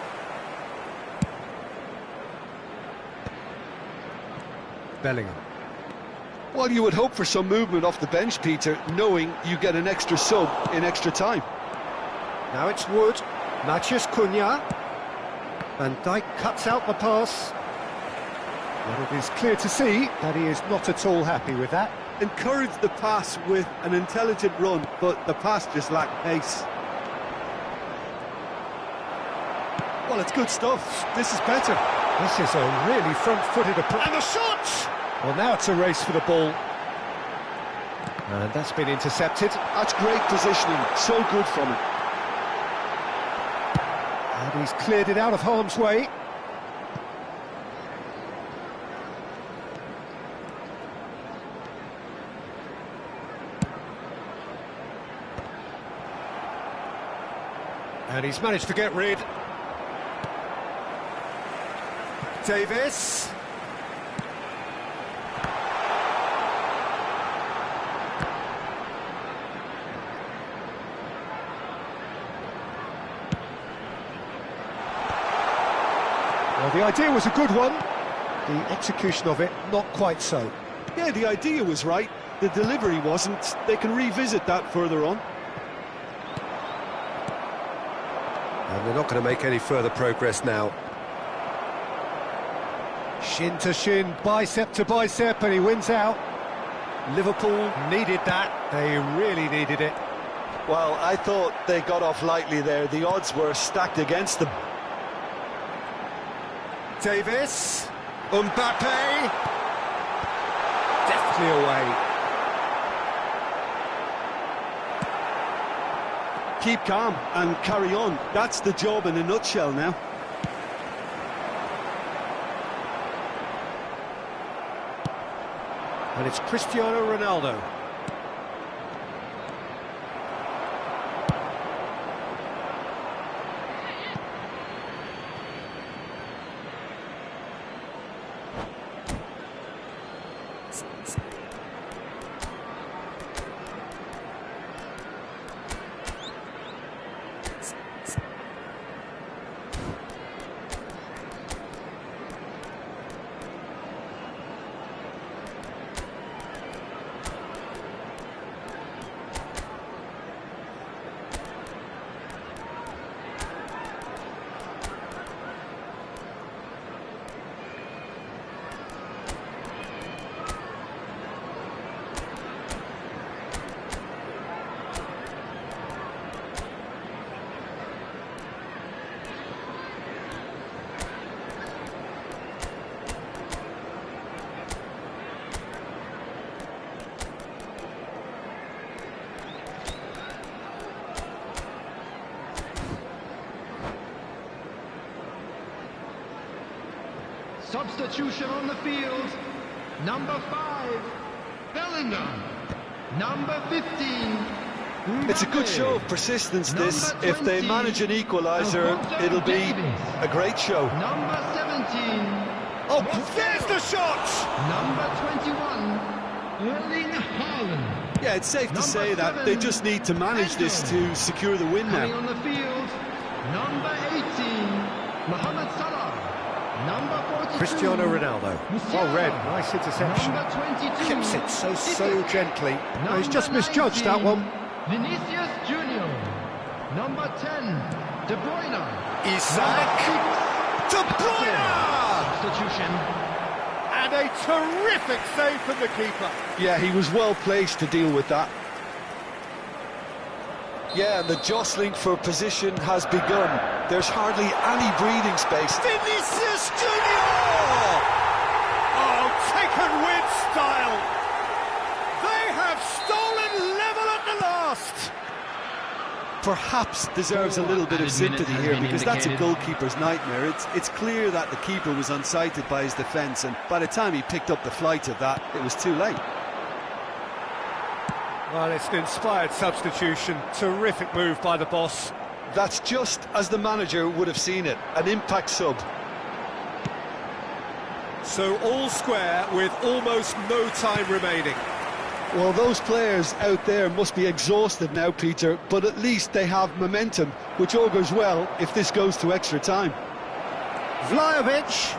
Bellingham. Well, you would hope for some movement off the bench, Peter, knowing you get an extra sub in extra time. Now it's Wood. Matheus Cunha. Van Dijk cuts out the pass. But it is clear to see that he is not at all happy with that. Encouraged the pass with an intelligent run, but the pass just lacked pace. Well, it's good stuff. This is better. This is a really front-footed approach. And the shot! Well, now it's a race for the ball. And that's been intercepted. That's great positioning. So good from him. And he's cleared it out of harm's way. And he's managed to get rid. Davis. Well, the idea was a good one. The execution of it, not quite so. Yeah, the idea was right. The delivery wasn't. They can revisit that further on. And they're not going to make any further progress now. Shin to shin, bicep to bicep, and he wins out. Liverpool needed that. They really needed it. Well, I thought they got off lightly there. The odds were stacked against them. Davis. Mbappe. Deftly away. Keep calm and carry on. That's the job in a nutshell now. And it's Cristiano Ronaldo. Substitution on the field. Number 5, Bellingham. Number 15. It's a good show of persistence, this. If they manage an equaliser, it'll be a great show. Number 17. Oh, there's the shot! Number 21, Erling Haaland. Yeah, it's safe to say that they just need to manage this to secure the win Coming now. on the field, number 18, Mohamed Salah. Number 42, Cristiano Ronaldo. Well read, nice interception. Number 22, Keeps it so gently. No, he's just Number misjudged 19, that one. Vinicius Junior. Number 10, De Bruyne. Isaac. De Bruyne! Substitution. And a terrific save from the keeper. Yeah, he was well placed to deal with that. Yeah, and the jostling for position has begun. There's hardly any breathing space. Vinicius Junior! Oh, taken with style. They have stolen level at the last. Perhaps deserves a little bit of sympathy here, because that's a goalkeeper's nightmare. It's clear that the keeper was unsighted by his defence, and by the time he picked up the flight of that, it was too late. Well, it's an inspired substitution. Terrific move by the boss. That's just as the manager would have seen it, an impact sub. So all square with almost no time remaining. Well, those players out there must be exhausted now, Peter, but at least they have momentum, which augurs well if this goes to extra time. Vlahovic.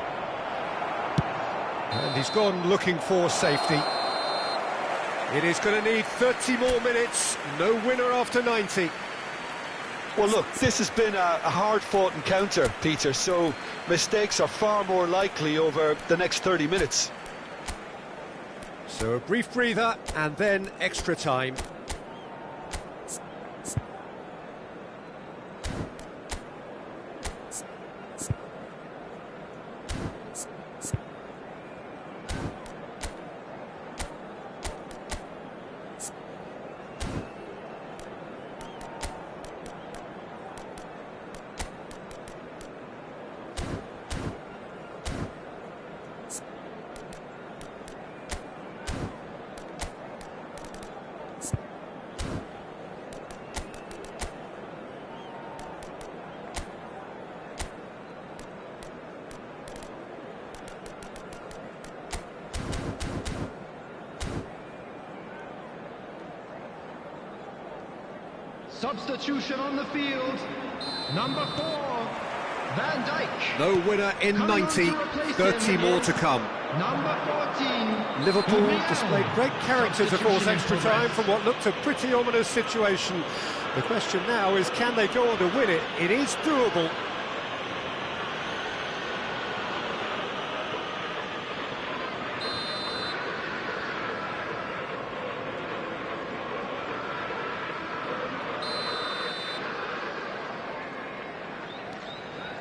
And he's gone looking for safety. It is going to need 30 more minutes. No winner after 90. Well, look, this has been a hard-fought encounter, Peter, so mistakes are far more likely over the next 30 minutes. So a brief breather and then extra time. Substitution on the field. Number 4, Van Dijk. No winner in 90. 30 more to come. Number 14, Liverpool Firmino. displayed great character to force extra time from what looked a pretty ominous situation. The question now is, can they go on to win it? It is doable.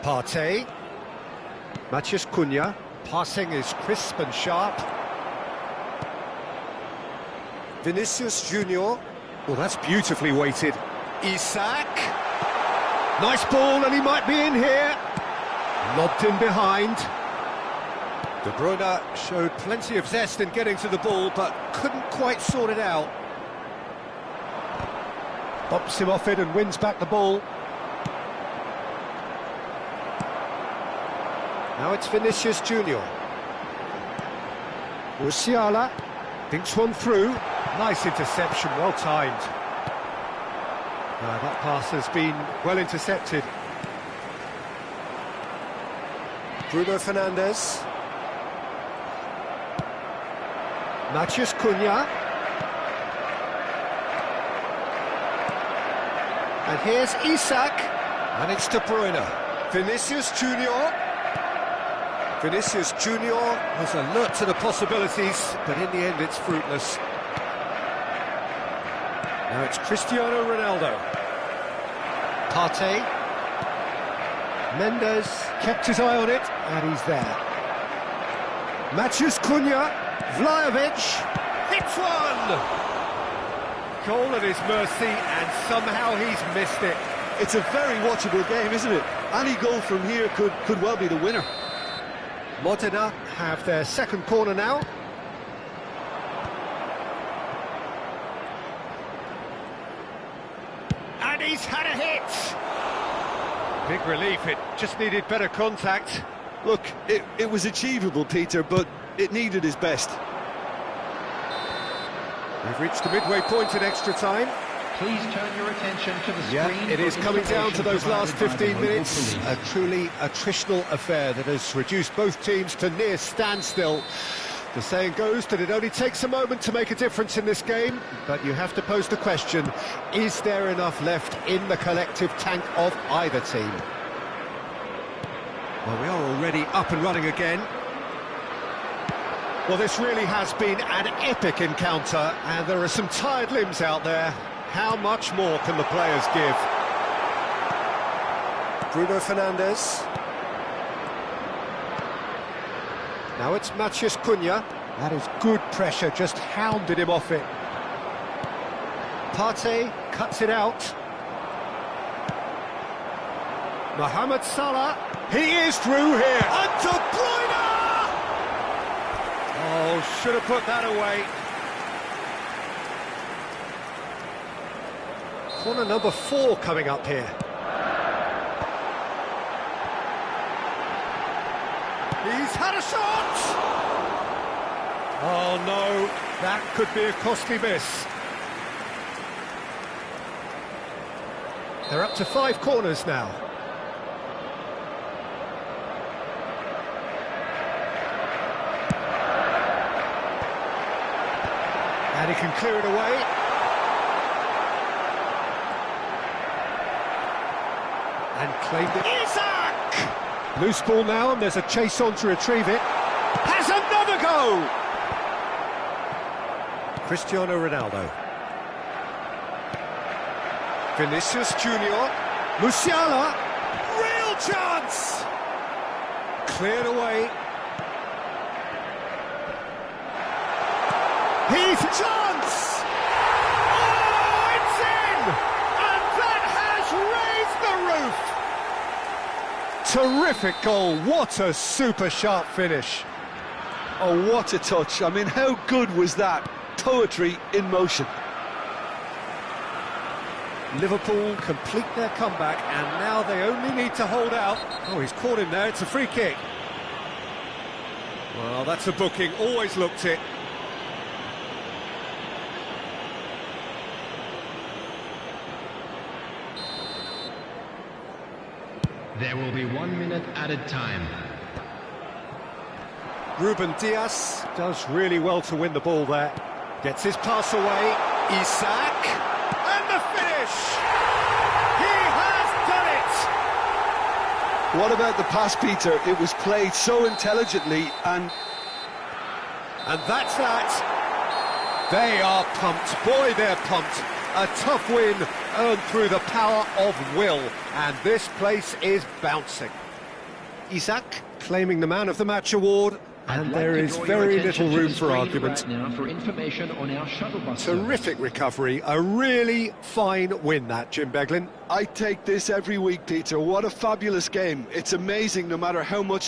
Partey. Matheus Cunha. Passing is crisp and sharp. Vinicius Junior. Well, that's beautifully weighted. Isaac. Nice ball, and he might be in here. Lobbed in behind. De Bruyne showed plenty of zest in getting to the ball, but couldn't quite sort it out. Bumps him off it and wins back the ball. Now it's Vinicius Junior. Musiala thinks one through. Nice interception, well timed. That pass has been well intercepted. Bruno Fernandes. Matheus Cunha. And here's Isaac. And it's De Bruyne. Vinicius Junior. Vinicius Junior was alert to the possibilities, but in the end it's fruitless. Now it's Cristiano Ronaldo. Partey. Mendes kept his eye on it, and he's there. Matheus Cunha. Vlahovic. Hits one! Goal at his mercy, and somehow he's missed it. It's a very watchable game, isn't it? Any goal from here could well be the winner. Modena have their second corner now. And he's had a hit! Big relief, it just needed better contact. Look, it was achievable, Peter, but it needed his best. We've reached the midway point in extra time. Please turn your attention to the screen. Yeah, it is coming down to those last 15 minutes. A truly attritional affair that has reduced both teams to near standstill. The saying goes that it only takes a moment to make a difference in this game, but you have to pose the question, is there enough left in the collective tank of either team? Well, we are already up and running again. Well, this really has been an epic encounter, and there are some tired limbs out there. How much more can the players give? Bruno Fernandes. Now it's Matheus Cunha. That is good pressure, just hounded him off it. Partey cuts it out. Mohamed Salah. He is through here. And De Bruyne! Oh, should have put that away. Corner number 4 coming up here. He's had a shot! Oh no, that could be a costly miss. They're up to 5 corners now. And he can clear it away. And claimed it. Isak! Loose ball now, and there's a chase on to retrieve it. Has another go! Cristiano Ronaldo. Vinicius Junior. Musiala. Real chance! Cleared away. He's a chance! Oh, it's in! And that has raised the roof! Terrific goal, what a super sharp finish. Oh, what a touch. I mean, how good was that? Poetry in motion. Liverpool complete their comeback, and now they only need to hold out. Oh, he's caught him there, it's a free kick. Well, that's a booking, always looked it. There will be 1 minute added time. Ruben Dias does really well to win the ball there. Gets his pass away. Isak. And the finish! He has done it! What about the pass, Peter? It was played so intelligently and that's that. They are pumped. Boy, they're pumped. A tough win earned through the power of will. And this place is bouncing. Isak claiming the Man of the Match award. And there is very little room for argument. Right now for information on our shuttle bus Terrific service. recovery. A really fine win, that, Jim Beglin. I take this every week, Peter. What a fabulous game. It's amazing no matter how much